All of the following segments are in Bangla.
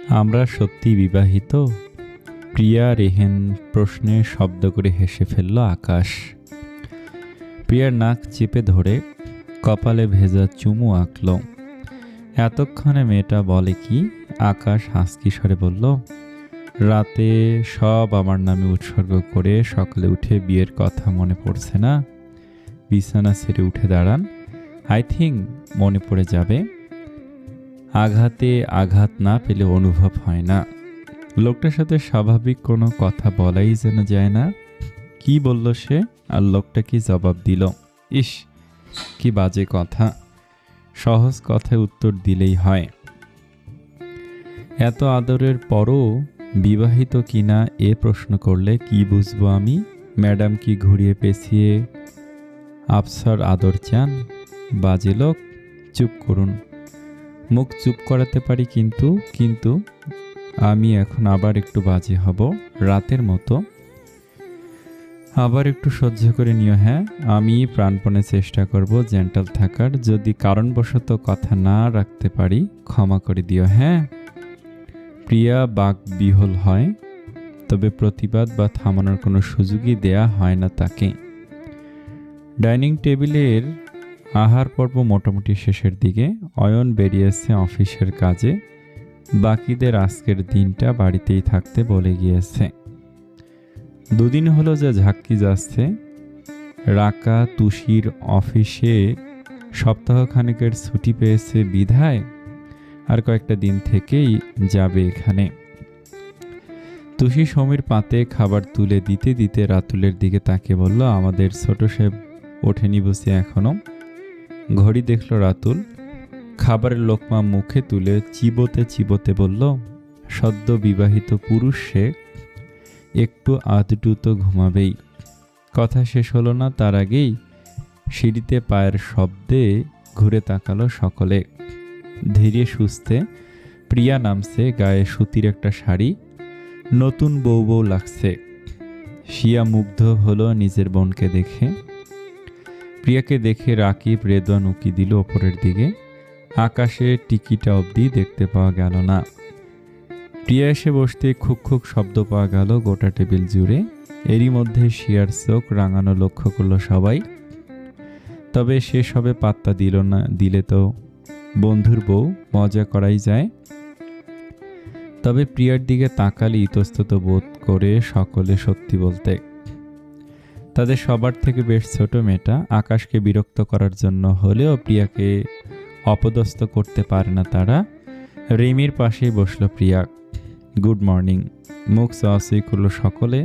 আমরা সত্যি বিবাহিত? প্রিয়া রেহেন প্রশ্নে শব্দ করে হেসে ফেলল আকাশ। প্রিয়ার নাক চেপে ধরে কপালে ভেজা চুমু আঁকল। এতক্ষণে মেয়েটা বলে কি? আকাশ হাসকি স্বরে বলল, রাতে সব আমার নামে উৎসর্গ করে সকালে উঠে বিয়ের কথা মনে পড়ছে না? বিছানা ছেড়ে উঠে দাঁড়ান। আই থিঙ্ক মনে পড়ে যাবে। আঘাতে আঘাত না পেলে অনুভব হয় না। লোকটার সাথে স্বাভাবিক কোনো কথা বলাই যেন যায় না। কি বলল সে, আর লোকটা কি জবাব দিল? ইস, কি বাজে কথা। সহজ কথায় উত্তর দিলেই হয়। এত আদরের পরও বিবাহিত কিনা এ প্রশ্ন করলে কি বুঝবো আমি? ম্যাডাম কি ঘুরিয়ে পেঁচিয়ে আফসার আদর চান? বাজে লোক। চুপ করুন। মুখ চুপ করাতে পারি, কিন্তু আমি এখন আবার একটু বাজে হব, রাতের মতো। আবার একটু সহ্য করে নিও। হ্যাঁ, আমি প্রাণপণে চেষ্টা করব জেন্টাল থাকার। যদি কারণবশত কথা না রাখতে পারি ক্ষমা করে দিও। হ্যাঁ। প্রিয়া বাকবিহল হয়, তবে প্রতিবাদ বা থামানোর কোনো সুযোগই দেয়া হয় না তাকে। ডাইনিং টেবিলের আহার পর্ব মোটামুটি শেষের দিকে। অয়ন বেরিয়েছে অফিসের কাজে। বাকিদের আজকের দিনটা বাড়িতেই থাকতে বলে গিয়েছে। দুদিন হলো যে ঝাক্কি যাচ্ছে। রাকা তুষির অফিসে সপ্তাহখানেকের ছুটি পেয়েছে বিধায় আর কয়েকটা দিন থেকেই যাবে এখানে। তুষি সমীর পাতে খাবার তুলে দিতে দিতে রাতুলের দিকে তাকে বলল, আমাদের ছোট সাহেব ওঠেনি বুঝি এখনো? ঘড়ি দেখল রাতুল। খাবারের লোকমা মুখে তুলে চিবোতে চিবোতে বলল, সদ্য বিবাহিত পুরুষ সে, একটু আধটু তো ঘুমাবেই। কথা শেষ হলো না তার আগেই সিঁড়িতে পায়ের শব্দে ঘুরে তাকালো সকলে। ধীরে সুস্থে প্রিয়া নামছে, গায়ে সুতির একটা শাড়ি, নতুন বউ বউ লাগছে। শিয়া মুগ্ধ হলো নিজের বোনকে দেখে। প্রিয়াকে দেখে রাকিব রেদওয়ান উকি দিল ওপরের দিকে। আকাশে টিকিটা অবধি দেখতে পাওয়া গেল না। প্রিয়া এসে বসতে খুক খুক শব্দ পাওয়া গেল গোটা টেবিল জুড়ে। এরই মধ্যে শিয়ার চোখ রাঙানো লক্ষ্য করলো সবাই। তবে সে সবে পাত্তা দিল না। দিলে তো বন্ধুর বউ, মজা করাই যায়। তবে প্রিয়ার দিকে তাকালে ইতস্তত বোধ করে সকলে সত্যি বলতে। তাদের সবার থেকে বেশ ছোট মেয়েটা। আকাশকে বিরক্ত করার জন্য হলেও প্রিয়াকে অপদস্থ করতে পারে না তারা। রিমির পাশেই বসলো প্রিয়া। Good morning. মুখ চাওয়াচুই করলো সকলে।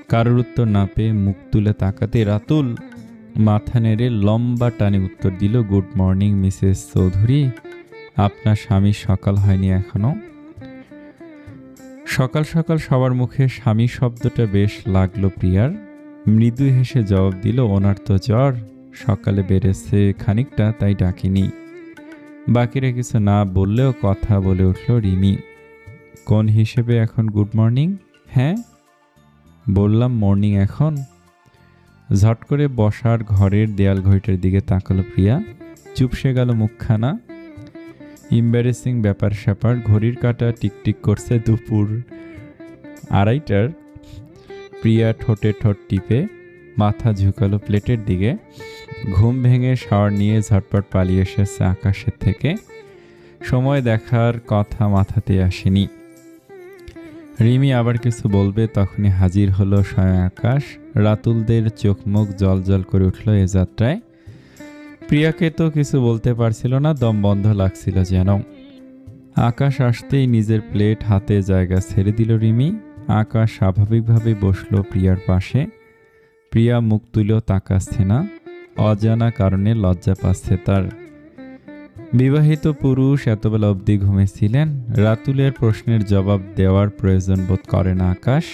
কারোর উত্তর না পেয়ে মুখ তুলে তাকাতে রাতুল মাথা নেড়ে লম্বা টানে উত্তর দিল, গুড মর্নিং মিসেস চৌধুরী। আপনার স্বামীর সকাল হয়নি এখনো? সকাল সকাল সবার মুখে স্বামী শব্দটা বেশ লাগলো প্রিয়ার। মৃদু হেসে জবাব দিল, ওনার তো জ্বর, সকালে বেড়েছে খানিকটা, তাই ডাকিনি। বাকিরা কিছু না বললেও কথা বলে উঠল রিমি। কোন হিসেবে এখন গুড মর্নিং? হ্যাঁ বললাম মর্নিং এখন। ঝট করে বসার ঘরের দেয়াল ঘড়িটার দিকে তাকালো প্রিয়া। চুপসে গেল মুখখানা। ইম্বারেসিং ব্যাপার স্যাপার। ঘড়ির কাঁটা টিকটিক করছে দুপুর 2:30টার। প্রিয়া ঠোঁটে ঠোঁট টিপে মাথা ঝুঁকালো প্লেটের দিকে। ঘুম ভেঙে শাওয়ার নিয়ে ঝটপট পালিয়ে এসেছে আকাশের থেকে। সময় দেখার কথা মাথাতে আসেনি। রিমি আবার কিছু বলবে, তখনই হাজির হলো স্বয়ং আকাশ। রাতুলদের চোখ মুখ জল জল করে উঠল এ যাত্রায়। প্রিয়াকে তো কিছু বলতে পারছিল না, দম বন্ধ লাগছিল যেন। আকাশ আসতেই নিজের প্লেট হাতে জায়গা ছেড়ে দিল রিমি। আকাশ স্বাভাবিকভাবে বসলো প্রিয়ার পাশে। প্রিয়া মুখ তুলেও তাকাচ্ছে না। অজানা কারণে লজ্জা পাচ্ছে তার। বিবাহিত পুরুষ এতবেলা অবধি ঘুমিয়েছিলেন। রাতুলের প্রশ্নের জবাব দেওয়ার প্রয়োজন বোধ করে না আকাশ।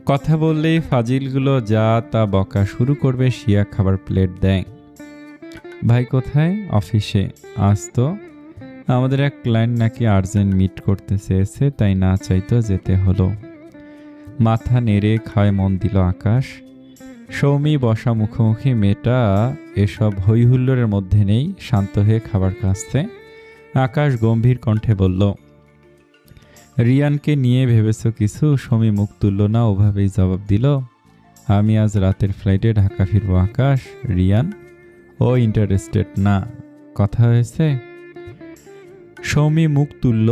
কথা বললেই ফাজিলগুলো যা তা বকা শুরু করবে। শিয়া খাবার প্লেট দেয়। ভাই কোথায়? অফিসে। আজ তো আমাদের এক ক্লায়েন্ট নাকি আর্জেন্ট মিট করতে চেয়েছে, তাই না চাইতেও যেতে হলো। মাথা নেড়ে খায় মন দিল আকাশ। সৌমি বসা মুখোমুখি। মেয়েটা এসব হইহুল্লোড়ের মধ্যে নেই, শান্ত হয়ে খাবার খাচ্ছে। আকাশ গম্ভীর কণ্ঠে বলল, রিয়ানকে নিয়ে ভেবেছ কিছু? সমী মুখ তুলল না, ওভাবেই জবাব দিল, আমি আজ রাতের ফ্লাইটে ঢাকা ফিরবো। আকাশ, রিয়ান ও ইন্টারেস্টেড না, কথা হয়েছে? সৌমি মুখ তুলল,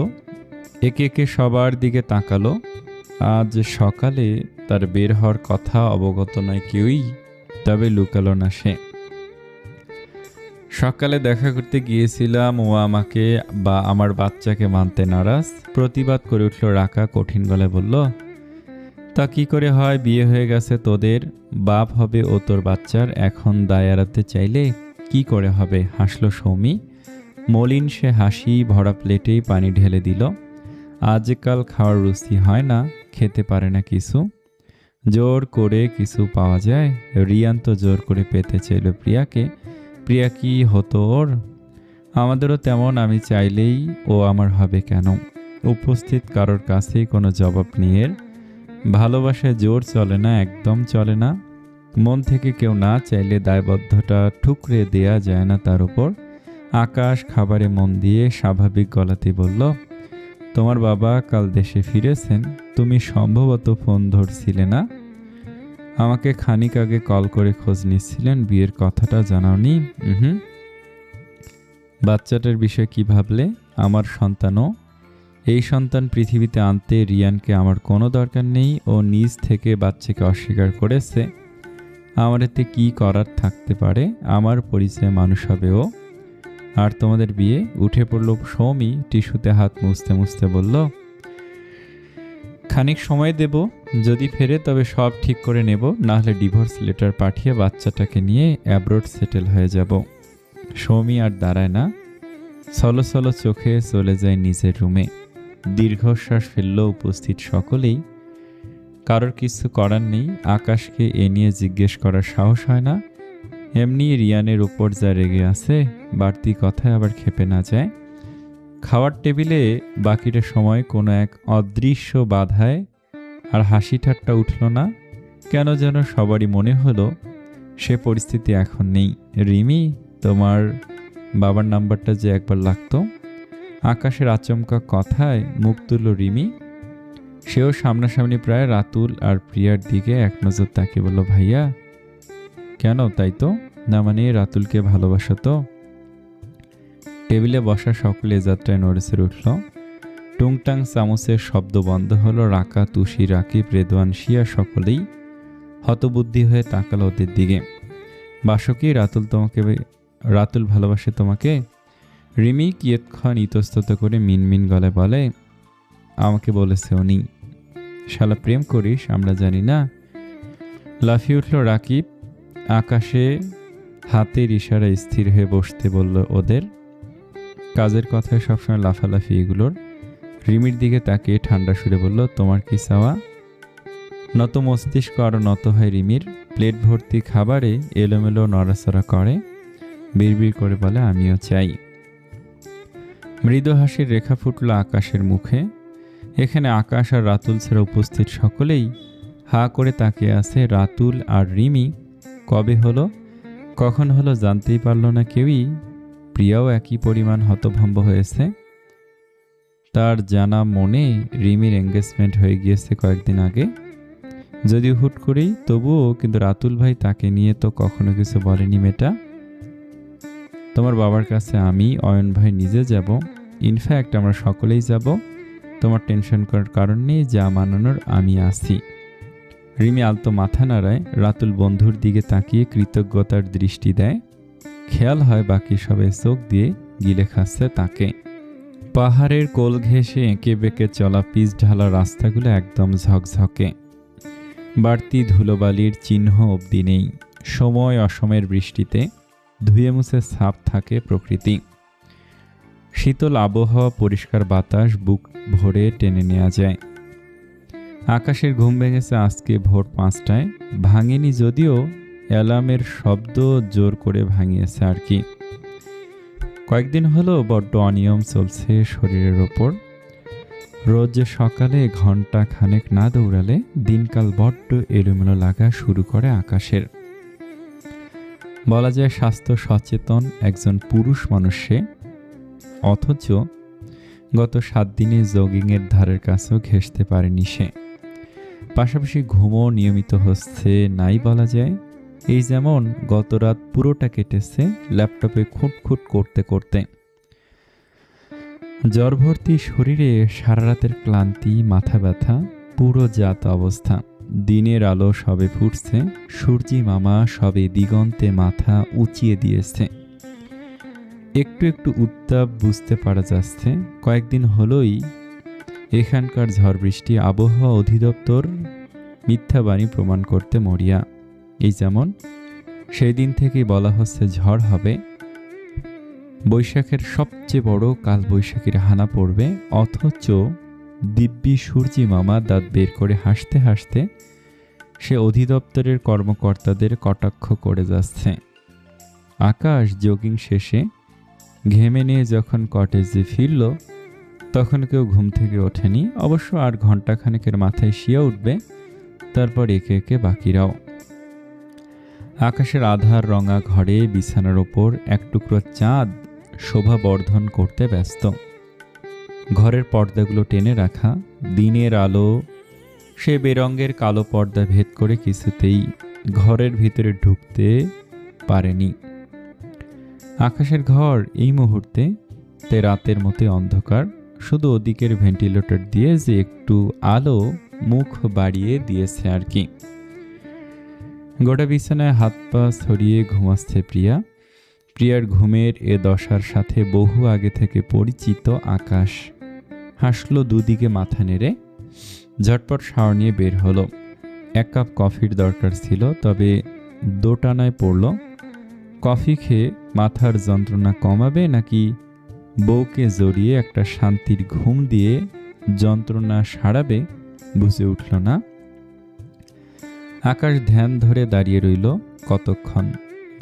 একে একে সবার দিকে তাকালো। আজ সকালে তার বের হওয়ার কথা অবগত নয় কেউই, তবে লুকালো না সে। সকালে দেখা করতে গিয়েছিলাম, ও আমাকে বা আমার বাচ্চাকে মানতে নারাজ। প্রতিবাদ করে উঠল রাকা, কঠিন গলায় বলল, তা কি করে হয়? বিয়ে হয়ে গেছে, তোদের বাপ হবে ও তোর বাচ্চার, এখন দায় এড়াতে চাইলে কি করে হবে? হাসল সৌমি। মলিন সে হাসি ভরা প্লেটেই পানি ঢেলে দিল। আজকাল খাওয়ার রুচি হয় না, খেতে পারে না কিছু, জোর করে কিছু পাওয়া যায়। রিয়ান তো জোর করে পেতে চাইল প্রিয়াকে, প্রিয়া কি হতো ওর? আমাদেরও তেমন, আমি চাইলেই ও আমার হবে কেন? উপস্থিত কারোর কাছেই কোনো জবাব নেই এর। ভালোবাসায় জোর চলে না, একদম চলে না। মন থেকে কেউ না চাইলে দায়বদ্ধতা ঠুকরে দেয়া যায় না তার উপর। আকাশ খাবারে মন দিয়ে স্বাভাবিক গলাতে বলল, তোমার বাবা কাল দেশে ফিরেছেন, তুমি সম্ভবত ফোন ধরছিলে না? আমাকে খানিক আগে কল করে খোঁজ নিচ্ছিলেন, বিয়ের কথাটা জানাওনি? হুম। বাচ্চাটার বিষয়ে কি ভাবলে? আমার সন্তানও, এই সন্তান পৃথিবীতে আনতে রিয়ানকে আমার কোনো দরকার নেই। ও নিজ থেকে বাচ্চাকে অস্বীকার করেছে, আমার এতে কি করার থাকতে পারে? আমার পরিচয় মানুষ হবে ও। আর তোমাদের বিয়ে? উঠে পড়ল সৌমি, টিস্যুতে হাত মুছতে মুছতে বলল, খানিক সময় দেব, যদি ফেরে তবে সব ঠিক করে নেব, না হলে ডিভোর্স লেটার পাঠিয়ে বাচ্চাটাকে নিয়ে অ্যাব্রোড সেটেল হয়ে যাব। সৌমি আর দাঁড়ায় না, ছলো ছলো চোখে চলে যায় নিজের রুমে। দীর্ঘশ্বাস ফেলল উপস্থিত সকলেই। কারোর কিছু করার নেই, আকাশকে এ নিয়ে জিজ্ঞেস করার সাহস হয় না। এমনি রিয়ানের উপর যা রেগে আছে, বাড়তি কথায় আবার খেপে না যায়। খাওয়ার টেবিলে বাকিটা সময় কোনো এক অদৃশ্য বাধায় আর হাসি ঠাট্টা উঠল না। কেন যেন সবারই মনে হলো সে পরিস্থিতি এখন নেই। রিমি, তোমার বাবার নাম্বারটা যে একবার লাগতো। আকাশের আচমকা কথায় মুখ তুলল রিমি। সেও সামনাসামনি প্রায় রাতুল আর প্রিয়ার দিকে এক নজর তাকিয়ে বলল, ভাইয়া? কেন? তাই তো, না মানে রাতুলকে ভালোবাসো তো? টেবিলে বসা সকলে যাত্রায় নড়েছে উঠল। টুংটাং চামচের শব্দ বন্ধ হলো। রাকা, তুষি, রাকিব, রেদওয়ান, শিয়া সকলেই হতবুদ্ধি হয়ে তাকালো ওদের দিকে। বাসকি, রাতুল ভালোবাসে তোমাকে? রিমি কিয়ৎক্ষণ ইতস্তত করে মিনমিন গলায় বলে, আমাকে বলেছে উনি। শালা প্রেম করিস, আমরা জানি না? লাফিয়ে উঠল রাকিব। আকাশে হাতের ইশারায় স্থির হয়ে বসতে বলল ওদের। কাজের কথায় সবসময় লাফালাফি এগুলোর। রিমির দিকে তাকিয়ে ঠান্ডা সুরে বলল, তোমার কি চাওয়া? নত মস্তিষ্ক আরো নত হয় রিমির। প্লেট ভর্তি খাবারে এলোমেলো নড়াচড়া করে, বিড়বিড় করে বলে, আমিও চাই। মৃদু হাসির রেখা ফুটল আকাশের মুখে। এখানে আকাশ আর রাতুল ছাড়া উপস্থিত সকলেই হা করে তাকিয়ে আছে। রাতুল আর রিমি কবে হলো, কখন হলো জানতেই পারল না কেউই। প্রিয়াও একই পরিমাণ হতভম্ব হয়েছে। তার জানা মনে রিমির এঙ্গেজমেন্ট হয়ে গিয়েছে কয়েকদিন আগে, যদিও হুট করেই, তবুও কিন্তু রাতুল ভাই তাকে নিয়ে তো কখনো কিছু বলেনি। মেয়েটা, তোমার বাবার কাছে আমি, অয়ন ভাই নিজে যাব, ইনফ্যাক্ট আমরা সকলেই যাব। তোমার টেনশন করার কারণ নেই, যা মানানোর আমি আছি। রিমি আলতো মাথা নাড়ায়। রাতুল বন্ধুর দিকে তাকিয়ে কৃতজ্ঞতার দৃষ্টি দেয়। খেয়াল হয় বাকি সবাই চোখ দিয়ে গিলে খাচ্ছে তাকে। পাহাড়ের কোল ঘেঁষে এঁকে বেঁকে চলা পিচ ঢালা রাস্তাগুলো একদম ঝকঝকে, বাড়তি ধুলোবালির চিহ্ন অবধি নেই। সময় অসময়ের বৃষ্টিতে ধুয়ে মুছে ছাপ থাকে প্রকৃতি। শীতল আবহাওয়া, পরিষ্কার বাতাস বুক ভরে টেনে নেওয়া যায়। আকাশের ঘুম ভেঙেছে আজকে ভোর 5টায়। ভাঙেনি যদিও, অ্যালার্মের শব্দ জোর করে ভাঙিয়েছে আর কি। কয়েকদিন হলো বড্ড অনিয়ম চলছে শরীরের ওপর। রোজ সকালে ঘন্টা খানেক না দৌড়ালে দিনকাল বড্ড এলোমেলো লাগা শুরু করে আকাশের। বলা যায় স্বাস্থ্য সচেতন একজন পুরুষ মানুষ সে, অথচ গত 7 দিনে জগিংয়ের ধারের কাছেও ঘেঁষতে পারেনি সে। পাশাপাশি ঘুমও নিয়মিত হচ্ছে নাই বলা যায়। এই যেমন গত রাত পুরোটা কেটেছে ল্যাপটপে খুঁটখুট করতে করতে। জ্বর ভর্তি শরীরে সারা রাতের ক্লান্তি, মাথা ব্যথা, পুরো জাত অবস্থা। দিনের আলো সবে ফুটছে, সূর্যি মামা সবে দিগন্তে মাথা উঁচিয়ে দিয়েছে। একটু একটু উত্তাপ বুঝতে পারা যাচ্ছে। কয়েকদিন হলোই এখানকার ঝড় বৃষ্টি আবহাওয়া অধিদপ্তর মিথ্যা বাণী প্রমাণ করতে মরিয়া। এই যেমন সেই দিন থেকেই বলা হচ্ছে ঝড় হবে, বৈশাখের সবচেয়ে বড় কাল বৈশাখীর হানা পড়বে, অথচ দিব্যি সূর্যি মামা দাঁত বের করে হাসতে হাসতে সে অধিদপ্তরের কর্মকর্তাদের কটাক্ষ করে যাচ্ছে। আকাশ জগিং শেষে ঘেমে নিয়ে যখন কটেজে ফিরল তখন কেউ ঘুম থেকে ওঠেনি। অবশ্য আর ঘণ্টাখানেকের মাথায় শিয়া উঠবে, তারপর একে একে বাকিরাও। আকাশের আধার রঙা ঘরে বিছানার ওপর এক টুকরো চাঁদ শোভা বর্ধন করতে ব্যস্ত। ঘরের পর্দাগুলো টেনে রাখা, দিনের আলো সে বেরঙের কালো পর্দা ভেদ করে কিছুতেই ঘরের ভিতরে ঢুকতে পারেনি। আকাশের ঘর এই মুহূর্তে রাতের মতো অন্ধকার, শুধু ওদিকের ভেন্টিলেটর দিয়ে যে একটু আলো মুখ বাড়িয়ে দিয়েছে আর কি। গোটা বিছানায় হাত পা ছড়িয়ে ঘুমাচ্ছে প্রিয়া। প্রিয়ার ঘুমের এ দশার সাথে বহু আগে থেকে পরিচিত আকাশ হাসলো দুদিকে মাথা নেড়ে। ঝটপট শাওয়ার নিয়ে বের হলো। 1 কাপ কফির দরকার ছিল, তবে দোটানায় পড়ল। কফি খেয়ে মাথার যন্ত্রণা কমাবে নাকি বউকে জড়িয়ে একটা শান্তির ঘুম দিয়ে যন্ত্রণা সারাবে বুঝে উঠল না। আকাশ ধ্যান ধরে দাঁড়িয়ে রইল কতক্ষণ।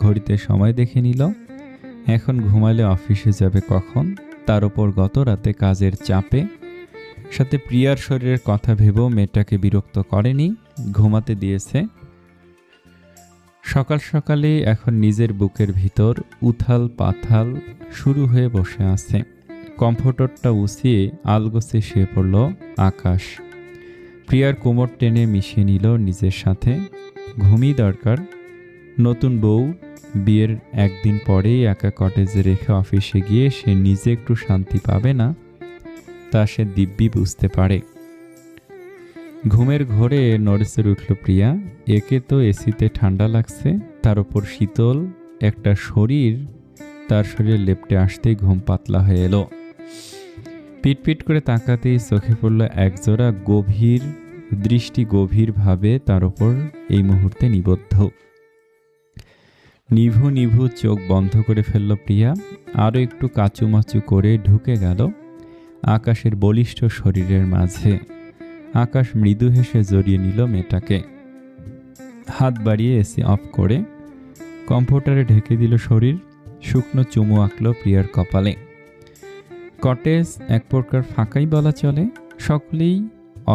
ঘড়িতে সময় দেখে নিল। এখন ঘুমালে অফিসে যাবে কখন, তার উপর গত রাতে কাজের চাপে, সাথে প্রিয়ার শরীরের কথা ভেবেও মেয়েটাকে বিরক্ত করেনি, ঘুমাতে দিয়েছে। সকাল সকালে এখন নিজের বুকের ভিতর উথাল পাথাল শুরু হয়ে বসে আছে। কমফোর্টারটা উঁচিয়ে আলগোছে শুয়ে পড়ল আকাশ। প্রিয়ার কোমর টেনে মিশিয়ে নিল নিজের সাথে। ঘুমই দরকার। নতুন বউ বিয়ের একদিন পরেই একা কটেজে রেখে অফিসে গিয়ে সে নিজে একটু শান্তি পাবে না, তা সে দিব্যি বুঝতে পারে। ঘুমের ঘোরে নড়েচে উঠল প্রিয়া। একে তো এসিতে ঠান্ডা লাগছে, তার উপর শীতল একটা শরীর তার শরীরে লেপটে আসতেই ঘুম পাতলা হয়ে এলো। পিটপিট করে তাকাতেই চোখে পড়ল একজোড়া গভীর দৃষ্টি, গভীরভাবে তার উপর এই মুহূর্তে নিবদ্ধ। নিভু নিভু চোখ বন্ধ করে ফেলল প্রিয়া। আরও একটু কাচুমাচু করে ঢুকে গেল আকাশের বলিষ্ঠ শরীরের মাঝে। আকাশ মৃদু হেসে জড়িয়ে নিল মেয়েটাকে। হাত বাড়িয়ে এসি অফ করে কম্ফোর্টারে ঢেকে দিল শরীর। শুকনো চুমু আঁকল প্রিয়ার কপালে। কটেজ এক প্রকার ফাঁকাই বলা চলে। সকলেই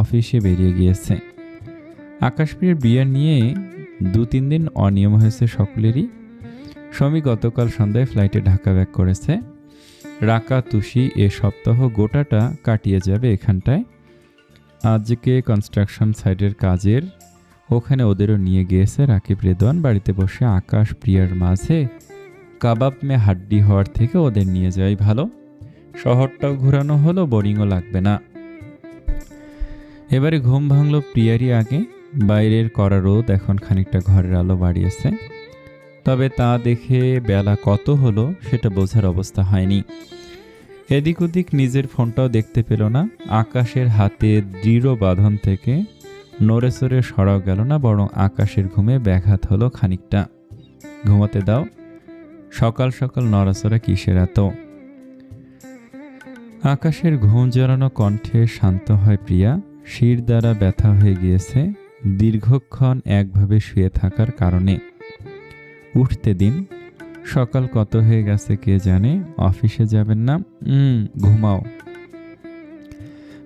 অফিসে বেরিয়ে গিয়েছে। আকাশ প্রিয়ার বিয়ে নিয়ে 2-3 দিন অনিয়ম হয়েছে সকলেরই। স্বামী গতকাল সন্ধ্যায় ফ্লাইটে ঢাকা ব্যাক করেছে। রাকা তুষি এ সপ্তাহ গোটাটা কাটিয়ে যাবে এখানটায়। আজকে কনস্ট্রাকশন সাইটের কাজের ওখানে ওদেরও নিয়ে গিয়েছে রাকিব রেদওয়ান। বাড়িতে বসে আকাশ প্রিয়ার মাঝে কাবাব মে হাড্ডি হওয়ার থেকে ওদের নিয়ে যাওয়াই ভালো। শহরটাও ঘোরানো হলো, বোরিংও লাগবে না। এবারে ঘুম ভাঙল প্রিয়ারই আগে। বাইরের কড়া রোদ এখন খানিকটা ঘরের আলো বাড়িয়েছে, তবে তা দেখে বেলা কত হলো সেটা বোঝার অবস্থা হয়নি। এদিক ওদিক নিজের ফোনটাও দেখতে পেল না। আকাশের হাতে দৃঢ় বাঁধন থেকে নড়ে চড়ে সরাও গেল না, বরং আকাশের ঘুমে ব্যাঘাত হলো খানিকটা। ঘুমাতে দাও, সকাল সকাল নড়াচড়া কিসের এত? আকাশের ঘুম জড়ানো কণ্ঠে শান্ত হয় প্রিয়া। শির দ্বারা ব্যথা হয়ে গিয়েছে দীর্ঘক্ষণ একভাবে শুয়ে থাকার কারণে। উঠতে দিন, সকাল কত হয়ে গেছে কে জানে। অফিসে যাবেন না? ঘুমাও।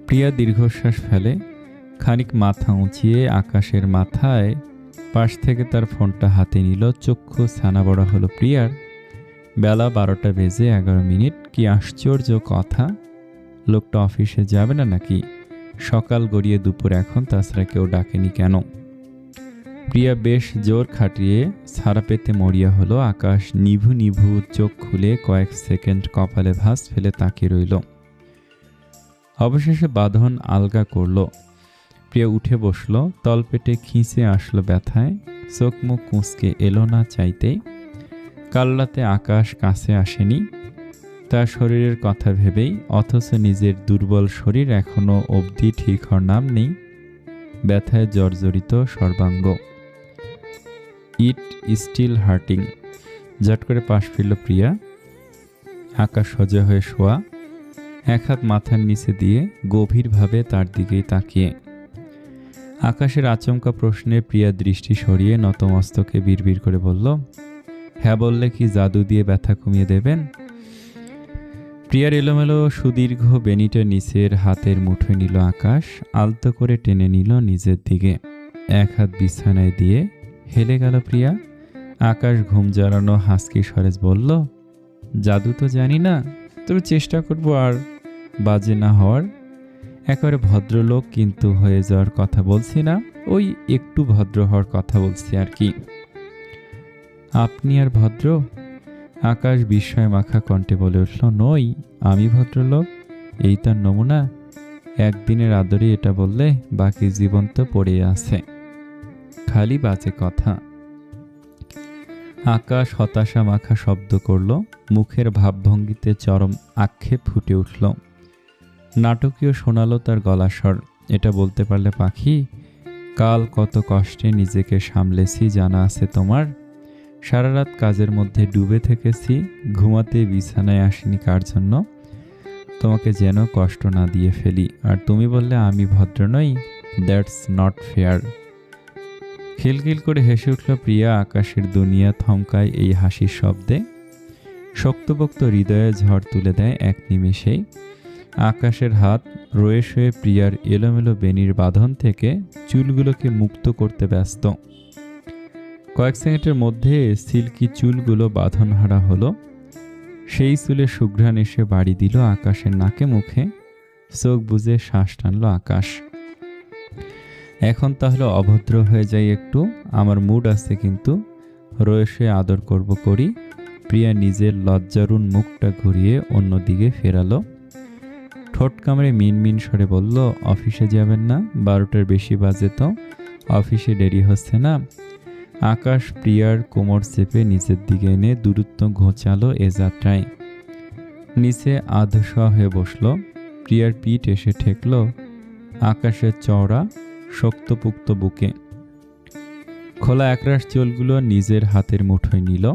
প্রিয়া দীর্ঘশ্বাস ফেলে। খানিক মাথা উঁচিয়ে আকাশের মাথায় পাশ থেকে তার ফোনটা হাতে নিল। চক্ষু ছানা বড়া হলো প্রিয়ার। বেলা 12টা বেজে 11 মিনিট। কি আশ্চর্য কথা! লোকটা অফিসে যাবে না নাকি? সকাল গড়িয়ে দুপুর এখন, তাছাড়া কেউ ডাকেনি কেন? প্রিয়া বেশ জোর খাটিয়ে ছাড়া পেতে মরিয়া হলো। আকাশ নিভু নিভু চোখ খুলে কয়েক সেকেন্ড কপালে ভাঁজ ফেলে তাকিয়ে রইল। অবশেষে বাঁধন আলগা করল। প্রিয়া উঠে বসল। তলপেটে খিঁচে আসলো ব্যথায়। চোখ মুখ কুঁচকে এলো না চাইতেই। কাল রাতে আকাশ কাছে আসেনি তার শরীরের কথা ভেবেই, অথচ নিজের দুর্বল শরীর এখনো অবধি ঠিক হওয়ার নাম নেই। ব্যথায় জর্জরিত সর্বাঙ্গ। It still hurting. ঝট করে পাশ ফিরল প্রিয়া। আকাশ সোজা হয়ে শোয়া, এক হাত মাথার নিচে দিয়ে গভীরভাবে তার দিকেই তাকিয়ে। আকাশের আচমকা প্রশ্নে প্রিয়া দৃষ্টি সরিয়ে নতমস্তকে বিড়বিড় করে বলল, হ্যাঁ বললে কি জাদু দিয়ে ব্যথা কমিয়ে দেবেন? প্রিয়ার এলোমেলো সুদীর্ঘ বেনিটা নিচের হাতের মুঠোয় নিল আকাশ, আলতো করে টেনে নিল নিজের দিকে। এক হাত বিছানায় দিয়ে হেলে গেল প্রিয়া। আকাশ ঘুম জ্বালানো হাসকি স্বরে বলল, জাদু তো জানি না, তবে চেষ্টা করব আর বাজে না হওয়ার। একেবারে ভদ্রলোক কিন্তু হয়ে যাওয়ার কথা বলছি না, ওই একটু ভদ্র হওয়ার কথা বলছি আর কি। আপনি আর ভদ্র? আকাশ বিস্ময় মাখা কণ্ঠে বলে উঠল, নই, আমি ভদ্রলোক। এই তার নমুনা। একদিনের আদরে এটা বললে বাকি জীবন তো পড়ে আছে, খালি বাজে কথা। আকাশ হতাশা মাখা শব্দ করল। মুখের ভাবভঙ্গিতে চরম আক্ষেপ ফুটে উঠল। নাটকীয় শোনালো তার গলার স্বর। এটা বলতে পারলে পাখি, কাল কত কষ্টে নিজেকে সামলেছি জানা আছে তোমার? সারা রাত কাজের মধ্যে ডুবে থেকেছি, ঘুমাতে বিছানায় আসিনি কার জন্য? তোমাকে যেন কষ্ট না দিয়ে ফেলি, আর তুমি বললে আমি ভদ্র নই। That's not fair. খিলখিল করে হেসে উঠল প্রিয়া। আকাশের দুনিয়া থমকায় এই হাসির শব্দে। শক্তপোক্ত হৃদয়ে ঝড় তুলে দেয় এক নিমেষেই। আকাশের হাত রয়ে শুয়ে প্রিয়ার এলোমেলো বেনির বাঁধন থেকে চুলগুলোকে মুক্ত করতে ব্যস্ত। কয়েক সেকেন্ডের মধ্যে সিল্কি চুলগুলো বাঁধনহারা হলো। সেই চুলে সুঘ্রাণ এসে বাড়ি দিল আকাশের নাকে মুখে। চোখ বুজে শ্বাস টানল আকাশ। এখন তাহলে অভদ্র হয়ে যাই একটু, আমার মুড আছে কিন্তু। রয়ে শুয়ে আদর করব করি। প্রিয়া নিজের লজ্জারুণ মুখটা ঘুরিয়ে অন্যদিকে ফেরালো। ঠোঁট কামড়ে মিনমিন স্বরে বলল, অফিসে যাবেন না? 12টার বেশি বাজে তো, অফিসে দেরি হচ্ছে না? আকাশ প্রিয়ার কোমর চেপে নিচের দিকে এনে দূরত্ব ঘোচালো এ যাত্রায়। নিচে আধশোয়া হয়ে বসল। প্রিয়ার পিঠ এসে ঠেকল আকাশের চওড়া শক্তপুক্ত বুকে। খোলা একরাশ চুলগুলো নিজের হাতের মুঠোয় নিল।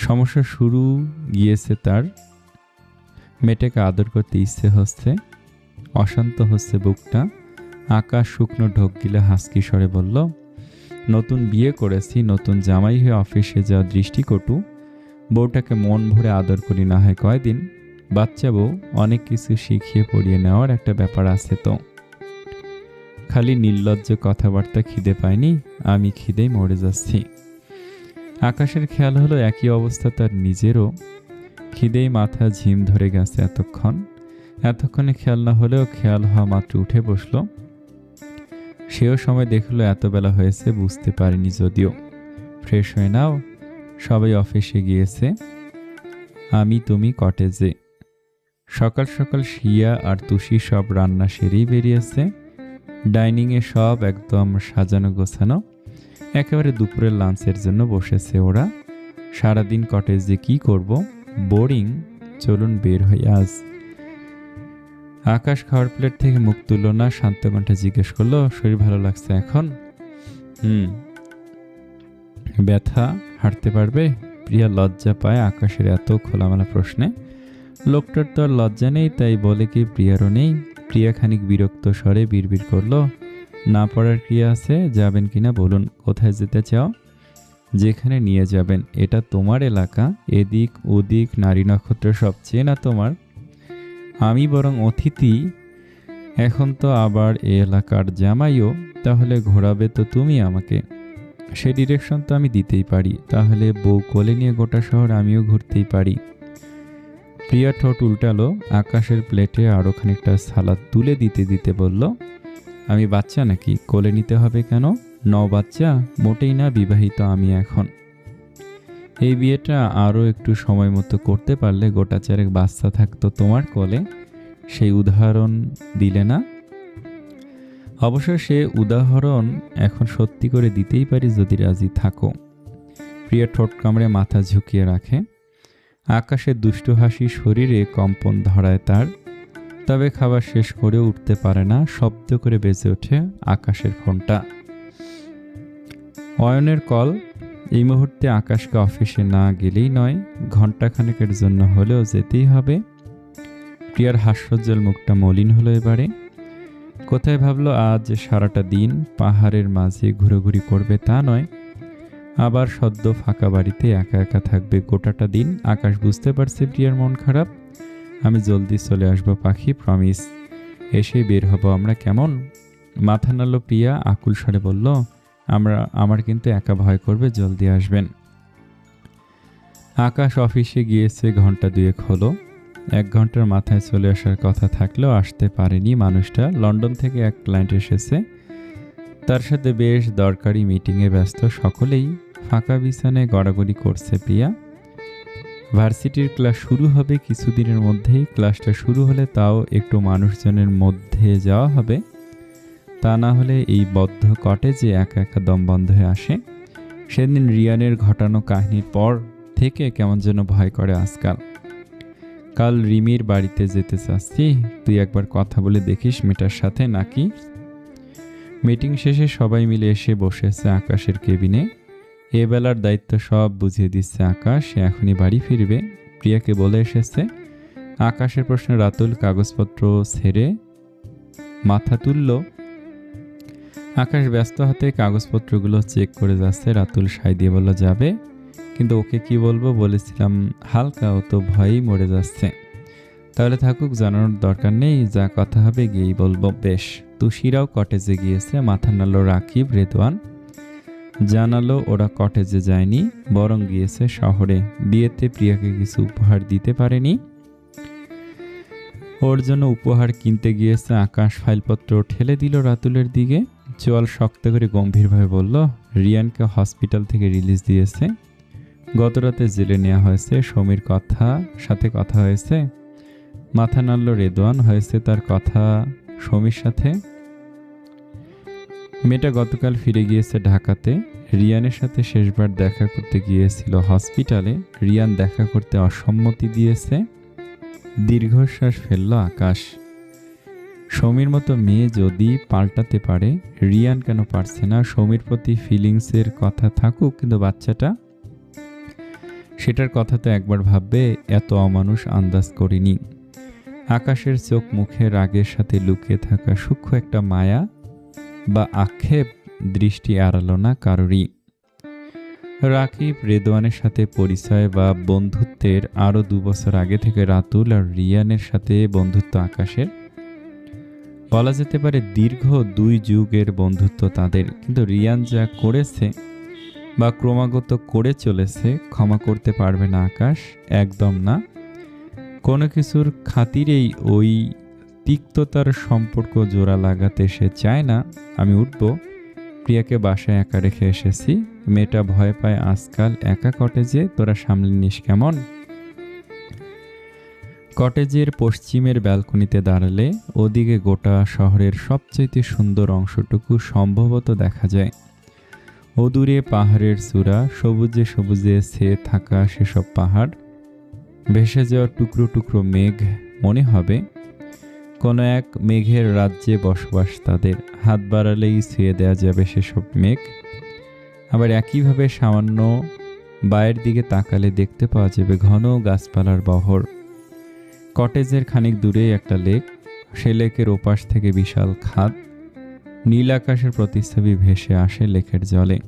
সমস্যা শুরু গিয়েছে তার। মেয়েটাকে আদর করতে ইচ্ছে হচ্ছে, অশান্ত হচ্ছে বুকটা। আকাশ শুকনো ঢোক গিলে হাসকি স্বরে বলল, নতুন বিয়ে করেছি, নতুন জামাই হয়ে অফিসে যাওয়া দৃষ্টিকটু। বউটাকে মন ভরে আদর করি না হয় কয়দিন। বাচ্চা বউ, অনেক কিছু শিখিয়ে পড়িয়ে নেওয়ার একটা ব্যাপার আছে তো। খালি নির্লজ্জ কথাবার্তা, খিদে পায়নি? আমি খিদেই মরে যাচ্ছি। আকাশের খেয়াল হলো একই অবস্থা তার নিজেরও। খিদেই মাথা ঝিম ধরে গেছে এতক্ষণে খেয়াল না হলেও খেয়াল হওয়া মাত্র উঠে বসল। সেও সময় দেখলো এত বেলা হয়েছে, বুঝতে পারিনি যদিও। ফ্রেশ হয়ে নাও, সবাই অফিসে গিয়েছে, আমি তুমি কটেজে। সকাল সকাল শিয়া আর তুষি সব রান্না সেরেই বেরিয়েছে। ডাইনিংয়ে সব একদম সাজানো গোছানো। একেবারে দুপুরের লাঞ্চের জন্য বসেছে ওরা। সারাদিন কটেজে কি করব, বোরিং, চলুন বের হই আজ। আকাশ খাওয়ার প্লেট থেকে মুখ তুলল না, শান্ত কণ্ঠে জিজ্ঞেস করলো, শরীর ভালো লাগছে এখন? ব্যথা, হাঁটতে পারবে? প্রিয়া লজ্জা পায় আকাশের এত খোলামেলা প্রশ্নে। লোকটার তো আর লজ্জা নেই, তাই বলে কি প্রিয়ারও নেই? প্রিয়া খানিক বিরক্ত স্বরে বিড়বিড় করলো, না পড়ার ক্রিয়া আছে, যাবেন কিনা বলুন। কোথায় যেতে চাও? যেখানে নিয়ে যাবেন, এটা তোমার এলাকা, এদিক ওদিক নারী নক্ষত্র সব চেনা তোমার। আমি বরং অতিথি, এখন তো আবার এ এলাকার জামাইও, তাহলে ঘোরাবে তো তুমি আমাকে। সে ডিরেকশন তো আমি দিতেই পারি, তাহলে বউ কোলে নিয়ে গোটা শহর আমিও ঘুরতেই পারি। প্রিয়া ঠোঁট উল্টালো, আকাশের প্লেটে আরও খানিকটা সালাদ তুলে দিতে দিতে বলল, আমি বাচ্চা নাকি? কোলে নিতে হবে কেন? বাচ্চা মোটেই না, বিবাহিত আমি এখন। এই বিয়েটা আরও একটু সময় মতো করতে পারলে গোটা চারেক বাচ্চা থাকতো তোমার কোলে, সেই উদাহরণ দিলে না? অবশ্য সে উদাহরণ এখন সত্যি করে দিতেই পারি যদি রাজি থাকো। প্রিয়া ঠোঁট কামড়ে মাথা ঝুঁকিয়ে রাখে। আকাশের দুষ্টু হাসি শরীরে কম্পন ধরায় তার, তবে খাবার শেষ করে উঠতে পারে না। শব্দ করে বেজে ওঠে আকাশের ফোনটা। অয়নের কল। এই মুহূর্তে আকাশকে অফিসে না গেলেই নয়, ঘণ্টাখানেকের জন্য হলেও যেতেই হবে। প্রিয়ার হাস্যোজ্জ্বল মুখটা মলিন হলো এবারে। কোথায় ভাবলো আজ সারাটা দিন পাহাড়ের মাঝে ঘুরোঘুরি করবে তা নয়, আবার সদ্য ফাঁকা বাড়িতে একা একা থাকবে গোটাটা দিন। আকাশ বুঝতে পারছে প্রিয়ার মন খারাপ। আমি জলদি চলে আসবো পাখি, প্রমিস। এসেই বের হব আমরা, কেমন? মাথা নাড়ল প্রিয়া, আকুল স্বরে বলল, আমার কিন্তু একা ভয় করবে, জলদি আসবেন। আকাশ অফিসে গিয়েছে ঘন্টা দুয়েক হলো। 1 ঘন্টার মাথায় চলে আসার কথা থাকলেও আসতে পারেনি মানুষটা। লন্ডন থেকে এক ক্লায়েন্ট এসেছে, তার সাথে বেশ দরকারি মিটিংয়ে ব্যস্ত সকলেই। ফাঁকা বিছানায় গড়াগড়ি করছে প্রিয়া। ভার্সিটির ক্লাস শুরু হবে কিছুদিনের মধ্যেই। ক্লাসটা শুরু হলে তাও একটু মানুষজনের মধ্যে যাওয়া হবে, তা না হলে এই বদ্ধ কটেজে একা একা দম বন্ধ হয়ে আসে। সেদিন রিয়ানের ঘটানো কাহিনীর পর থেকে কেমন যেন ভয় করে আজকাল। কাল রিমির বাড়িতে যেতে চাচ্ছি, তুই একবার কথা বলে দেখিস মেয়েটার সাথে নাকি। মিটিং শেষে সবাই মিলে এসে বসেছে আকাশের কেবিনে। এ বেলার দায়িত্ব সব বুঝিয়ে দিচ্ছে আকাশ, সে এখনই বাড়ি ফিরবে। প্রিয়াকে বলে এসেছে। আকাশের প্রশ্নে রাতুল কাগজপত্র ছেড়ে মাথা তুলল। আকাশ ব্যস্ত হাতে কাগজপত্রগুলো চেক করে যাচ্ছে। রাতুল সাই দিয়ে বলল, যাবে? কিন্তু ওকে কি বলবো, বলেছিলাম হালকা, ও তো ভয়েই মরে যাচ্ছে। তাহলে থাকুক, জানানোর দরকার নেই, যা কথা হবে গিয়েই বলবো। বেশ। তুষিরাও কটেজে গিয়েছে। মাথা নাড়ল রাকিব। রেদওয়ান জানালো ওরা কটেজে যায়নি, বরং গিয়েছে শহরে। বিয়েতে প্রিয়াকে কিছু উপহার দিতে পারেনি, ওর জন্য উপহার কিনতে গিয়েছে। আকাশ ফাইলপত্র ঠেলে দিল রাতুলের দিকে। চোয়াল শক্ত করে গম্ভীরভাবে বলল, রিয়ানকে হসপিটাল থেকে রিলিজ দিয়েছে, গতরাতে জেলে নেওয়া হয়েছে। সমীর সাথে কথা হয়েছে? মাথা নাড়ল রেদওয়ান। হয়েছে তার কথা সমীর সাথে? মেয়েটা গতকাল ফিরে গিয়েছে ঢাকাতে। রিয়ানের সাথে শেষবার দেখা করতে গিয়েছিল হসপিটালে। রিয়ান দেখা করতে অসম্মতি দিয়েছে। দীর্ঘশ্বাস ফেলল আকাশ। সমীর মতো মেয়ে যদি পাল্টাতে পারে, রিয়ান কেন পারছে না? সমীর প্রতি ফিলিংসের কথা থাকুক, কিন্তু বাচ্চাটা, সেটার কথা তো একবার ভাববে। এত অমানুষ আন্দাজ করিনি। আকাশের চোখ মুখে রাগের সাথে লুকিয়ে থাকা সূক্ষ্ম একটা মায়া বা আক্ষেপ দৃষ্টি এড়ালো না কারোরই। রাকিব রেদওয়ানের সাথে পরিচয় বা বন্ধুত্বের আরও 2 বছর আগে থেকে রাতুল আর রিয়ানের সাথে বন্ধুত্ব আকাশের। বলা যেতে পারে দীর্ঘ 2 যুগের বন্ধুত্ব তাদের। কিন্তু রিয়ান যা করেছে বা ক্রমাগত করে চলেছে, ক্ষমা করতে পারবে না আকাশ, একদম না। কোনো কিছুর খাতিরেই ওই তিক্ততার সম্পর্ক জোড়া লাগাতে সে চায় না। আমি উঠব। প্রিয়াকে বাসায় একা রেখে এসেছি, মেয়েটা ভয় পায় আজকাল একা কটেজে, তোরা সামলে নিস কেমন? কটেজের পশ্চিমের ব্যালকনিতে দাঁড়ালে ওদিকে গোটা শহরের সবচেয়ে সুন্দর অংশটুকু সম্ভবত দেখা যায়। অদূরে পাহাড়ের চূড়া, সবুজে সবুজে ছেয়ে থাকা সেসব পাহাড়, ভেসে যাওয়া টুকরো টুকরো মেঘ। মনে হবে কোনো এক মেঘের রাজ্যে বসবাস তাদের। হাত বাড়ালেই ছুঁয়ে দেওয়া যাবে সেসব মেঘ। আবার একইভাবে সামান্য বাইরের দিকে তাকালে দেখতে পাওয়া যাবে ঘন গাছপালার বহর। কটেজের খানিক দূরে একটা লেক, সে লেকের ওপাশ থেকে বিশাল খাদ। নীল আকাশের প্রতিচ্ছবি ভেসে আসে লেকের জলে।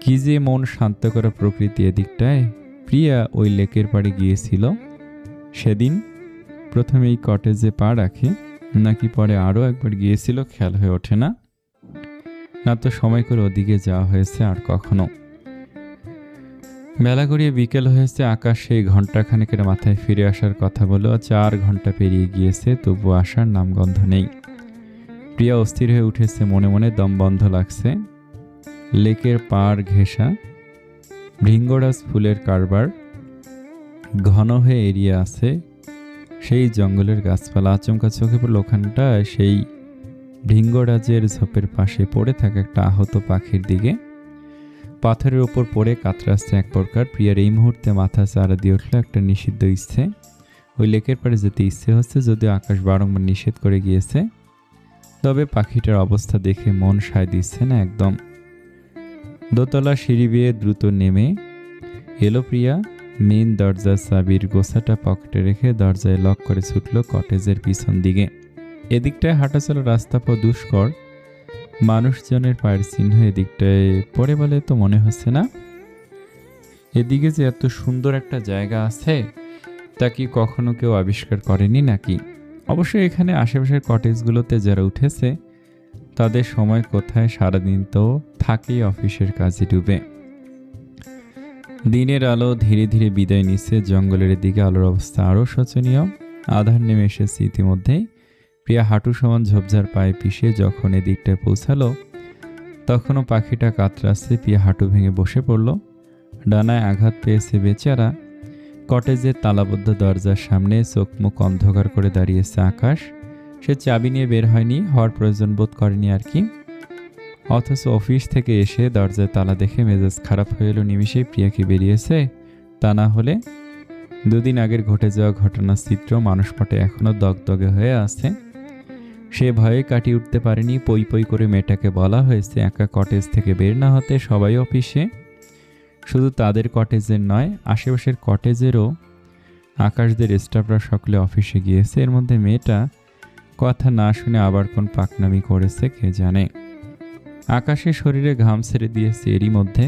কি যে মন শান্ত করা প্রকৃতি এদিকটায়। প্রিয়া ওই লেকের পাড়ে গিয়েছিল সেদিন। প্রথমে এই কটেজে পা রাখে, নাকি পরে আরও একবার গিয়েছিল খেয়াল হয়ে ওঠে না। না তো সময় করে ওদিকে যাওয়া হয়েছে আর কখনো। বেলা গড়িয়ে বিকেল হয়েছে। আকাশ সেই ঘণ্টাখানেকের মাথায় ফিরে আসার কথা বলেও 4 ঘন্টা পেরিয়ে গিয়েছে, তবু আসার নামগন্ধ নেই। প্রিয়া অস্থির হয়ে উঠেছে, মনে মনে দম বন্ধ লাগছে। লেকের পাড় ঘেঁষা ভৃঙ্গরাজ ফুলের কারবার ঘন হয়ে এড়িয়ে আছে সেই জঙ্গলের গাছপালা। আচমকা চোখে পড়ল ওখানটায় সেই ভৃঙ্গরাজের ঝোপের পাশে পড়ে থাকা একটা আহত পাখির দিকে। পাথরের ওপর পড়ে কাতরাচ্ছে এক প্রকার। প্রিয়ার এই মুহূর্তে মাথা চাড়া দিয়ে উঠল একটা নিষিদ্ধ ইচ্ছে। ওই লেকের পাড়ে যেতে ইচ্ছে হচ্ছে, যদিও আকাশ বারংবার নিষেধ করে গিয়েছে। তবে পাখিটার অবস্থা দেখে মন সায় দিচ্ছে না একদম। দোতলা সিঁড়ি বেয়ে দ্রুত নেমে এলো প্রিয়া। মেন দরজার চাবির গোছাটা পকেটে রেখে দরজায় লক করে ছুটল কটেজের পিছন দিকে। এদিকটায় হাঁটাচলা রাস্তা পথ দুষ্কর, মানুষজনের পায়ের চিহ্ন এদিকটায় পড়ে বলে তো মনে হচ্ছে না। এদিকে যে এত সুন্দর একটা জায়গা আছে তা কি কখনো কেউ আবিষ্কার করেনি নাকি? অবশ্যই এখানে আশেপাশের কটেজগুলোতে যারা উঠেছে তাদের সময় কোথায়, সারাদিন তো থাকেই অফিসের কাজে ডুবে। দিনের আলো ধীরে ধীরে বিদায় নিচ্ছে। জঙ্গলের দিকে আলোর অবস্থা আরও শোচনীয়। আধার নেমে এসেছে ইতিমধ্যেই। প্রিয়া হাঁটু সমান ঝোপঝাড় পায়ে পিষে যখন এদিকটায় পৌঁছালো তখনও পাখিটা কাতরাচ্ছে। প্রিয়া হাঁটু ভেঙে বসে পড়ল। ডানায় আঘাত পেয়েছে বেচারা। কটেজের তালাবদ্ধ দরজার সামনে চোখ মুখ অন্ধকার করে দাঁড়িয়েছে আকাশ। সে চাবি নিয়ে বের হয়নি, হওয়ার প্রয়োজন বোধ করেনি আর কি। অথচ অফিস থেকে এসে দরজায় তালা দেখে মেজাজ খারাপ হয়ে এলো নিমিষেই। প্রিয়া কি বেরিয়েছে? তা না হলে? দুদিন আগের ঘটে যাওয়া ঘটনার চিত্র মানুষপটে এখনো দগদগে হয়ে আছে। সে ভয়ে কাটিয়ে উঠতে পারেনি। পই পই করে মেয়েটাকে বলা হয়েছে একা কটেজ থেকে বের না হতে, সবাই অফিসে। শুধু তাদের কটেজের নয়, আশেপাশের কটেজেরও আকাশদের স্টাফরা সকলে অফিসে গিয়েছে। এর মধ্যে মেয়েটা কথা না শুনে আবার কোন পাকনামি করেছে কে জানে। আকাশের শরীরে ঘাম ছেড়ে দিয়েছে, এরই মধ্যে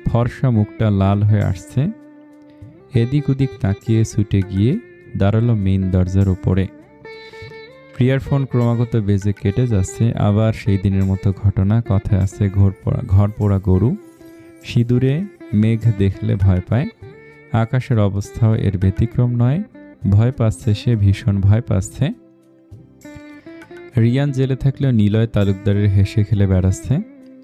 ফর্সা মুখটা লাল হয়ে আসছে। এদিক ওদিক তাকিয়ে ছুটে গিয়ে দাঁড়ালো মেইন দরজার ওপরে। প্রিয়ার ফোন ক্রমাগত বেজে কেটে যাচ্ছে। আবার সেই দিনের মতো ঘটনা। কথায় আছে ঘর পোড়া গরু সিঁদুরে মেঘ দেখলে ভয় পায়। আকাশের অবস্থাও এর ব্যতিক্রম নয়। ভয় পাচ্ছে সে, ভীষণ ভয় পাচ্ছে। রিয়ান জেলে থাকলেও নিলয় তালুকদারের হেসে খেলে বেড়াচ্ছে।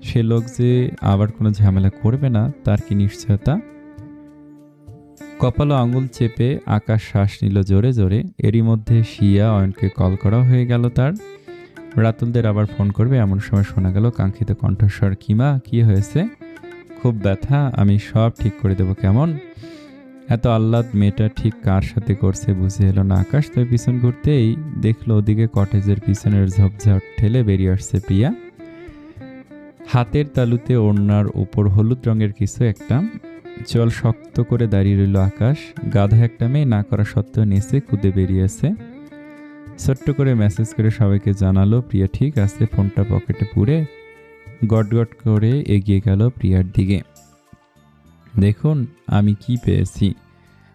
সে লোক যে আবার কোনো ঝামেলা করবে না তার কি নিশ্চয়তা? কপালে আঙুল চেপে আকাশ শ্বাস নিল জোরে জোরে। এরই মধ্যে শিয়া অয়নকে কল করা হয়ে গেল তার। রাতুলদের আবার ফোন করবে এমন সময় শোনা গেল কাঙ্ক্ষিত কণ্ঠস্বর। কিমা, কি হয়েছে? খুব ব্যথা, আমি সব ঠিক করে দেবো। কেমন? এত আহ্লাদ মেয়েটা ঠিক কার সাথে করছে বুঝে এলো না আকাশ। তবে পিছন ঘুরতেই দেখলো ওদিকে কটেজের পিছনের ঝোপঝাড় ঠেলে বেরিয়ে আসছে প্রিয়া। হাতের তালুতে ওড়নার উপর হলুদ রঙের কিছু একটা। চল শক্ত করে দাঁড়িয়ে রইল আকাশ। গাধা একটা মেয়ে না করা সত্ত্বেও নেচে কুদে বেরিয়েছে। ছোট্ট করে মেসেজ করে সবাইকে জানালো প্রিয়া ঠিক আছে। ফোনটা পকেটে পুরে গটগট করে এগিয়ে গেল প্রিয়ার দিকে। দেখুন আমি কি পেয়েছি।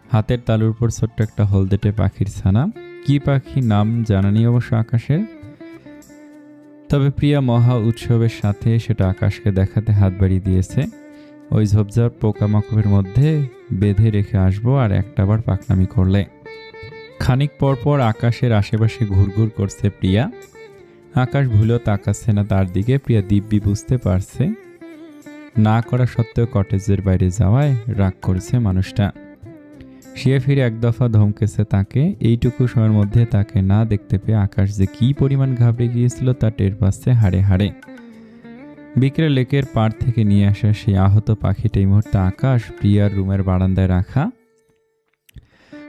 হাতের তালুর উপর ছোট্ট একটা হলদেটে পাখির ছানা। কি পাখি নাম জানা নেই অবশ্য আকাশের। তবে প্রিয়া মহা উৎসবের সাথে সেটা আকাশকে দেখাতে হাত বাড়িয়ে দিয়েছে। ওই ঝোপঝাড় পোকামাকড়ের মধ্যে বেঁধে রেখে আসবো আর একটাবার পাকনামি করলে। খানিক পরপর আকাশের আশেপাশে ঘুরঘুর করছে প্রিয়া। আকাশ ভুলেও তাকাচ্ছে না তার দিকে। প্রিয়া দিব্যি বুঝতে পারছে না করা সত্ত্বেও কটেজের বাইরে যাওয়ায় রাগ করেছে মানুষটা। সে ফিরে এক দফা ধমকেছে তাকে। এইটুকু সময়ের মধ্যে তাকে না দেখতে পেয়ে আকাশ যে কি পরিমাণ ঘাবড়ে গিয়েছিল তা টের পাচ্ছে হাড়ে হাড়ে। বিকেলে লেকের পাড় থেকে নিয়ে আসা সেই আহত পাখিটা এই মুহূর্তে আকাশ প্রিয়ার রুমের বারান্দায় রাখা।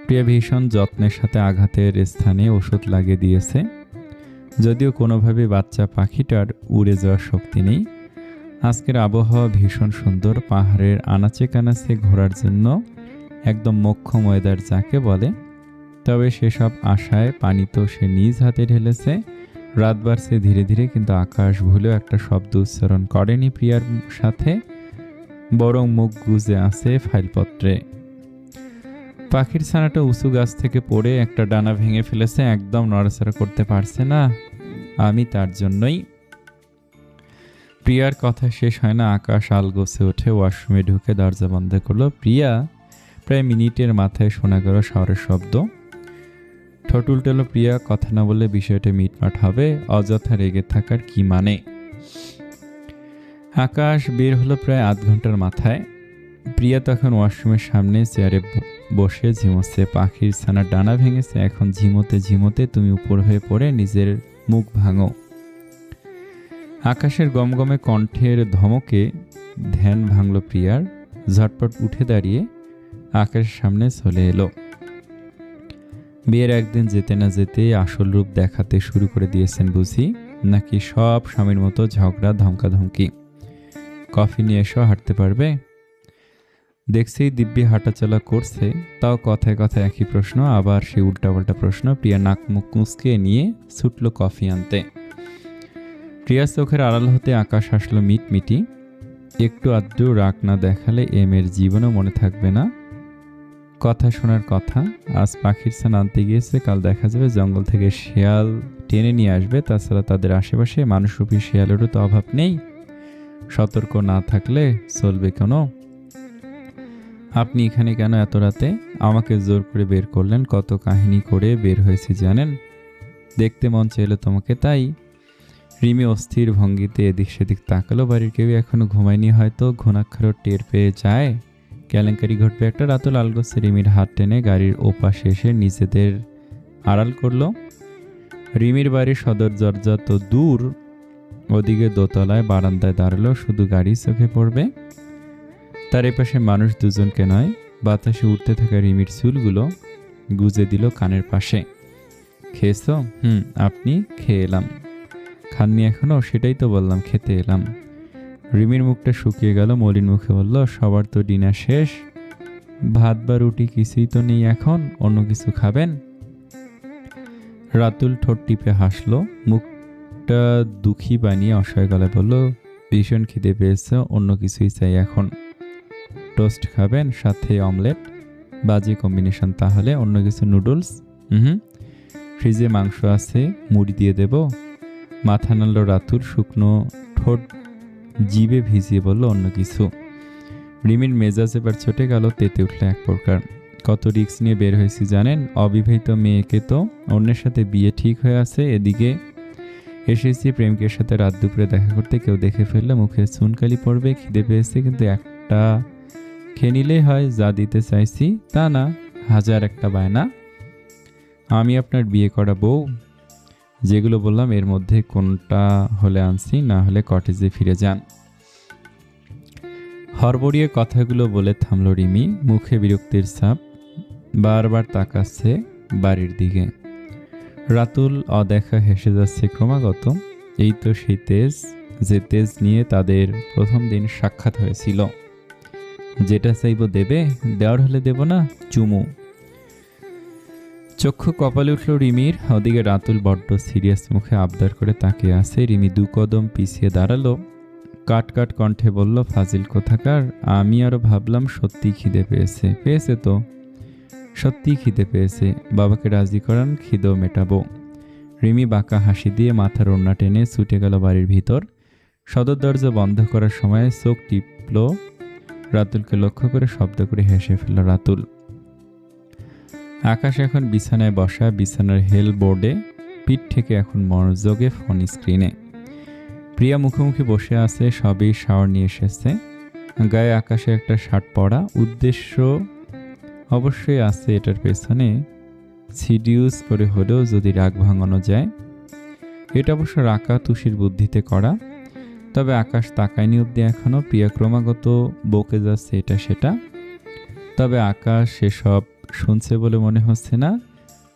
প্রিয়া ভীষণ যত্নের সাথে আঘাতের স্থানে ওষুধ লাগিয়ে দিয়েছে। যদিও কোনোভাবে বাচ্চা পাখিটার উড়ে যাওয়ার শক্তি নেই। আজকের আবহাওয়া ভীষণ সুন্দর। পাহাড়ের আনাচে কানাচে ঘোরার জন্য একদম মোক্ষম ওয়েদার যাকে বলে। তবে সেসব আশায় পানি তো সে নিজ হাতে ঢেলেছে। রাত বাড়ছে ধীরে ধীরে, কিন্তু আকাশ ভুলেও একটা শব্দ উচ্চারণ করেনি প্রিয়ার সাথে, বরং মুখ গুজে আছে ফাইলপত্রে। পাখির ছানাটা উঁচু গাছ থেকে পড়ে একটা ডানা ভেঙে ফেলেছে, একদম নড়াচড়া করতে পারছে না। আমি তার জন্যই প্রিয়ার কথা শেষ হয় না, আকাশ আলগোছে ওঠে, ওয়াশরুমে ঢুকে দরজা বন্ধ করলো। প্রিয়া প্রায় মিনিটের মাথায় শোনা গেল শহরের শব্দ। ঠোঁট উল্টালো প্রিয়া, কথা না বললে বিষয়টা মিটমাট হবে, অযথা রেগে থাকার কি মানে। আকাশ বের হলো প্রায় আধ ঘন্টার মাথায়। প্রিয়া তখন ওয়াশরুমের সামনে চেয়ারে বসে ঝিমোচ্ছে। পাখির ছানার ডানা ভেঙেছে, এখন ঝিমোতে ঝিমোতে তুমি উপর হয়ে পড়ে নিজের মুখ ভাঙো। আকাশের গমগমে কণ্ঠের ধমকে ধ্যান ভাঙল প্রিয়ার। ঝটপট উঠে দাঁড়িয়ে আকাশের সামনে চলে এলো। বিয়ের একদিন যেতে না যেতেই আসল রূপ দেখাতে শুরু করে দিয়েছেন বুঝি, নাকি সব স্বামীর মতো ঝগড়া ধমকাধমকি? কফি নিয়ে এসো, হাঁটতে পারবে? দেখছি দিব্যি হাঁটাচলা করছে, তাও কথায় কথায় একই প্রশ্ন, আবার সে উল্টাপাল্টা প্রশ্ন। প্রিয়া নাক মুখ কুঁচকে নিয়ে ছুটল কফি আনতে। প্রিয়ার চোখের আড়াল হতে আকাশ হাসল মিটমিটি। একটু আধটু রাগ না দেখালে এর জীবনও মনে থাকবে না। কথা শোনার কথা, আজ পাখির ছানা আনতে গিয়েছে, কাল দেখা যাবে জঙ্গল থেকে শেয়াল টেনে নিয়ে আসবে। তাছাড়া তাদের আশেপাশে মানুষরূপী শেয়ালেরও তো অভাব নেই। সতর্ক না থাকলে চলবে কেন? আপনি এখানে কেন এত রাতে? আমাকে জোর করে বের করলেন, কত কাহিনী করে বের হয়েছি জানেন। দেখতে মন চাইল তোমাকে তাই। রিমি অস্থির ভঙ্গিতে এদিক সেদিক তাকালো। বাড়ির কেউ এখনো ঘুমায়নি, হয়তো ঘুণাক্ষরও টের পেয়ে যায় কেলেঙ্কারি ঘটবে একটা। রাতুল আলগোছে রিমির হাত টেনে গাড়ির ওপাশে এসে নিজেদের আড়াল করলো। রিমির বাড়ির সদর দরজা তো দূর, ওদিকে দোতলায় বারান্দায় দাঁড়ালো, শুধু গাড়ি চোখে পড়বে। তার এপাশে মানুষ দুজনকে নয়, বাতাসে উঠতে থাকা রিমির চুলগুলো গুজে দিল কানের পাশে। খেয়েছো? আপনি? খেয়ে এলাম। খাননি এখনো? সেটাই তো বললাম, খেতে এলাম। রিমির মুখটা শুকিয়ে গেল, মলিন মুখে বলল, সবার তো ডিনার শেষ, ভাত বা রুটি কিছুই তো নেই এখন, অন্য কিছু খাবেন? রাতুল ঠোঁট টিপে হাসলো, মুখটা দুঃখী বানিয়ে অসহায় গলায় বলল, ভীষণ খিদে পেয়েছে, অন্য কিছুই চাই এখন। টোস্ট খাবেন, সাথে অমলেট? বাজে কম্বিনেশন। তাহলে অন্য কিছু? নুডলস? ফ্রিজে মাংস আছে, মুড়ি দিয়ে দেব? মাথা নাড়ল রাতুল, শুকনো ঠোঁট জিভে ভিজিয়ে বলল, অন্য কিছু। রিমির মেজাজ এবার ছোটে গেল, তেতে উঠল এক প্রকার। কত রিস্ক নিয়ে বের হয়েছি জানেন। অবিবাহিত মেয়েকে তো অন্যের সাথে বিয়ে ঠিক হয়ে আছে, এদিকে এসেছি প্রেমিকের সাথে রাত দুপুরে দেখা করতে, কেউ দেখে ফেললে মুখে চুনকালি পড়বে। খিদে পেয়েছে, কিন্তু একটা খেয়ে নিলেই হয়। যা দিতে চাইছি তা না, হাজার একটা বায়না। আমি আপনার বিয়ে করা বউ, যেগুলো বললাম এর মধ্যে কোনটা হলে আনছি, না হলে কটেজে ফিরে যান। হড়বড়িয়ে কথাগুলো বলে থামল রিমি, মুখে বিরক্তির ছাপ, বারবার তাকাচ্ছে বাড়ির দিকে। রাতুল অদেখা হেসে যাচ্ছে ক্রমাগত। এই তো সেই তেজ, যে তেজ নিয়ে তাদের প্রথম দিন সাক্ষাৎ হয়েছিল। যেটা চাইব দেবে, দেওয়ার হলে দেব না, চুমু। চক্ষু কপালে উঠল রিমির। ওদিকে রাতুল বড্ড সিরিয়াস মুখে আবদার করে তাকিয়ে আছে। রিমি দু কদম পিছিয়ে দাঁড়ালো, কাট কাট কণ্ঠে বলল, ফাজিল কোথাকার। আমি আরো ভাবলাম সত্যি খিদে পেয়েছে। পেয়েছে তো, সত্যি খিদে পেয়েছে। বাবাকে রাজি করান, খিদেও মেটাবো। রিমি বাঁকা হাসি দিয়ে মাথার ওড়না টেনে ছুটে গেল বাড়ির ভিতর। সদর দরজা বন্ধ করার সময় চোখ টিপল রাতুলকে লক্ষ্য করে, শব্দ করে হেসে ফেলল রাতুল। আকাশ এখন বিছানায় বসা, বিছানার হেল বোর্ডে পিঠ থেকে এখন মনোযোগে ফোন স্ক্রিনে। প্রিয়া মুখোমুখি বসে আছে, সবই শাওয়ার নিয়ে এসেছে। গায়ে আকাশে একটা শার্ট পরা, উদ্দেশ্য অবশ্যই আছে এটার পেছনে, সিডিউস করে হলেও যদি রাগ ভাঙানো যায়। এটা অবশ্য রাকা তুষির বুদ্ধিতে করা। তবে আকাশ তাকায়নি অব্দি এখনো। প্রিয়া ক্রমাগত বকে যাচ্ছে এটা সেটা, তবে আকাশ সেসব শুনছে বলে মনে হচ্ছে না।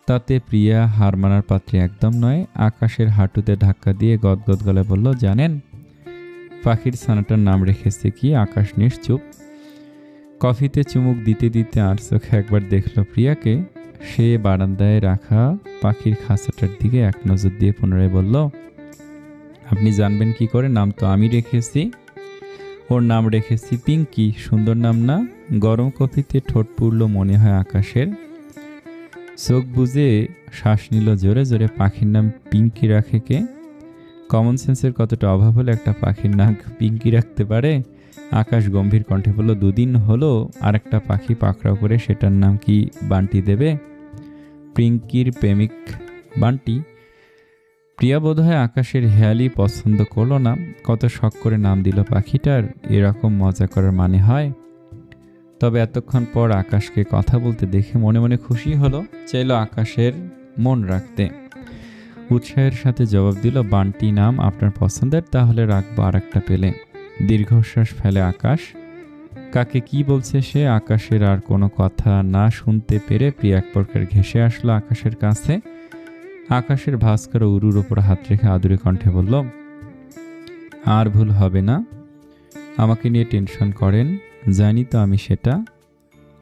তাতে প্রিয়া হার মানার পাত্রী একদম নয়। আকাশের হাঁটুতে ধাক্কা দিয়ে গদগদ গলায় বলল, জানেন পাখির ছানাটার নাম রেখেছে কি? আকাশ নিশ্চুপ। কফিতে চুমুক দিতে দিতে আর চোখে একবার দেখল প্রিয়াকে। সে বারান্দায় রাখা পাখির খাঁচাটার দিকে এক নজর দিয়ে পুনরায় বলল, আপনি জানবেন কি করে? নাম তো আমি রেখেছি। ওর নাম রেখেছি পিঙ্কি। সুন্দর নাম না? গরম কফিতে ঠোঁট পুড়ল মনে হয় আকাশের। চোখ বুজে শ্বাস নিল জোরে জোরে। পাখির নাম পিঙ্কি রাখে কে? কমন সেন্সের কতটা অভাব হলে একটা পাখির নাম পিঙ্কি রাখতে পারে? আকাশ গম্ভীর কণ্ঠে বলল, 2 দিন হলো আর একটা পাখি পাকড়াও করে, সেটার নাম কি বান্টি দেবে? পিঙ্কির প্রেমিক বান্টি? প্রিয়া বোধহয় আকাশের হেয়ালি পছন্দ করলো না, কত শখ করে নাম দিল পাখিটার। এরকম মজা করার মানে হয়? তবে এতক্ষণ পর আকাশকে কথা বলতে দেখে মনে মনে খুশি হলো, চাইল আকাশের মন রাখতে। উৎসাহের সাথে জবাব দিল, বান্টি নাম আপনার পছন্দের, তাহলে রাখবো আর একটা পেলে। দীর্ঘশ্বাস ফেলে আকাশ। কাকে কি বলছে সে? আকাশের আর কোনো কথা না শুনতে পেরে প্রিয়া এক প্রকার ঘেঁষে আসলো আকাশের কাছে। আকাশের ভাস্কর উরুর ওপর হাত রেখে আদুরে কণ্ঠে বলল, আর ভুল হবে না। আমাকে নিয়ে টেনশন করেন, জানি তো আমি সেটা।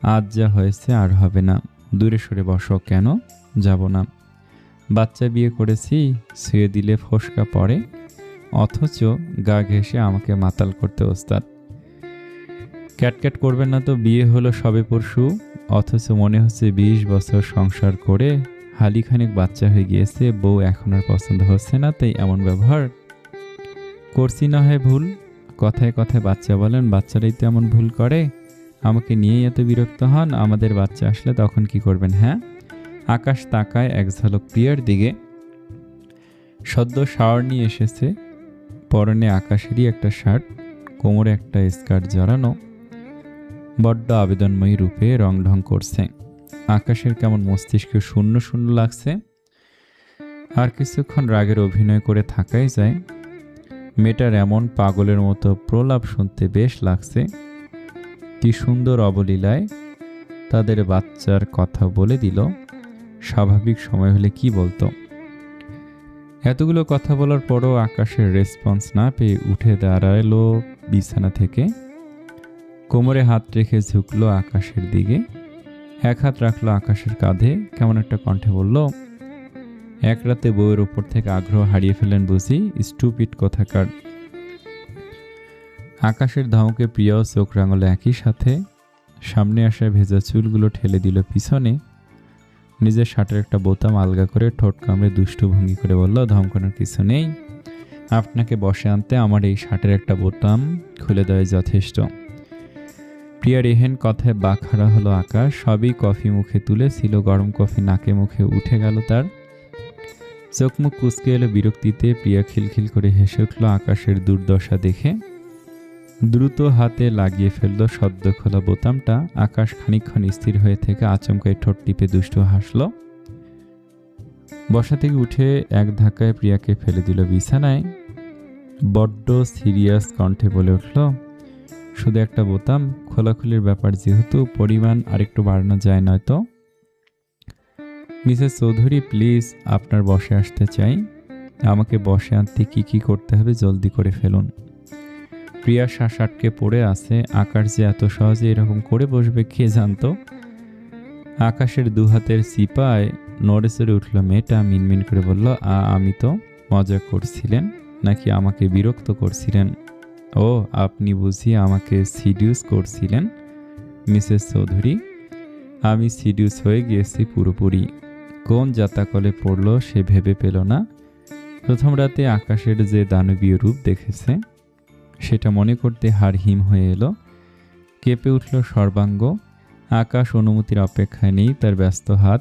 আজ যা হয়েছে আর হবে না। দূরে সরে বসো। কেন যাব না? বাচ্চা বিয়ে করেছি, শুয়ে দিলে ফোসকা পড়ে, অথচ গা ঘেঁষে আমাকে মাতাল করতে ওস্তাদ। ক্যাটক্যাট করবেন না তো, বিয়ে হলো সবে পরশু, অথচ মনে হচ্ছে 20 বছর সংসার করে হালিখানেক বাচ্চা হয়ে গিয়েছে, বউ এখন আর পছন্দ হচ্ছে না, তাই এমন ব্যবহার করছি। না হয় ভুল, কথায় কথায় বাচ্চা বলেন, বাচ্চারাই তো এমন ভুল করে। আমাকে নিয়েই এত বিরক্ত হন, আমাদের বাচ্চা আসলে তখন কি করবেন? হ্যাঁ? আকাশ তাকায় এক ঝলক প্রিয়ার দিকে। সদ্য শাওয়ার নিয়ে এসেছে, পরনে আকাশেরই একটা শার্ট, কোমরে একটা স্কার্ট জড়ানো, বড্ড আবেদনময়ী রূপে রং ঢং করছে। আকাশের কেমন মস্তিষ্কে শূন্য শূন্য লাগছে। আর কিছুক্ষণ রাগের অভিনয় করে থাকাই যায়। মেয়েটার এমন পাগলের মতো প্রলাপ শুনতে বেশ লাগছে। কি সুন্দর অবলীলায় তাদের বাচ্চার কথা বলে দিল। স্বাভাবিক সময় হলে কি বলতো? এতগুলো কথা বলার পরও আকাশের রেসপন্স না পেয়ে উঠে দাঁড়ালো বিছানা থেকে। কোমরে হাত রেখে ঝুঁকলো আকাশের দিকে, এক হাত রাখলো আকাশের কাঁধে, কেমন একটা কণ্ঠে বলল, এক রাতে বউয়ের উপর থেকে আগ্রহ হারিয়ে ফেলেন বুঝি, স্টুপিড কোথাকার। আকাশের ধমকে প্রিয়াও চোখ রাঙালো একই সাথে। সামনে আসা ভেজা চুলগুলো ঠেলে দিল পিছনে। নিজের শার্টের একটা বোতাম আলগা করে ঠোঁট কামড়ে দুষ্টু ভঙ্গি করে বলল, ধমকানোর কিছু নেই, আপনাকে বসে আনতে আমার এই শার্টের একটা বোতাম খুলে দেওয়াই যথেষ্ট। প্রিয়ার এহেন কথায় বাকহারা হলো আকাশ। সবই কফি মুখে তুলেছিল, গরম কফি নাকে মুখে উঠে গেল তার। চোখ মুখ কুচকে এলো বিরক্তিতে। প্রিয়া খিলখিল করে হেসে উঠল আকাশের দুর্দশা দেখে। দ্রুত হাতে লাগিয়ে ফেলল সদ্য খোলা বোতামটা। আকাশ খানিকক্ষণ স্থির হয়ে থেকে আচমকায় ঠোঁট টিপে দুষ্টু হাসল। বসা থেকে উঠে এক ধাক্কায় প্রিয়াকে ফেলে দিল বিছানায়। বড্ড সিরিয়াস কণ্ঠে বলে উঠল, শুধু একটা বোতাম, খোলাখুলির ব্যাপার যেহেতু, পরিমাণ আরেকটু বাড়ানো যায় নয়তো। মিসেস চৌধুরী প্লিজ, আপনার বসে আসতে চাই। আমাকে বসে আনতে কি করতে হবে জলদি করে ফেলুন। প্রিয়া শ্বাস আটকে পড়ে আছে। আকাশ যে এত সহজে এরকম করে বসবে কে জানতো। আকাশের দুহাতের চিপায় নড়ে চড়ে উঠল মেয়েটা। মিনমিন করে বলল, আমি তো মজা করছিলেন নাকি আমাকে বিরক্ত করছিলেন? ও, আপনি বুঝি আমাকে সিডিউস করছিলেন মিসেস চৌধুরী? আমি সিডিউস হয়ে গিয়েছি পুরোপুরি। কোন জাতাকলে পড়ল সে ভেবে পেল না। প্রথম রাতে আকাশের যে দানবীয় রূপ দেখেছে সেটা মনে করতে হাড় হিম হয়ে এলো। কেঁপে উঠল সর্বাঙ্গ। আকাশ অনুমতির অপেক্ষায় নেই। তার ব্যস্ত হাত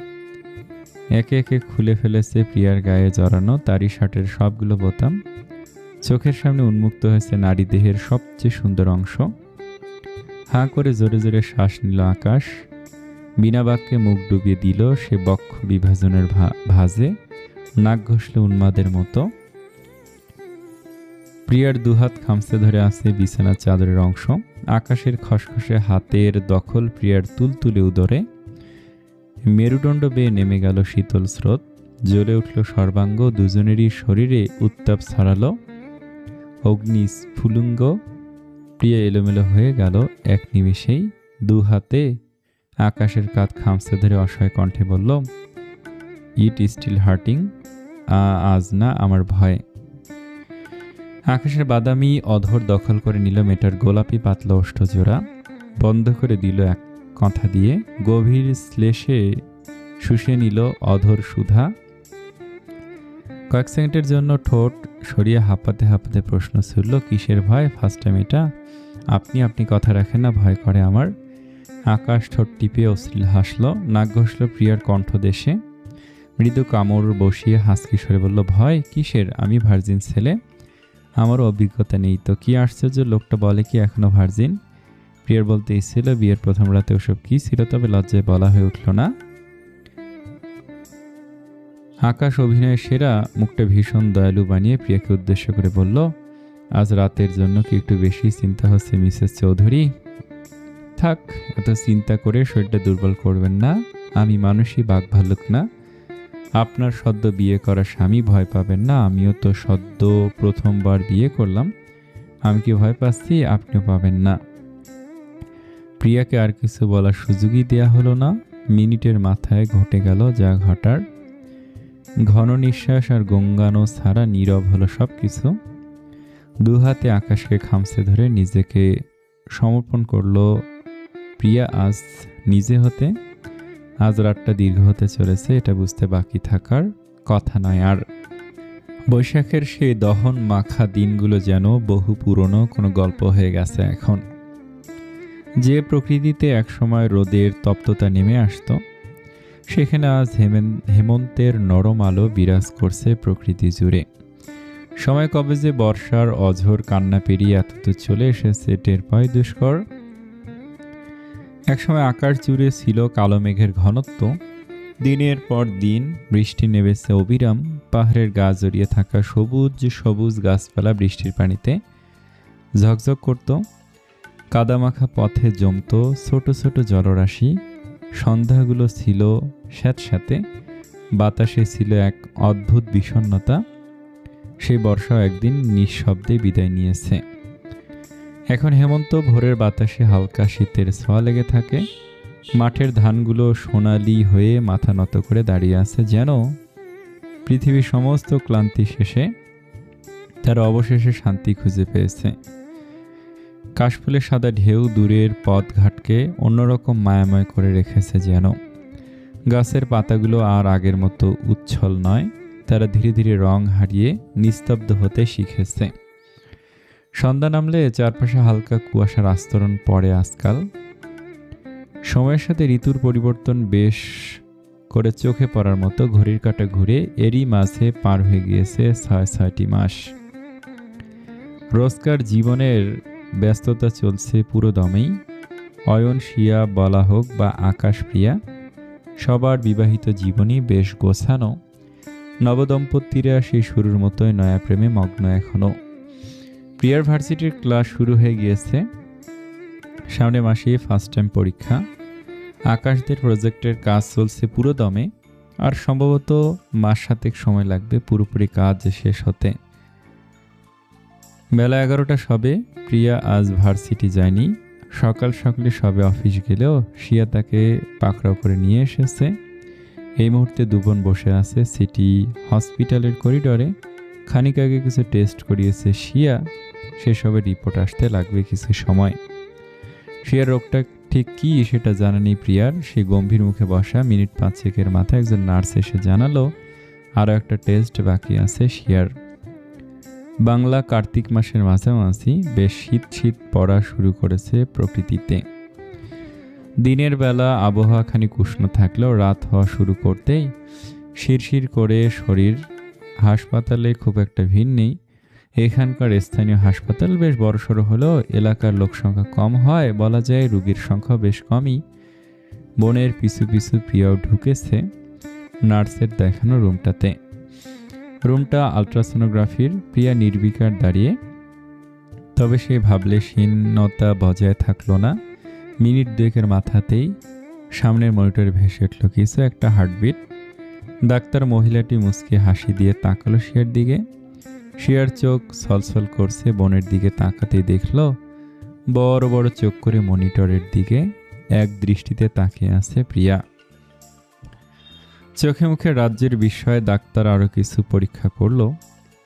একে একে খুলে ফেলেছে প্রিয়ার গায়ে জড়ানো তারই শার্টের সবগুলো বোতাম। চোখের সামনে উন্মুক্ত হয়েছে নারী দেহের সবচেয়ে সুন্দর অংশ। হাঁ করে জোরে জোরে শ্বাস নিল আকাশ। বিনা বাক্যে মুখ ডুবিয়ে দিল সে বক্ষ বিভাজনের ভাঁজে। নাক ঘষলে উন্মাদের মতো। প্রিয়ার দুহাত খামচে ধরে আছে বিছানার চাদরের অংশ। আকাশের খসখসে হাতের দখল প্রিয়ার তুলতুলে উদরে। মেরুদণ্ড বেয়ে নেমে গেল শীতল স্রোত। জ্বলে উঠল সর্বাঙ্গ। দুজনেরই শরীরে উত্তাপ ছড়ালো অগ্নি স্ফুলিঙ্গ। প্রিয়া এলোমেলো হয়ে গেল এক নিমেষেই। দু হাতে আকাশের কাঁধ খামচে ধরে অসহায় কণ্ঠে বলল, ইট স্টিল হার্টিং। আজ না, আমার ভয়। আকাশের বাদামি অধর দখল করে নিল মেয়েটার গোলাপি পাতলা ওষ্ঠজোড়া। বন্ধ করে দিল এক কথা দিয়ে। গভীর শ্লেষে শুষে নিল অধর সুধা। কয়েক সেকেন্ডের জন্য ঠোঁট সরিয়ে হাঁপাতে হাঁপাতে প্রশ্ন ছুড়ল, কিসের ভয়? ফার্স্ট টাইম এটা। আপনি কথা রাখেন না, ভয় করে আমার। আকাশ ঠোঁট টিপে অশ্লীল হাসল, নাক ঘষল প্রিয়ার কণ্ঠদেশে, মৃদু কামড় বসিয়ে হাসকি সরে বলল, ভয় কিসের? আমি ভার্জিন ছেলে, আমারও অভিজ্ঞতা নেই তো। কি আশ্চর্য, লোকটা বলে কি এখনো ভার্জিন? প্রিয়ার বলতে ইচ্ছিল বিয়ের প্রথম রাতে ওসব কি ছিল, তবে লজ্জায় বলা হয়ে উঠল না। আকাশ অভিনয়ের সেরা, মুখটা ভীষণ দয়ালু বানিয়ে প্রিয়াকে উদ্দেশ্য করে বলল, আজ রাতের জন্য কি একটু বেশি চিন্তা হচ্ছে মিসেস চৌধুরী? থাক, এত চিন্তা করে শরীরটা দুর্বল করবেন না। আমি মানুষই, বাঘ ভাল্লুক না। আপনার সদ্য বিয়ে করা স্বামী ভয় পাবেন না, আমিও তো সদ্য প্রথমবার বিয়ে করলাম। আমি কি ভয় পাচ্ছি? আপনিও পাবেন না। প্রিয়াকে আর কিছু বলার সুযোগই দেয়া হলো না। মিনিটের মাথায় ঘটে গেল যা ঘটার। ঘন নিঃশ্বাস আর গঙ্গানো ছাড়া নীরব হলো সব কিছু। দু হাতে আকাশকে খামচে ধরে নিজেকে সমর্পণ করল প্রিয়া আজ নিজে হতে। আজ রাতটা দীর্ঘ হতে চলেছে, এটা বুঝতে বাকি থাকার কথা নয় আর। বৈশাখের সেই দহন মাখা দিনগুলো যেন বহু পুরনো কোনো গল্প হয়ে গেছে এখন। যে প্রকৃতিতে একসময় রোদের তপ্ততা নেমে আসতো, সেখানে আজ হেমন্তের নরম আলো বিরাজ করছে প্রকৃতি জুড়ে। সময় কবে যে বর্ষার অঝোর কান্না পেরিয়ে এতদূর চলে এসেছে টের পায় দুষ্কর। একসময় আকাশ জুড়ে ছিল কালো মেঘের ঘনত্ব। দিনের পর দিন বৃষ্টি নেমেছে অবিরাম। পাহাড়ের গা জড়িয়ে থাকা সবুজ সবুজ গাছপালা বৃষ্টির পানিতে ঝকঝক করত। কাদামাখা পথে জমত ছোট ছোট জলরাশি। সন্ধ্যাগুলো ছিল স্যাঁতস্যাঁতে, বাতাসে ছিল এক অদ্ভুত বিষণ্ণতা। সেই বর্ষাও একদিন নিঃশব্দে বিদায় নিয়েছে। এখন হেমন্ত ভোরের বাতাসে হালকা শীতের ছোঁয়া লেগে থাকে। মাঠের ধানগুলো সোনালি হয়ে মাথা নত করে দাঁড়িয়ে আছে, যেন পৃথিবীর সমস্ত ক্লান্তি শেষে তারা অবশেষে শান্তি খুঁজে পেয়েছে। কাশফুলের সাদা ঢেউ দূরের পথঘাটকে অন্যরকম মায়াময় করে রেখেছে যেন। গাছের পাতাগুলো আর আগের মতো উচ্ছল নয়, তারা ধীরে ধীরে রং হারিয়ে নিস্তব্ধ হতে শিখেছে। সন্ধ্যা নামলে চারপাশে হালকা কুয়াশার আস্তরণ পড়ে আজকাল। সময়ের সাথে ঋতুর পরিবর্তন বেশ করে চোখে পড়ার মতো ঘড়ির কাঁটা ঘুরে এরই মাঝে পার হয়ে গিয়েছে ৬-৬টি মাস। রোজকার জীবনের ব্যস্ততা চলছে পুরো দমেই। অয়ন শিয়া বলা হোক বা আকাশ প্রিয়া, সবার বিবাহিত জীবনই বেশ গোছানো। নবদম্পতিরা সেই শুরুর মতোই নয়া প্রেমে মগ্ন এখনো। প্রিয়ার ভার্সিটির ক্লাস শুরু হয়ে গিয়েছে। সামনে মাসে ফার্স্ট টাইম পরীক্ষা। আকাশদের প্রজেক্টের কাজ চলছে পুরো দমে, আর সম্ভবত মাস ৭ সময় লাগবে পুরোপুরি কাজ শেষ হতে। বেলা ১১টা সবে। প্রিয়া আজ ভার্সিটি যায়নি। সকাল সকালে সবে অফিস গেলেও শিয়া তাকে পাকড়াও করে নিয়ে এসেছে। এই মুহূর্তে দুবোন বসে আছে সিটি হসপিটালের করিডরে। খানিক আগে কিছু টেস্ট করিয়েছে শিয়া, সেসবের রিপোর্ট আসতে লাগবে কিছু সময়। শিয়ার রোগটা ঠিক কি সেটা জানা নেই প্রিয়ার। সে গম্ভীর মুখে বসা। মিনিট ৫-৬ মাথায় একজন নার্স এসে জানালো আরও একটা টেস্ট বাকি আছে শিয়ার। বাংলা কার্তিক মাসের মাঝামাঝি বেশ শীত শীত পড়া শুরু করেছে প্রকৃতিতে। দিনের বেলা আবহাওয়া খানিক উষ্ণ থাকলেও রাত হওয়া শুরু করতেই শিরশির করে শরীর। হাসপাতালে খুব একটা ভিড় নেই। এখানকার স্থানীয় হাসপাতাল বেশ বড়সড় হলেও এলাকার লোক সংখ্যা কম হয়, বলা যায় রোগীর সংখ্যা বেশ কমই। বোনের পিছু পিছু প্রিয়াও ঢুকেছে নার্সের দেখানো রুমটাতে। রুমটা আলট্রাসোনোগ্রাফির। প্রিয়া নির্বিকার দাঁড়িয়ে, তবে সে ভাবলে শীর্ণতা বজায় থাকলো না। মিনিট ২ মাথাতেই সামনের মনিটরে ভেসে উঠল কিছু একটা হার্টবিট। ডাক্তার মহিলাটি মুচকে হাসি দিয়ে তাকালো শিয়ার দিকে। শিয়ার চোখ ছলছল করছে। বোনের দিকে তাকাতেই দেখল বড় বড় চোখ করে মনিটরের দিকে এক দৃষ্টিতে তাকিয়ে আছে প্রিয়া। চোখে মুখে রাজ্যের বিষয়ে ডাক্তার আরও কিছু পরীক্ষা করলো।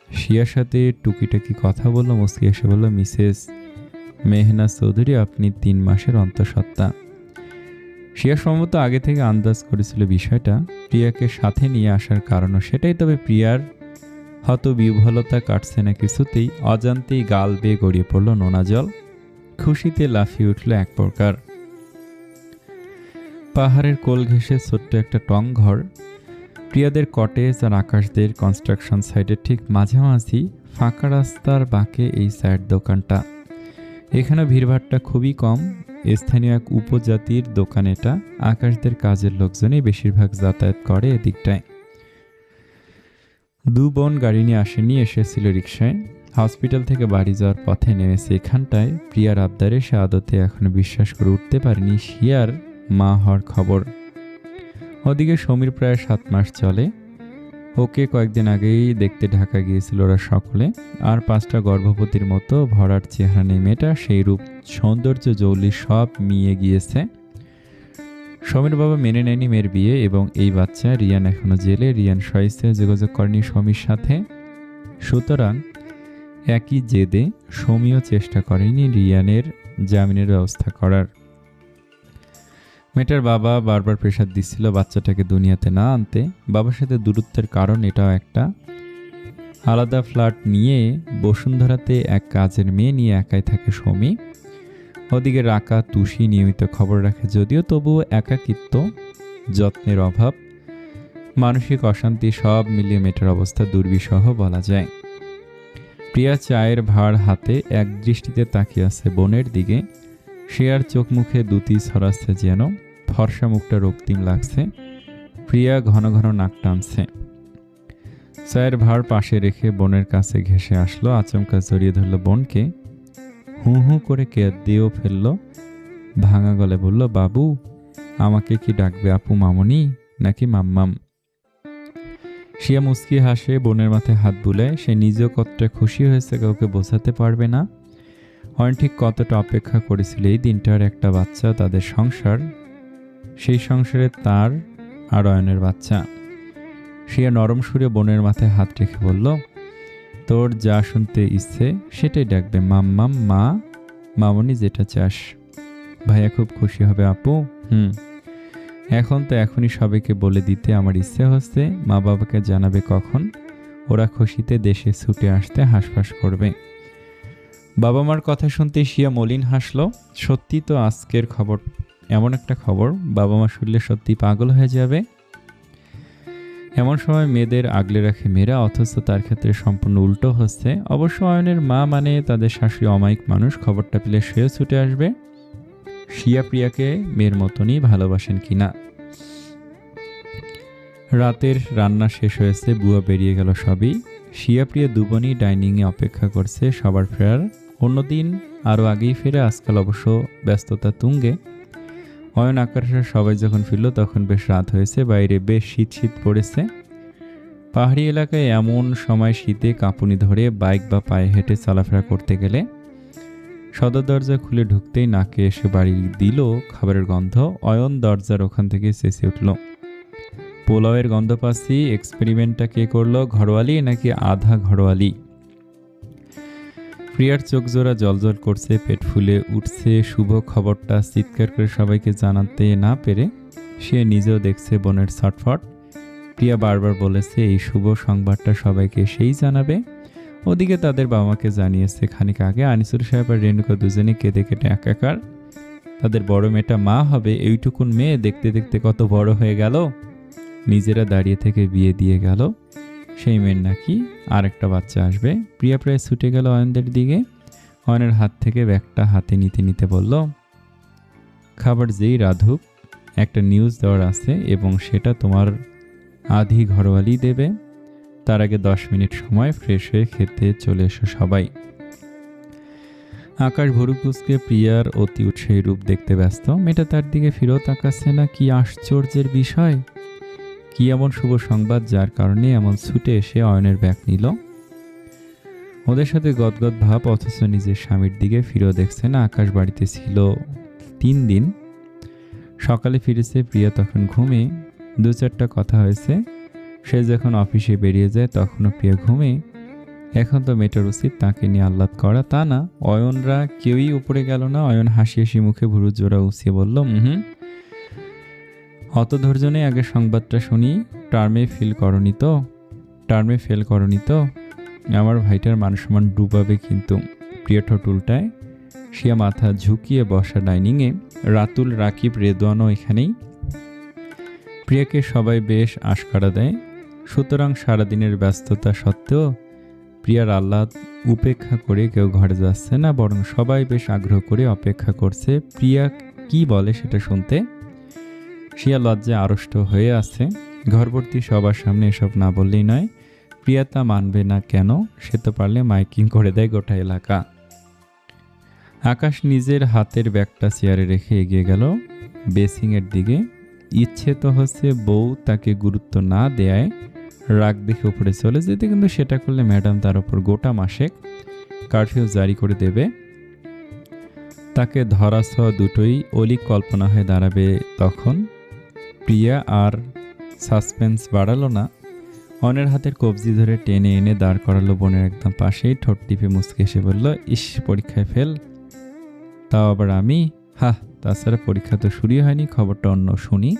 শিয়ার সাথে টুকিটাকি কথা বলল। মুচকি এসে বলল, মিসেস মেহনাজ চৌধুরী, আপনি ৩ মাসের অন্তঃসত্ত্বা। শিয়া সম্ভবত আগে থেকে আন্দাজ করেছিল বিষয়টা। প্রিয়াকে সাথে নিয়ে আসার কারণও সেটাই। তবে প্রিয়ার হত বিহ্বলতা কাটছে না কিছুতেই, অজান্তেই গাল বেয়ে গড়িয়ে পড়ল নোনা জল। খুশিতে লাফিয়ে উঠল এক প্রকার। পাহাড়ের কোল ঘেঁষে ছোট্ট একটা টং ঘর, প্রিয়াদের কটেজ আর আকাশদের কনস্ট্রাকশন সাইটের ঠিক মাঝামাঝি ফাঁকা রাস্তার বাঁকে এই চায়ের দোকানটা। এখানে ভিড়ভাড়টা খুবই কম। স্থানীয় এক উপজাতির দোকান এটা। আকাশদের কাজের লোকজনই বেশিরভাগ যাতায়াত করে এদিকটায়। দু বোন গাড়ি নিয়ে আসেনি, এসেছিল রিকশায়। হসপিটাল থেকে বাড়ি যাওয়ার পথে নেমেছে এখানটায়। প্রিয়ার আবদারে সে আদতে এখনো বিশ্বাস করে উঠতে পারেনি শিয়ার মা হওয়ার খবর। ওদিকে সমীর প্রায় 7 মাস চলে। ওকে কয়েকদিন আগেই দেখতে ঢাকা গিয়েছিল ওরা সকলে। আর 5টা গর্ভবতীর মতো ভরার চেহারা নেই মেয়েটা, সেই রূপ সৌন্দর্য জৌলি সব মিয়ে গিয়েছে। সমীর বাবা মেনে নেয়নি মেয়ের বিয়ে এবং এই বাচ্চা। রিয়ান এখনো জেলে। রিয়ান সহিষ্ণু যোগাযোগ করেনি সমীর সাথে, সুতরাং একই জেদে সমীও চেষ্টা করেনি রিয়ানের জামিনের ব্যবস্থা করার। মেয়েটার বাবা বারবার প্রেশার দিচ্ছিল বাচ্চাটাকে দুনিয়াতে না আনতে। বাবার সাথে দূরত্বের কারণ এটাও একটা। আলাদা ফ্ল্যাট নিয়ে বসুন্ধরাতে এক কাজের মেয়ে নিয়ে একাই থাকে সমী। ওদিকে রাকা তুষি নিয়মিত খবর রাখে যদিও, তবুও একাকিত্ব, যত্নের অভাব, মানসিক অশান্তি সব মিলিয়ে মেয়েটার অবস্থা দুর্বিষহ বলা যায়। প্রিয়া চায়ের ভার হাতে এক দৃষ্টিতে তাকিয়ে আছে বোনের দিকে। সে আর চোখ মুখে দুতি ছড়াচ্ছে যেন। ফর্সা মুখটা রক্তিম লাগছে। প্রিয়া ঘন ঘন নাক টানছে। চায়ের ভার পাশে রেখে বোনের কাছে ঘেঁষে আসলো, আচমকা জড়িয়ে ধরল বোনকে। হু হু করে কেঁদেও ফেলল। ভাঙা গলে বলল, বাবু আমাকে কি ডাকবে আপু, মামনি নাকি মাম্মাম? শিয়া মুচকি হাসে, বোনের মাথায় হাত বুলায়। সে নিজেও কতটা খুশি হয়েছে কাউকে বোঝাতে পারবে না। অয়ন ঠিক কতটা অপেক্ষা করেছিল এই দিনটার। একটা বাচ্চা, তাদের সংসার, সেই সংসারে তার আর অয়নের বাচ্চা। শিয়া নরম সুরে বোনের মাথায় হাত রেখে বলল, তোর যা শুনতে ইচ্ছে সেটাই ডাকবে, মাম্মাম, মা, মামনি, যেটা চাস। ভাইয়া খুব খুশি হবে আপু। এখন তো এখনই সবাইকে বলে দিতে আমার ইচ্ছে হচ্ছে। মা বাবাকে জানাবে কখন? ওরা খুশিতে দেশে ছুটে আসতে হাঁসফাঁস করবে। বাবা মার কথা শুনতে শিয়া মলিন হাসল। সত্যি তো আজকের খবর এমন একটা খবর, বাবা মা শুনলে সত্যি পাগল হয়ে যাবে। এমন সময় মেয়েদের আগলে রাখে মেয়েরা, অথচ তার ক্ষেত্রে সম্পূর্ণ উল্টো হচ্ছে। অবশ্য অয়নের মা মানে তাদের শাশুড়ি অমায়িক মানুষ, খবরটা পেলে সেও ছুটে আসবে। শিয়া প্রিয়াকে মেয়ের মতনই ভালোবাসেন কিনা। রাতের রান্না শেষ হয়েছে, বুয়া বেরিয়ে গেল সবই। শিয়া প্রিয়া দুবনই ডাইনিংয়ে অপেক্ষা করছে সবার ফেরার। অন্যদিন আরও আগেই ফেরে, আজকাল অবশ্য ব্যস্ততা তুঙ্গে। অয়ন আকাশের সবাই যখন ফিরল তখন বেশ রাত হয়েছে। বাইরে বেশ শীত শীত পড়েছে। পাহাড়ি এলাকায় এমন সময় শীতে কাঁপুনি ধরে বাইক বা পায়ে হেঁটে চলাফেরা করতে গেলে সদর দরজা খুলে ঢুকতেই নাকে এসে বাড়ি দিল খাবারের গন্ধ। অয়ন দরজার ওখান থেকে চেঁচিয়ে উঠল, পোলাওয়ের গন্ধ পাচ্ছি। এক্সপেরিমেন্টটা কে করলো, ঘরোয়ালি নাকি আধা ঘরোয়ালি? প্রিয়ার চোখ জোড়া জলজল করছে, পেট ফুলে উঠছে। শুভ খবরটা চিৎকার করে সবাইকে জানাতে না পেরে সে নিজেও দেখছে বোনের ছটফট। প্রিয়া বারবার বলেছে এই শুভ সংবাদটা সবাইকে সেই জানাবে। ওদিকে তাদের বাবাকে জানিয়েছে খানিক আগে। আনিসুর সাহেব আর রেণুকা দুজনে কেঁদে কেটে একাকার। তাদের বড় মেয়েটা মা হবে, এইটুকুন মেয়ে দেখতে দেখতে কত বড় হয়ে গেল। নিজেরা দাঁড়িয়ে থেকে বিয়ে দিয়ে গেল। সেই মেয়ের নাকি আর একটা বাচ্চা আসবে। প্রিয়া প্রায় ছুটে গেল অয়নদের দিকে। অয়নের হাত থেকে ব্যাগটা হাতে নিতে নিতে বলল, খাবার যেই রাধুক একটা নিউজ দেওয়ার আছে এবং সেটা তোমার আধি ঘরওয়ালি দেবে। তার আগে 10 মিনিট সময়, ফ্রেশ হয়ে খেতে চলে এসো সবাই। আকাশ ভরু কুচকে প্রিয়ার অতি উৎসাহী রূপ দেখতে ব্যস্ত। মেয়েটা তার দিকে ফিরেও তাকাচ্ছে না। কি আশ্চর্যের বিষয়! কি এমন শুভ সংবাদ যার কারণে এমন ছুটে এসে অয়নের ব্যাগ নিল? ওদের সাথে গদগদ ভাব, অথচ নিজের স্বামীর দিকে ফিরেও দেখছে না। আকাশ বাড়িতে ছিল 3 দিন। সকালে ফিরেছে প্রিয়া তখন ঘুমে। 2-4টা কথা হয়েছে। সে যখন অফিসে বেরিয়ে যায় তখনও প্রিয়া ঘুমে। এখন তো মেয়েটার উচিত তাকে নিয়ে আহ্লাদ করা, তা না। অয়নরা কেউই উপরে গেল না। অয়ন হাসি হাসি মুখে ভুরু জোড়া উঁচিয়ে বলল, অত ধৈর্য নেই, আগে সংবাদটা শুনি। টার্মে ফিল করনি তো? টার্মে ফেল করনি তো? আমার ভাইটার মানসম্মান ডুবাবে কিন্তু। প্রিয়া ঠোঁট উল্টায়। শিয়া মাথা ঝুঁকিয়ে বসা ডাইনিংয়ে। রাতুল, রাকিব, রেদওয়ানও এখানেই। প্রিয়াকে সবাই বেশ আশকারা দেয়। সুতরাং সারাদিনের ব্যস্ততা সত্ত্বেও প্রিয়ার আহ্লাদ উপেক্ষা করে কেউ ঘরে যাচ্ছে না, বরং সবাই বেশ আগ্রহ করে অপেক্ষা করছে প্রিয়া কি বলে সেটা শুনতে। শিয়া লজ্জায় আড়ষ্ট হয়ে আছে। ঘরভর্তি সবার সামনে এসব না বললেই নয়। প্রিয়া তা মানবে না কেন? সে তো পারলে মাইকিং করে দেয় গোটা এলাকা। আকাশ নিজের হাতের ব্যাগটা চেয়ারে রেখে এগিয়ে গেল বেসিংয়ের দিকে। ইচ্ছে তো হচ্ছে বউ তাকে গুরুত্ব না দেয় রাগ দেখে উপরে চলে যেতে, কিন্তু সেটা করলে ম্যাডাম তার উপর গোটা মাসেক কারফিউ জারি করে দেবে। তাকে ধরা ছোঁয়া দুটোই অলিক কল্পনা হয়ে দাঁড়াবে তখন। প্রিয়া আর সাসপেন্স বাড়ালো না। অনের হাতের কবজি ধরে টেনে এনে দাঁড় করালো বোনের একদম পাশেই। ঠোঁট টিপে মুচকে এসে বলল, ইস, পরীক্ষায় ফেল? তাও আবার আমি? তাছাড়া পরীক্ষা তো শুরুই হয়নি, খবরটা অন্য শুনি।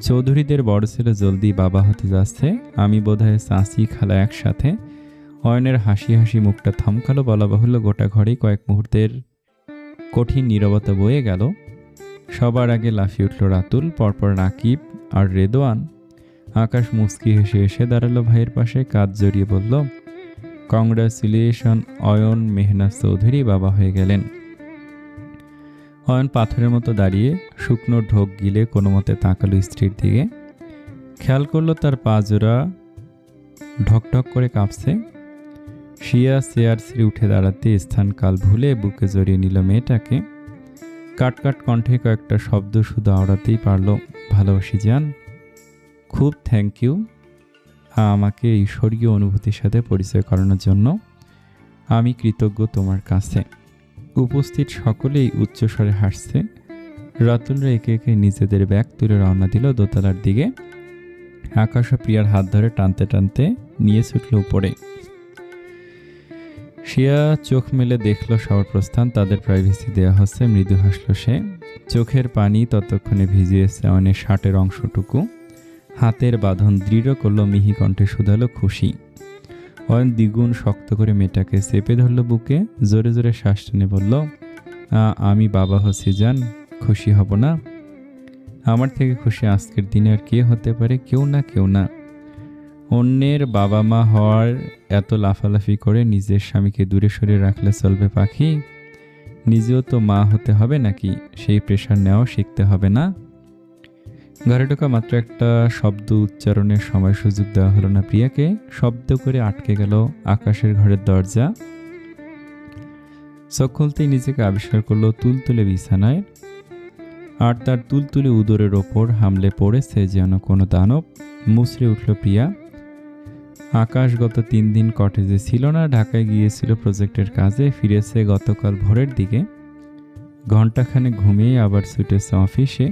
চৌধুরীদের বড় ছেলে জলদি বাবা হতে যাচ্ছে। আমি বোধহয় চাচি খালা একসাথে। অয়নের হাসি হাসি মুখটা থমকালো। বলা বাহুল্য গোটা ঘরেই কয়েক মুহূর্তের কঠিন নীরবতা বয়ে গেল। সবার আগে লাফিয়ে উঠল রাতুল, পরপর রাকিব আর রেদওয়ান। আকাশ মুচকি হেসে এসে দাঁড়ালো ভাইয়ের পাশে, কাঁধ জড়িয়ে বলল, কংগ্রাচুলেশন অয়ন মেহনাজ চৌধুরী বাবা হয়ে গেলেন। অয়ন পাথরের মতো দাঁড়িয়ে শুকনো ঢোক গিলে কোনো মতে তাকালো স্ত্রীর দিকে। খেয়াল করলো তার পা জোড়া ঢকঢক করে কাঁপছে। শিয়া চেয়ার ছেড়ে উঠে দাঁড়াতে স্থান কাল ভুলে বুকে জড়িয়ে নিল মেয়েটাকে। কাটকাট কণ্ঠে কয়েকটা শব্দ শুধু আওড়াতেই পারল, ভালোবাসি জান, খুব থ্যাংক ইউ আমাকে এই স্বর্গীয় অনুভূতির সাথে পরিচয় করানোর জন্য। আমি কৃতজ্ঞ তোমার কাছে। উপস্থিত সকলেই উচ্চস্বরে হাসছে। রাতুলরা একে একে নিজেদের ব্যাগ তুলে রওনা দিল দোতলার দিকে। আকাশ ও প্রিয়ার হাত ধরে টানতে টানতে নিয়ে ছুটল উপরে। শিয়া চোখ মেলে দেখল সবার প্রস্থান, তাদের প্রাইভেসি দেওয়া হচ্ছে। মৃদু হাসল সে। চোখের পানি ততক্ষণে ভিজিয়েছে অনেক শার্টের অংশটুকু। হাতের বাঁধন দৃঢ় করল, মিহি কণ্ঠে শুধালো খুশি। অয়ন দ্বিগুণ শক্ত করে মেয়েটাকে চেপে ধরল বুকে, জোরে জোরে শ্বাস টেনে বলল, আমি বাবা হচ্ছি জান, খুশি হব না? আমার থেকে খুশি আজকের দিনে আর কে হতে পারে? কেউ না, কেউ না। অন্যের বাবা মা হওয়ার এত লাফালাফি করে নিজের স্বামীকে দূরে সরিয়ে রাখলে চলবে পাখি? নিজেও তো মা হতে হবে নাকি? সেই প্রেশার নেওয়া শিখতে হবে না? ঘরে ঢোকা মাত্র একটা শব্দ উচ্চারণের সময় সুযোগ দেওয়া হলো না প্রিয়াকে। শব্দ করে আটকে গেল আকাশের ঘরের দরজা। চোখ খুলতেই নিজেকে আবিষ্কার করলো তুলতুলে বিছানায়, আর তার তুলতুলে উদরের ওপর হামলে পড়েছে যেন কোনো দানব। মুচড়ে উঠল প্রিয়া। আকাশ গত 3 দিন কটেজে ছিল না, ঢাকায় গিয়েছিল প্রজেক্টের কাজে। ফিরেছে গতকাল ভোরের দিকে। ঘণ্টাখানে ঘুমিয়ে আবার ছুটেছে অফিসে।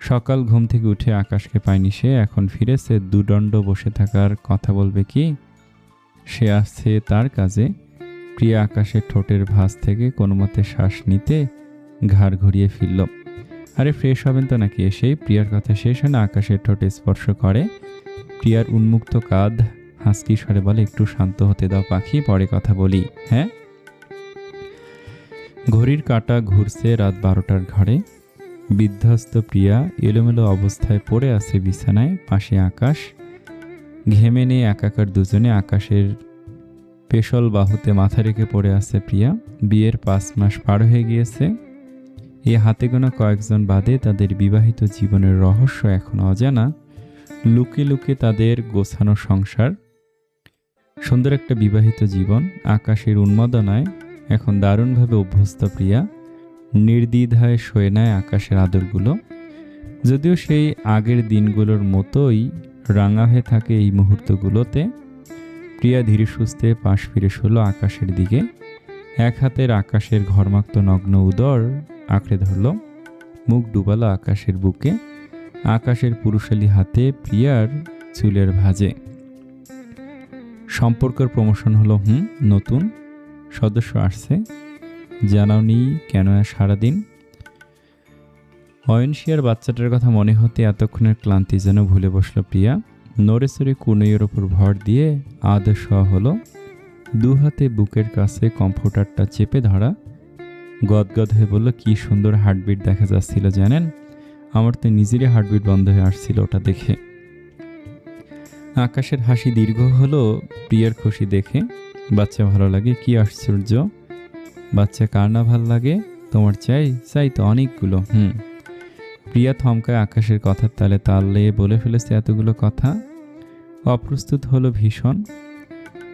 সকাল ঘুম থেকে উঠে আকাশকে পায়নি সে। এখন ফিরেছে দুদণ্ড বসে থাকার কথা বলবে কি? সে আসছে তার কাজে। প্রিয়া আকাশের ঠোঁটের ভাঁজ থেকে কোনো মতে শ্বাস নিতে ঘাড় ঘুরিয়ে ফিরল। আরে ফ্রেশ হবেন তো নাকি? এসেই প্রিয়ার কথা শেষ হয় না, আকাশের ঠোঁটে স্পর্শ করে। প্রিয়ার উন্মুক্ত কাঁধ হাসকি স্বরে বলে, একটু শান্ত হতে দাও পাখি, পরে কথা বলি। হ্যাঁ। ঘড়ির কাঁটা ঘুরছে রাত 12টার ঘরে। বিধ্বস্ত প্রিয়া এলোমেলো অবস্থায় পড়ে আছে বিছানায়। পাশে আকাশ। ঘেমে নিয়ে একাকার দুজনে। আকাশের পেশল বাহুতে মাথা রেখে পড়ে আছে প্রিয়া। বিয়ের 5 মাস পার হয়ে গিয়েছে। এ হাতে গোনা কয়েকজন বাদে তাদের বিবাহিত জীবনের রহস্য এখন অজানা। লুকে লুকে তাদের গোছানো সংসার। সুন্দর একটা বিবাহিত জীবন। আকাশের উন্মাদনায় এখন দারুণভাবে অভ্যস্ত প্রিয়া। নির্দ্বিধায় সয়ে নেয় আকাশের আদরগুলো। যদিও সেই আগের দিনগুলোর মতোই রাঙা হয়ে থাকে এই মুহূর্তগুলোতে। প্রিয়া ধীরে সুস্থে পাশ ফিরে শুলো আকাশের দিকে। এক হাতের আকাশের ঘর্মাক্ত নগ্ন উদর আঁকড়ে ধরল। মুখ ডুবালো আকাশের বুকে। আকাশের পুরুষালী হাতে প্রিয়ার চুলের ভাঁজে। সম্পর্কের প্রমোশন হলো। নতুন সদস্য আসছে, জানাওনি কেন সারাদিন? অয়নশিয়ার বাচ্চাটার কথা মনে হতে এতক্ষণের ক্লান্তি যেন ভুলে বসল প্রিয়া। নড়ে চড়ে কুনইয়ের ওপর ভর দিয়ে আধা শোয়া হলো। দু হাতে বুকের কাছে কম্ফোর্টারটা চেপে ধরা। গদগদ হয়ে বলল, কি সুন্দর হার্টবিট দেখা যাচ্ছিল জানেন, আমার তো নিজেরই হার্টবিট বন্ধ হয়ে আসছিল ওটা দেখে। আকাশের হাসি দীর্ঘ হলো প্রিয়ার খুশি দেখে। বাচ্চা ভালো লাগে, কি আশ্চর্য, বাচ্চা কার না ভাল লাগে, তোমার চাই? চাই তো অনেকগুলো। প্রিয়া থমকায় আকাশের কথার তালে তাল লেগে বলে ফেলেছে এতগুলো কথা। অপ্রস্তুত হলো ভীষণ।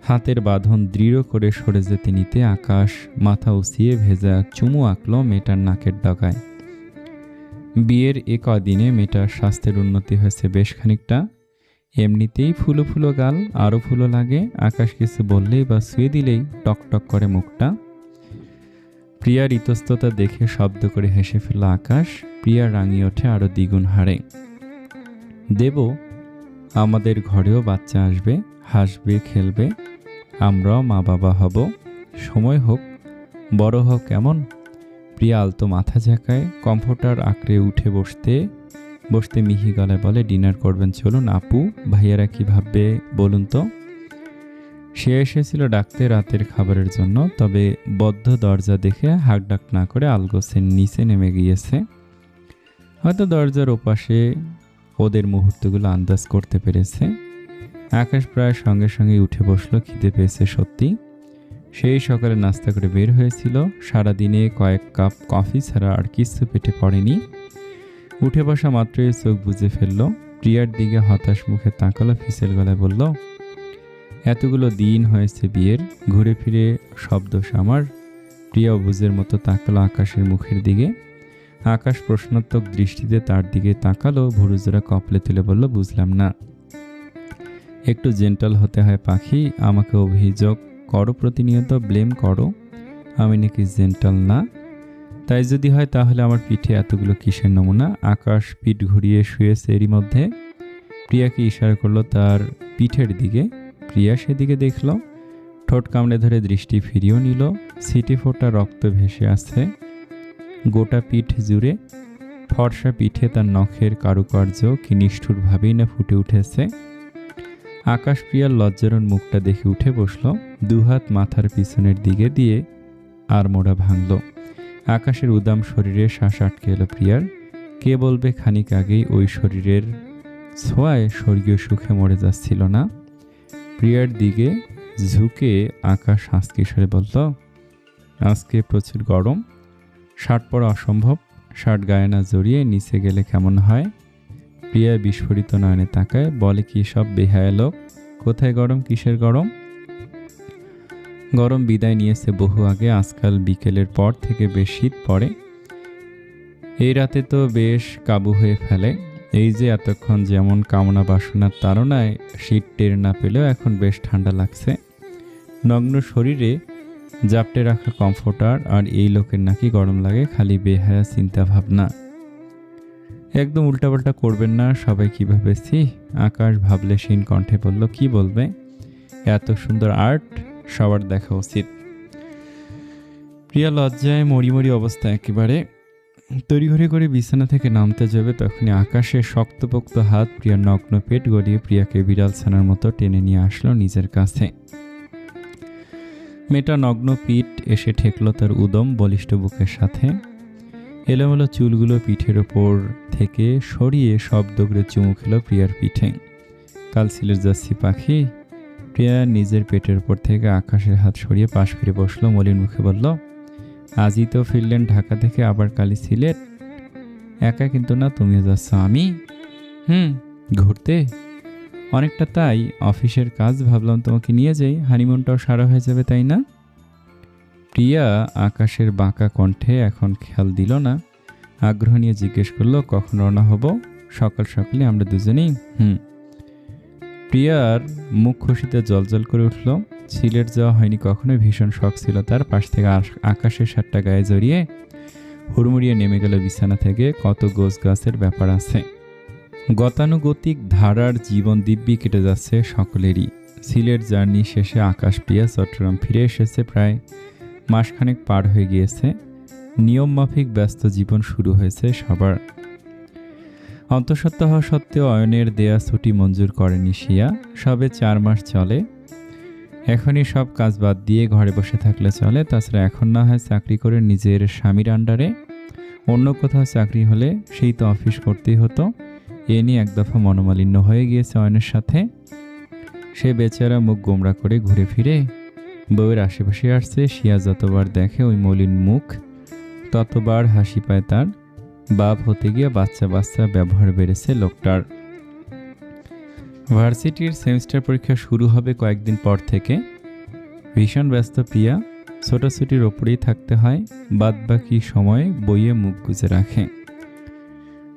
হাতের বাঁধন দৃঢ় করে সরে যেতে নিতে আকাশ মাথা উঁচিয়ে ভেজা চুমু আঁকল মেয়েটার নাকের ডগায়। বিয়ের এ কদিনে মেয়েটার স্বাস্থ্যের উন্নতি হয়েছে বেশ খানিকটা। এমনিতেই ফুলো ফুলো গাল, আরও ফুলো লাগে। আকাশ কিছু বললেই বা শুয়ে দিলেই টকটক করে মুখটা। প্রিয়ার ইতস্ততা দেখে শব্দ করে হেসে ফেলল আকাশ। প্রিয়া রাঙিয়ে ওঠে আরো দ্বিগুণ হারে। দেব, আমাদের ঘরেও বাচ্চা আসবে, হাসবে, খেলবে, আমরাও মা বাবা হব। সময় হোক, বড় হোক। কেমন? প্রিয়া আলতো মাথা ঝাঁকায়। কমফোর্টার আঁকড়ে উঠে বসতে বসতে মিহি গলায় বলে, ডিনার করবেন, চলুন। আপু ভাইয়ারা কি ভাববে বলুন তো? সে এসেছিল ডাকতে রাতের খাবারের জন্য, তবে বদ্ধ দরজা দেখে হাঁকডাক না করে আলগোসের নিচে নেমে গিয়েছে। হয়তো দরজার ওপাশে ওদের মুহূর্তগুলো আন্দাজ করতে পেরেছে। আকাশ প্রায় সঙ্গে সঙ্গে উঠে বসলো, খিদে পেয়েছে সত্যি। সেই সকালে নাস্তা করে বের হয়েছিল, সারাদিনে কয়েক কাপ কফি ছাড়া আর কিছু পেটে পড়েনি। উঠে বসা মাত্রই চোখ বুজে ফেললো। প্রিয়ার দিকে হতাশ মুখে তাকালো, ফিসেল গলায় বলল, এতগুলো দিন হয়েছে বিয়ের, ঘুরে ফিরে সব দোষ আমার। প্রিয়া অবুঝের মতো তাকালো আকাশের মুখের দিকে। আকাশ প্রশ্নাত্মক দৃষ্টিতে তার দিকে তাকালো, ভুরুজোড়া কপালে তুলে বলল, বুঝলাম না। একটু জেন্টাল হতে হয় পাখি। আমাকে অভিযোগ করো, প্রতিনিয়ত ব্লেম করো আমি নাকি জেন্টাল না। তাই যদি হয় তাহলে আমার পিঠে এতগুলো কিসের নমুনা? আকাশ পিঠ ঘুরিয়ে শুয়েছে এরই মধ্যে। প্রিয়াকে ইশারা করলো তার পিঠের দিকে। প্রিয়া সেদিকে দেখল, ঠোঁট কামড়ে ধরে দৃষ্টি ফিরিয়েও নিল। ছিটে ফোটা রক্ত ভেসে আছে গোটা পিঠ জুড়ে। ফর্সা পিঠে তার নখের কারুকার্য কি নিষ্ঠুরভাবেই না ফুটে উঠেছে। আকাশ প্রিয়ার লজ্জারণ মুখটা দেখে উঠে বসল, দুহাত মাথার পিছনের দিকে দিয়ে আর মোড়া ভাঙল। আকাশের উদাম শরীরে শ্বাস আটকে এলো প্রিয়ার। কে বলবে খানিক আগেই ওই শরীরের ছোঁয়ায় স্বর্গীয় সুখে মরে যাচ্ছিল না? প্রিয়ার দিকে ঝুঁকে আকাশ হাসকি স্বরে বলল, আজকে প্রচুর গরম, শার্ট পরা অসম্ভব, শার্ট গায়ে না জড়িয়ে নিচে গেলে কেমন হয়? প্রিয়া বিস্ফোরিত নয়নে তাকায়, বলে, কি সব বেহায়া লোক, কোথায় গরম, কিসের গরম? গরম বিদায় নিয়েছে বহু আগে। আজকাল বিকেলের পর থেকে বেশ শীত পড়ে। এই রাতে তো বেশ কাবু হয়ে ফেলে। এই যে এতক্ষণ যেমন কামনা বাসনার তাড়নায় শীত টের না পেলেও এখন বেশ ঠান্ডা লাগছে। নগ্ন শরীরে জাপটে রাখা কমফোর্টার, আর এই লোকের নাকি গরম লাগে। খালি বেহায়া চিন্তা ভাবনা। একদম উল্টাপাল্টা করবেন না, সবাই কি ভাবেছি? আকাশ ভাবলে ক্ষীণ কণ্ঠে বলল, কি বলবে? এত সুন্দর আর্ট সবার দেখা উচিত। প্রিয়া লজ্জায় মরিমরি অবস্থা একেবারে। তড়িঘড়ি করে বিছানা থেকে নামতে যাবে, তখনই আকাশের শক্তপোক্ত হাত প্রিয়ার নগ্ন পেট গলিয়ে প্রিয়াকে বিড়াল ছানার মতো টেনে নিয়ে আসলো নিজের কাছে। মেয়েটা নগ্ন পিঠ এসে ঠেকলো তার উদম বলিষ্ঠ বুকের সাথে। এলোমেলো চুলগুলো পিঠের ওপর থেকে সরিয়ে শব্দ করে চুমু খেলো প্রিয়ার পিঠে। কাল সিলেট যাচ্ছি পাখি। প্রিয়া নিজের পেটের উপর থেকে আকাশের হাত সরিয়ে পাশ ফিরে বসলো, মলিন মুখে বলল, আজই তো ফিরলেন ঢাকা থেকে, আবার কালি সিলেট? একা কিন্তু না, তুমিও যাচ্ছ? আমি? ঘুরতে অনেকটা, তাই অফিসের কাজ, ভাবলাম তোমাকে নিয়ে যাই, হানিমুনটাও সারা হয়ে যাবে, তাই না? প্রিয়া আকাশের বাঁকা কণ্ঠে এখন খেয়াল দিল না। আগ্রহ নিয়ে জিজ্ঞেস করলো, কখন রওনা হব? সকাল সকালে আমরা দুজনেই? প্রিয়ার মুখ খুশিতে জলজল করে উঠল। সিলেট যাওয়া হয়নি কখনোই, ভীষণ শখ ছিল তার। পাশ থেকে আকাশের শার্টটা গায়ে জড়িয়ে হুড়মুড়িয়ে নেমে গেল বিছানা থেকে। কত গোছ গাছের ব্যাপার আছে। গতানুগতিক ধারার জীবন দিব্যি কেটে যাচ্ছে সকলেরই। সিলেট জার্নি শেষে আকাশ প্রিয়া চট্টগ্রাম ফিরে এসেছে। প্রায় মাসখানেক পার হয়ে গিয়েছে। নিয়ম মাফিক ব্যস্ত জীবন শুরু হয়েছে সবার। অন্তঃসত্ত্বা হওয়া সত্ত্বেও অয়নের দেয়া ছুটি মঞ্জুর করেনি শিয়া। সবে 4 মাস চলে। এখনই সব কাজ বাদ দিয়ে ঘরে বসে থাকলে চলে। তাছাড়া এখন না হয় চাকরি করে নিজের স্বামীর আন্ডারে, অন্য কোথাও চাকরি হলে সেই তো অফিস করতেই হতো। এ নিয়ে এক দফা মনোমালিন্য হয়ে গিয়েছে অয়নের সাথে। সে বেচারা মুখ গোমড়া করে ঘুরে ফিরে বউয়ের আশেপাশে আসছে। শিয়া যতবার দেখে ওই মলিন মুখ, ততবার হাসি পায় তার। বাপ হতে গিয়ে বাচ্চা বাচ্চা ব্যবহার বেড়েছে লোকটার। ভার্সিটির সেমিস্টার পরীক্ষা শুরু হবে কয়েকদিন পর থেকে। ভীষণ ব্যস্ত প্রিয়া। ছোটাছুটির ওপরেই থাকতে হয়, বাদবাকি সময় বইয়ে মুখ গুজে রাখে।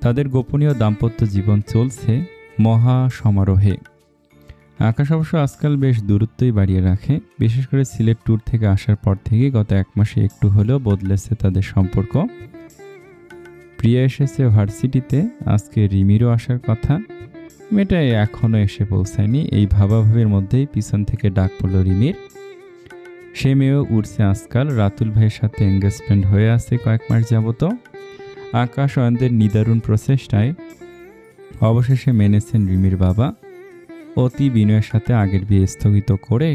তাদের গোপনীয় দাম্পত্য জীবন চলছে মহা সমারোহে। আকাশ অবশ্য আজকাল বেশ দূরত্বই বাড়িয়ে রাখে। বিশেষ করে সিলেট ট্যুর থেকে আসার পর থেকে গত 1 মাসে একটু হলেও বদলেছে তাদের সম্পর্ক। প্রিয়া এসেছে ভার্সিটিতে, আজকে রিমিরও আসার কথা। মেয়েটা এখনও এসে পৌঁছায়নি। এই ভাবাভাবের মধ্যেই পিছন থেকে ডাক পড়ল রিমির। সে মেয়েও উঠছে আজকাল। রাতুল ভাইয়ের সাথে এঙ্গেজমেন্ট হয়ে আছে কয়েক মাস যাবত। আকাশ অয়নদের নিদারুণ প্রচেষ্টায় অবশেষে মেনেছেন রিমির বাবা। অতি বিনয়ের সাথে আগের বিয়ে স্থগিত করে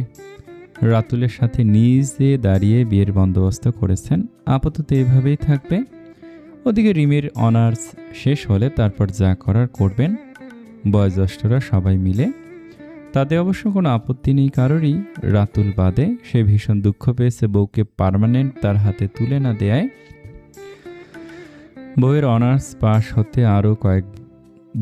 রাতুলের সাথে নিজে দাঁড়িয়ে বিয়ের বন্দোবস্ত করেছেন। আপাতত এভাবেই থাকবে। ওদিকে রিমির অনার্স শেষ হলে তারপর যা করার করবেন বয়োজ্যেষ্ঠরা সবাই মিলে। তাতে অবশ্য কোনো আপত্তি নেই কারোরই, রাতুল বাদে। সে ভীষণ দুঃখ পেয়েছে বউকে পার্মানেন্ট তার হাতে তুলে না দেয়। বউয়ের অনার্স পাশ হতে আরও কয়েক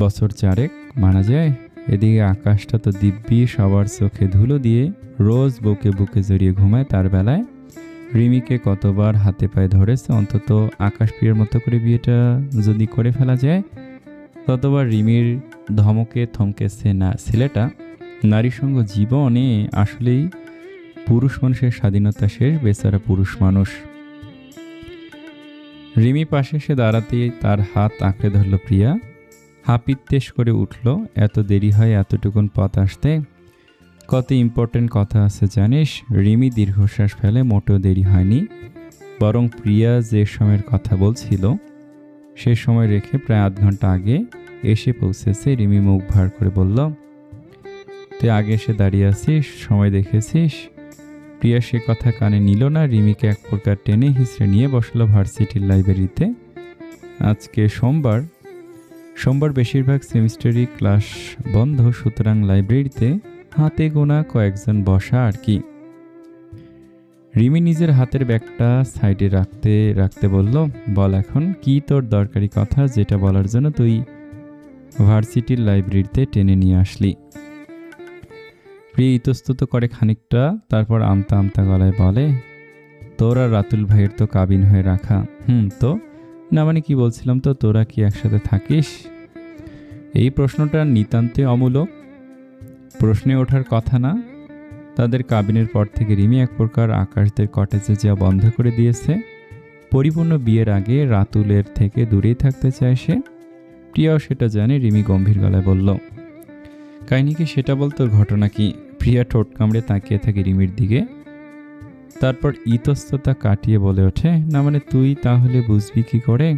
বছর 4 মানা যায়। এদিকে আকাশটা তো দিব্যি সবার চোখে ধুলো দিয়ে রোজ বউকে বুকে জড়িয়ে ঘুমায়। তার বেলায় রিমিকে কতবার হাতে পায়ে ধরেছে। অন্তত আকাশ প্রিয়ার মতো করে বিয়েটা যদি করে ফেলা যায়, ততবার রিমির ধমকে থমকেছে না ছেলেটা। নারী সঙ্গ জীবনে আসলেই পুরুষ মানুষের স্বাধীনতা শেষ, বেচারা পুরুষ মানুষ। রিমি পাশে এসে দাঁড়াতেই তার হাত আঁকড়ে ধরল প্রিয়া। হাপিত্তেশ করে উঠল। এত দেরি হয় এতটুকুন পথ আসতে? কত ইম্পর্টেন্ট কথা আছে জানিস? রিমি দীর্ঘশ্বাস ফেলে। মোটেও দেরি হয়নি, বরং প্রিয়া যে সময়ের কথা বলছিল সে সময় রেখে প্রায় আধ ঘন্টা আগে এসে পৌঁছেছে। রিমি মুখ ভার করে বলল, তুই আগে এসে দাঁড়িয়ে আছিস, সময় দেখেছিস? প্রিয়া সে কথা কানে নিল না। রিমিকে এক প্রকার টেনে হিঁচড়ে নিয়ে বসলো ভার্সিটির লাইব্রেরিতে। আজকে সোমবার বেশিরভাগ সেমিস্টারি ক্লাস বন্ধ, সুতরাং লাইব্রেরিতে হাতে গোনা কয়েকজন বসা আর কি। রিমি নিজের হাতের ব্যাগটা সাইডে রাখতে রাখতে বলল, বল এখন কি তোর দরকারি কথা, যেটা বলার জন্য তুই ভার্সিটির লাইব্রেরিতে টেনে নিয়ে আসলি। প্রিয়া ইতস্তত করে খানিকটা, তারপর আমতা আমতা গলায় বলে, তোর আর রাতুল ভাইয়ের তো কাবিন হয়ে রাখা। তো না, মানে কি বলছিলাম তো, তোরা কি একসাথে থাকিস? এই প্রশ্নটা নিতান্তই অমূলক, প্রশ্নে ওঠার কথা না। তাদের কাবিনের পর থেকে রিমি এক প্রকার আকাশদের কটেজে যাওয়া বন্ধ করে দিয়েছে। পরিপূর্ণ বিয়ের আগে রাতুলের থেকে দূরেই থাকতে চায় সে। প্রিয়াও সেটা জানে। রিমি গম্ভীর গলায় বলল, কাহিনী কি সেটা বল, তোর ঘটনা কি? প্রিয়া ঠোঁট কামড়ে তাকিয়ে থাকে রিমির দিকে, তারপর ইতস্ততা কাটিয়ে বলে ওঠে, না মানে তুই তাহলে বুঝবি কি করে?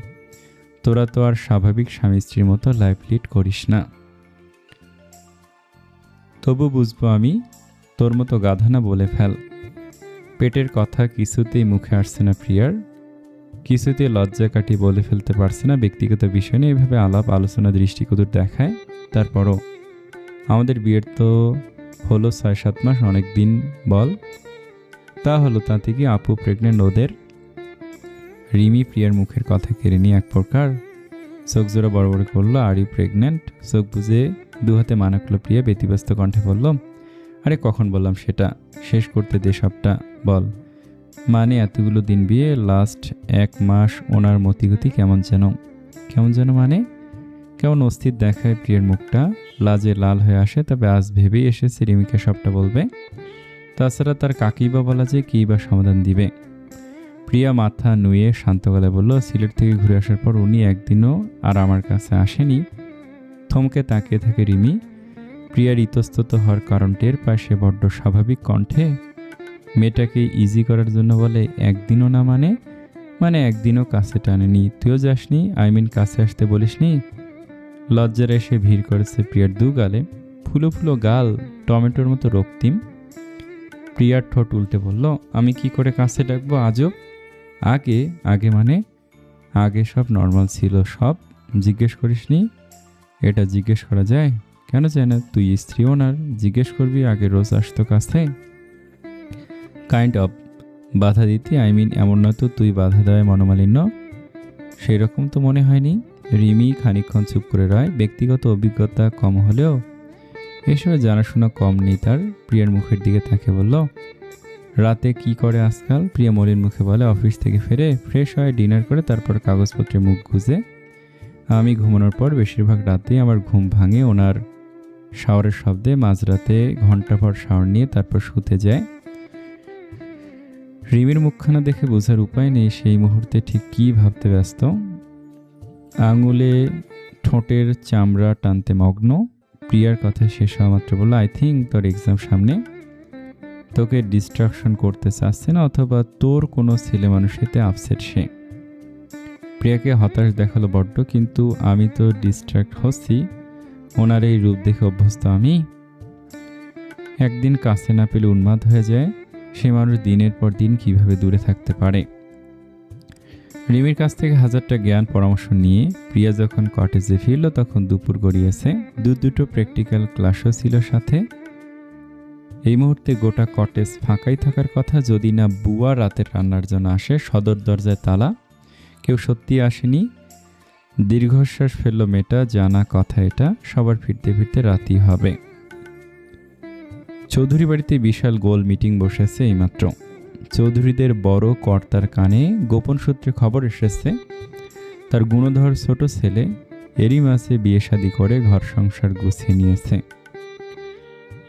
তোরা তো আর স্বাভাবিক স্বামী স্ত্রীর মতো লাইফ লিড করিস না। তবু বুঝবো আমি, তোর মতো গাধা না, বলে ফেল। পেটের কথা কিছুতেই মুখে আসছে না প্রিয়ার, কিছুতেই লজ্জা কাটিয়ে বলে ফেলতে পারছে না। ব্যক্তিগত বিষয় নিয়ে এভাবে আলাপ আলোচনা দৃষ্টিকটুর দেখায়। তারপরও আমাদের বিয়ের তো হলো 6-7 মাস, অনেক দিন বল। তা হলো, তাতে কি আপু প্রেগনেন্ট ওদের? রিমি প্রিয়ার মুখের কথা কেড়ে নিয়ে এক প্রকার চোখ জোড়া বড় বড় করলো। Are you pregnant? চোখ বুঝে দু হাতে মানা করলো প্রিয়া। ব্যতিব্যস্ত কণ্ঠে বলল, আরে কখন বললাম সেটা, শেষ করতে দে সবটা, বল। মানে এতগুলো দিন বিয়ে, লাস্ট 1 মাস ওনার মতিগতি কেমন যেন মানে কেমন অস্থির দেখায় প্রিয়ার মুখটা। লাজে লাল হয়ে আসে। তবে আজ ভেবেই এসেছে রিমিকে সবটা বলবে। তাছাড়া তার কাকেই বা বলা যায়, কী বা সমাধান দিবে। প্রিয়া মাথা নুয়ে শান্ত গলায় বলল, সিলেট থেকে ঘুরে আসার পর উনি একদিনও আর আমার কাছে আসেনি। থমকে তাকিয়ে থাকে রিমি। প্রিয়ার ইতস্তত হওয়ার কারণ টের পায় সে বড্ড স্বাভাবিক কণ্ঠে। মেয়েটাকে ইজি করার জন্য বলে, একদিনও না মানে একদিনও কাছে টানেনি? তুইও যাসনি? কাছে আসতে বলিসনি? লজ্জার এসে ভিড় করেছে প্রিয়ার দু গালে। ফুলো ফুলো গাল, টমেটোর মতো রক্তিম। প্রিয়ার ঠোঁট উল্টে বলল, আমি কি করে কাছে ডাকবো আজব? আগে আগে মানে? আগে সব নর্মাল ছিল। সব জিজ্ঞেস করিসনি? এটা জিজ্ঞেস করা যায়? কেন যায় না? তুই স্ত্রী ওনার, জিজ্ঞেস করবি আগে রোজ আসতো কাছে? কাইন্ড অফ বাধা দিতি, আই মিন এমন নয়তো তুই বাধা দেওয়ায় মনোমালিন্য? সেই রকম তো মনে হয়নি। রিমি খানিকক্ষণ চুপ করে রয়। ব্যক্তিগত অভিজ্ঞতা কম হলেও এসবে জানাশোনা কম নেই তার। প্রিয়ার মুখের দিকে তাকে বলল, রাতে কি করে আজকাল? প্রিয়া মলিন মুখে বলে, অফিস থেকে ফিরে ফ্রেশ হয়, ডিনার করে তারপর কাগজপত্রে মুখ গুজে। আমি ঘুমানোর পর বেশিরভাগ রাতেই আমার ঘুম ভাঙে ওনার শাওয়ারের শব্দে। মাঝরাতে ঘন্টা পর শাওয়ার নিয়ে তারপর শুতে যায়। রিমির মুখখানা দেখে বোঝার উপায় নেই সেই মুহূর্তে ঠিক কী ভাবতে ব্যস্ত। আঙুলে ঠোঁটের চামড়া টানতে মগ্ন। প্রিয়ার কথা শেষ হওয়া মাত্র বলল, আই থিঙ্ক তোর এক্সাম সামনে, তোকে ডিস্ট্রাকশন করতে চাচ্ছে না, অথবা তোর কোনো ছেলে মানুষেতে আপসেট সে। প্রিয়াকে হতাশ দেখালো বড্ড, কিন্তু আমি তো ডিস্ট্র্যাক্ট হচ্ছি। ওনার এই রূপ দেখে অভ্যস্ত আমি। একদিন কাছে না পেলে উন্মাদ হয়ে যায়। সে মানুষ দিনের পর দিন কিভাবে দূরে থাকতে পারে? রিমির কাছ থেকে হাজারটা জ্ঞান পরামর্শ নিয়ে প্রিয়া যখন কটেজে ফিরল তখন দুপুর গড়িয়েছে। দুটো প্র্যাকটিক্যাল ক্লাসও ছিল সাথে। এই মুহূর্তে গোটা কটেজ ফাঁকাই থাকার কথা, যদি না বুয়া রাতের রান্নার জন্য আসে। সদর দরজায় তালা, কেউ সত্যি আসেনি। দীর্ঘশ্বাস ফেলল মেয়েটা, জানা কথা এটা। সবার ফিরতে ফিরতে রাতই হবে। চৌধুরী বাড়িতে বিশাল গোল মিটিং বসেছে এইমাত্র। চৌধুরীদের বড় কর্তার কানে গোপন সূত্রে খবর এসেছে তার গুণধর ছোট ছেলে এরই মাসে বিয়ে শাদী করে ঘর সংসার গুছিয়ে নিয়েছে।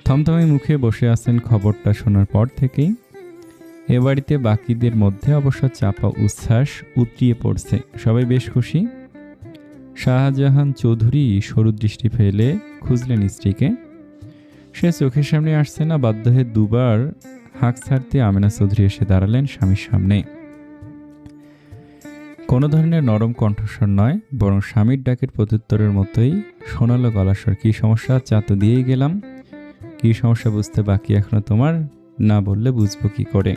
থমথমে মুখে বসে আছেন খবরটা শোনার পর থেকেই। এ বাড়িতে বাকিদের মধ্যে অবশ্য চাপা উচ্ছ্বাস উতরিয়ে পড়ছে। সবাই বেশ খুশি। শাহজাহান চৌধুরী সরু দৃষ্টি ফেলে খুঁজলেন স্ত্রীকে। সে চোখের সামনে আসছে না। বাধ্য হয়ে দুবার হাঁক ছাড়তে আমেনা চৌধুরী এসে দাঁড়ালেন স্বামীর সামনে। কোনো ধরনের নরম কণ্ঠস্বর নয়, বরং স্বামীর ডাকের প্রত্যুত্তরের মতোই শোনালো গলাস্বর। কী সমস্যা? চা তো দিয়েই গেলাম। কী সমস্যা বুঝতে বাকি এখনো তোমার? না বললে বুঝবো কি করে?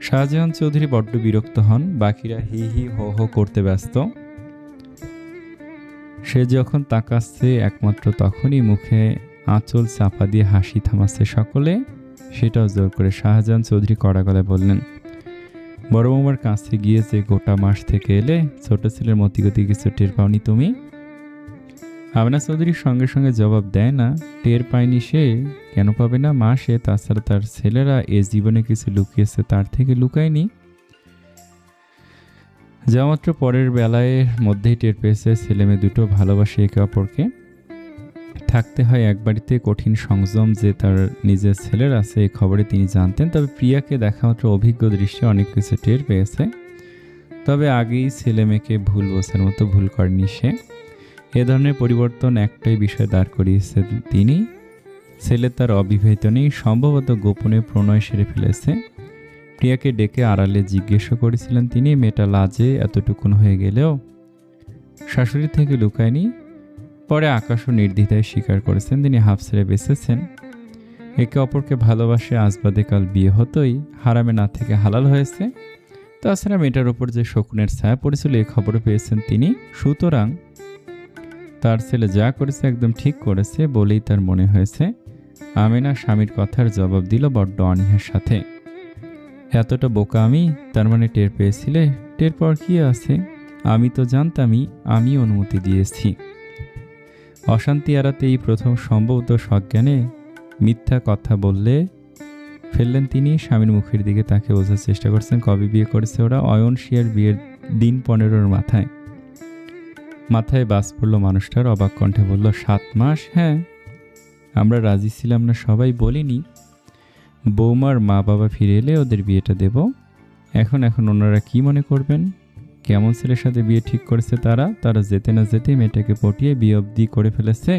শাহজাহান চৌধুরী বড্ড বিরক্ত হন। বাকিরা হি হি হো হো করতে ব্যস্ত। সে যখন তাকাচ্ছে একমাত্র তখনই মুখে আঁচল চাপা দিয়ে হাসি থামাচ্ছে সকলে, সেটাও জোর করে। শাহজাহান চৌধুরী কড়া গলায় বললেন, বড় বৌমার কাছে গিয়ে যে গোটা মাস থেকে এলে, ছোট ছেলের মতিগতি কিছু টের পাওনি তুমি? আমেনা চৌধুরীর সঙ্গে সঙ্গে জবাব দেয় না, টের পায়নি সে। কেন পাবে না? মা সে, তাছাড়া তার ছেলেরা এ জীবনে কিছু লুকিয়েছে তার থেকে লুকায়নি। যা মাত্র পরের বেলায় মধ্যেই টের পেয়েছে ছেলে মেয়ে দুটো ভালোবাসে একে অপরকে। থাকতে হয় এক বাড়িতে কঠিন সংযম যে তার নিজের ছেলের আছে এই খবরে তিনি জানতেন। তবে প্রিয়াকে দেখা মাত্র অভিজ্ঞ দৃশ্যে অনেক কিছু টের পেয়েছে। তবে আগেই ছেলে মেয়েকে ভুল বোঝার মতো ভুল করেনি সে। এ ধরনের পরিবর্তন একটাই বিষয় দাঁড় করিয়েছে তিনি, ছেলে তার অবিবাহিত নেই, সম্ভবত গোপনে প্রণয় সেরে ফেলেছে। প্রিয়াকে ডেকে আড়ালে জিজ্ঞেসও করেছিলেন তিনি। মেয়েটা লাজে এতটুকুন হয়ে গেলেও শাশুড়ি থেকে লুকায়নি। পরে আকাশও নির্দ্বিধায় স্বীকার করেছেন তিনি হাফ ছেড়ে বেঁচেছেন। একে অপরকে ভালোবাসে, আজ বাদে কাল বিয়ে হতোই, হারামে না থেকে হালাল হয়েছে। তাছাড়া মেয়েটার ওপর যে শকুনের ছায়া পড়েছিল এ খবরও পেয়েছেন তিনি। সুতরাং তার ছেলে যা করেছে একদম ঠিক করেছে বলেই তার মনে হয়েছে। আমেনা স্বামীর কথার জবাব দিল বড্ড অনীহার সাথে। এতটা বোকা আমি? তার মানে টের পেয়েছিলে? টের পাওয়ার কি আছে? আমি তো জানতামই, আমি অনুমতি দিয়েছি। অশান্তি এড়াতে এই প্রথম সম্ভবত সজ্ঞানে মিথ্যা কথা বললে ফেললেন তিনি। স্বামীর মুখের দিকে তাকে বোঝার চেষ্টা করছেন। কবে বিয়ে করেছে ওরা? অয়ন শিয়ার বিয়ের দিন 15 মাথায়। মাথায় বাজ পড়ল মানুষটার। অবাক কণ্ঠে বলল, 7 মাস? হ্যাঁ, আমরা রাজি ছিলাম না সবাই, বলিনি বৌমার মা বাবা ফিরে এলে ওদের বিয়েটা দেব। এখন ওনারা কি মনে করবেন? কেমন ছেলের সাথে বিয়ে ঠিক করেছে তারা যেতে না যেতে মেয়েটাকে পটিয়ে বিয়ে অবধি করে ফেলেছে।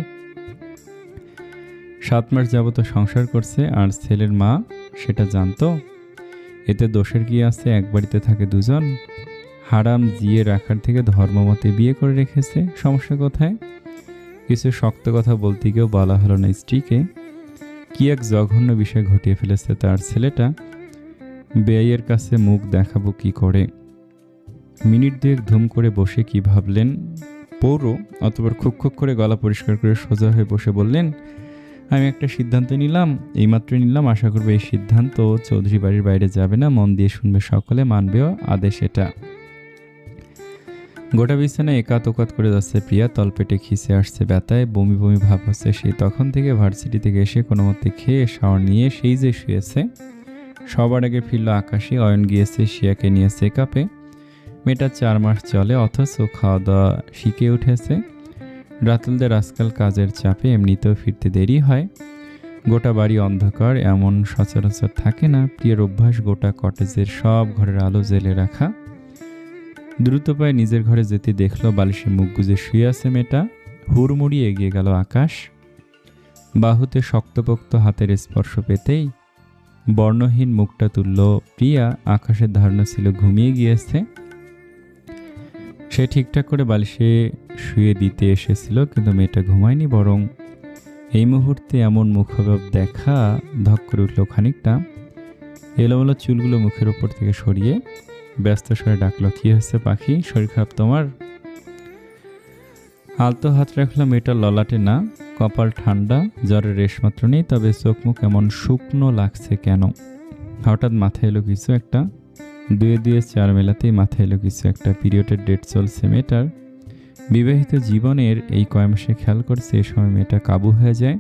7 মাস যাবত সংসার করছে, আর ছেলের মা সেটা জানতো। এতে দোষের কি আছে? এক বাড়িতে থাকে দুজন। হারাম জিয়ে রাখার থেকে ধর্মমতে বিয়ে করে রেখেছে, সমস্যা কোথায়? কিছু শক্ত কথা বলতে গিয়েও বলা হলো না স্ত্রীকে। কি এক জঘন্য বিষয় ঘটিয়ে ফেলেছে তার ছেলেটা। বেআইয়ের কাছে মুখ দেখাবো কি করে? মিনিট দুয়েক ধুম করে বসে কি ভাবলেন পৌর, অতবার খুক খুক করে গলা পরিষ্কার করে সোজা হয়ে বসে বললেন, আমি একটা সিদ্ধান্ত নিলাম, এইমাত্র নিলাম, আশা করবো এই সিদ্ধান্ত চৌধুরী বাড়ির বাইরে যাবে না, মন দিয়ে শুনবে সকলে, মানবেও, আদেশ এটা। গোটা বিছানায় একাত ওকাত করে যাচ্ছে প্রিয়া, তলপেটে খিসে আসছে ব্যথায়, বমি বমি ভাব হচ্ছে। সেই তখন থেকে ভার্সিটি থেকে এসে কোনো মতে খেয়ে শাওয়ার নিয়ে সেই যে শুয়েছে। সবার আগে ফিরল আকাশে, অয়ন গিয়েছে শিয়াকে নিয়ে চেকআপে। মেয়েটা 4 মাস চলে, অথচ খাওয়া দাওয়া শিখে উঠেছে। রাতুলদের আজকাল কাজের চাপে এমনিতেও ফিরতে দেরি হয়। গোটা বাড়ি অন্ধকার, এমন সচরাচর থাকে না। প্রিয়ের অভ্যাস গোটা কটেজের সব ঘরের আলো জ্বেলে রাখা। দ্রুত পায়ে নিজের ঘরে যেতে দেখল বালিশে মুখ গুজে শুয়ে আছে মেয়েটা। হুড়মুড়িয়ে এগিয়ে গেল আকাশ। বাহুতে শক্তপোক্ত হাতের স্পর্শ পেতেই বর্ণহীন মুখটা তুলল প্রিয়া। আকাশের ধারণা ছিল ঘুমিয়ে গিয়েছে। সে ঠিকঠাক করে বালিশে শুয়ে দিতে এসেছিল, কিন্তু মেয়েটা ঘুমায়নি, বরং এই মুহূর্তে এমন মুখভাব দেখা ধক করে উঠল খানিকটা। এলোমেলো চুলগুলো মুখের ওপর থেকে সরিয়ে ব্যস্ত স্বরে ডাকলো, কি হয়েছে পাখি, শরীর খারাপ তোমার? আলতো হাত রাখলো মেয়েটার ললাটে। না, কপাল ঠান্ডা, জ্বরের রেশমাত্র নেই, তবে চোখ মুখ এমন শুকনো লাগছে কেন? হঠাৎ মাথায় এলো কিছু একটা। 2-2 মেলাতেই মাথায় এলো কিছু একটা। পিরিয়ডের ডেট চলছে মেয়েটার। বিবাহিত জীবনের এই কয় মাসে খেয়াল করছে এ সময় মেয়েটা কাবু হয়ে যায়,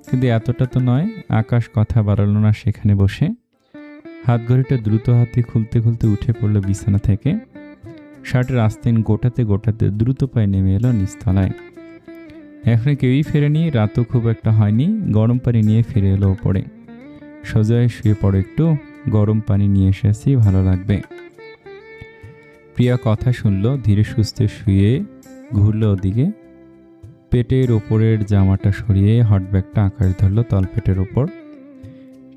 কিন্তু এতটা তো নয়। আকাশ কথা বাড়ালো না সেখানে বসে। হাত ঘড়িটা দ্রুত হাতে খুলতে খুলতে উঠে পড়লো বিছানা থেকে। শার্টের আস্তিন গোটাতে গোটাতে দ্রুত পায়ে নেমে এলো নিচতলায়। এখনো কেউই ফেরেনি, রাতও খুব একটা হয়নি। গরম পানি নিয়ে ফিরে এলো ওপরে। সোজা শুয়ে পড়ো একটু, গরম পানি নিয়ে এসেছি, ভালো লাগবে। প্রিয়া কথা শুনলো, ধীরে সুস্থে শুয়ে ঘুরল ওদিকে। পেটের ওপরের জামাটা সরিয়ে হটব্যাগটা আকাশ ধরল তলপেটের ওপর।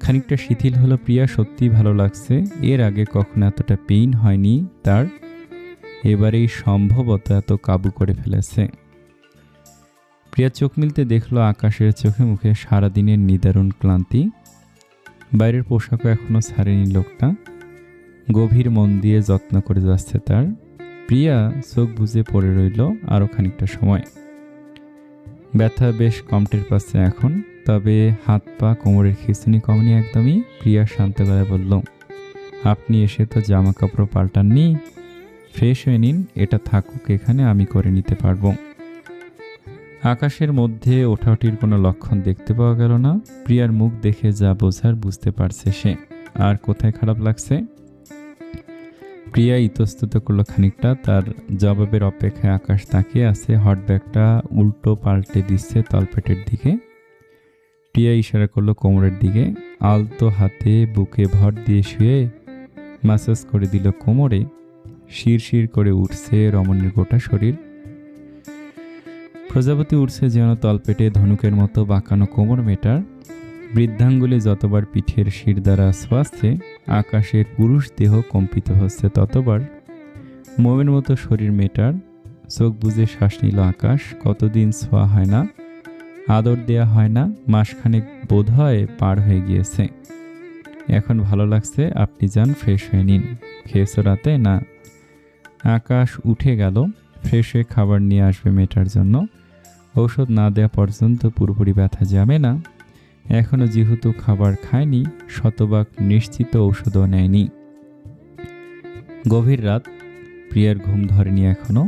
খানিকটা শিথিল হলো প্রিয়া, সত্যি ভালো লাগছে। এর আগে কখনো এতটা পেইন হয়নি তার, এবারেই সম্ভবত এত কাবু করে ফেলেছে। প্রিয়া চোখ মিলতে দেখলো আকাশের চোখে মুখে সারাদিনের নিদারুণ ক্লান্তি। বাইরের পোশাকও এখনো ছাড়েনি লোকটা। গভীর মন দিয়ে যত্ন করে যাচ্ছে তার। প্রিয়া চোখ বুজে পড়ে রইল আরও খানিকটা সময়। ব্যথা বেশ কম টের পাচ্ছে এখন, তবে হাত পা কোমরের খিঁচুনি কমনি একদমই। প্রিয়া শান্ত গলায় বলল, আপনি এসে তো জামা কাপড় পাল্টাননি, ফ্রেশ হয়ে নিন, এটা থাকুক এখানে, আমি করে নিতে পারবো। আকাশের মধ্যে ওঠাউঠির কোনো লক্ষণ দেখতে পাওয়া গেল না। প্রিয়ার মুখ দেখে যা বোঝার বুঝতে পারছে সে। আর কোথায় খারাপ লাগছে? প্রিয়া ইতস্তত করলো খানিকটা। তার জবাবের অপেক্ষায় আকাশ তাকিয়ে আছে। হটব্যাগটা উল্টো পাল্টে দিচ্ছে তলপেটের দিকে। প্রিয়া ইশারা করলো কোমরের দিকে। আলতো হাতে বুকে ভর দিয়ে শুয়ে ম্যাসাজ করে দিল কোমরে। শিরশির করে উঠছে রমণীর গোটা শরীর। প্রজাপতি উঠছে যেন তলপেটে, ধনুকের মতো বাঁকানো কোমর মেটার। বৃদ্ধাঙ্গুলি যতবার পিঠের শির দ্বারা ছোঁয়াচ্ছে, আকাশের পুরুষ দেহ কম্পিত হচ্ছে ততবার। মোমের মতো শরীর মেটার। চোখ বুজে শ্বাস নিল আকাশ। কতদিন ছোঁয়া হয় না, আদর দেয়া হয় না, মাসখানেক বোধ হয় পার হয়ে গিয়েছে। এখন ভালো লাগছে, আপনি যান, ফ্রেশ হয়ে নিন। খেয়েছো রাতে? না। আকাশ উঠে গেল। ফ্রেশ হয়ে খাবার নিয়ে আসবে মেয়েটার জন্য। ঔষধ না দেওয়া পর্যন্ত পুরোপুরি ব্যথা যাবে না। এখনো যেহেতু খাবার খায়নি, শতভাগ নিশ্চিত ঔষধও নেয়নি। গভীর রাত, প্রিয়ার ঘুম ধরেনি এখনো।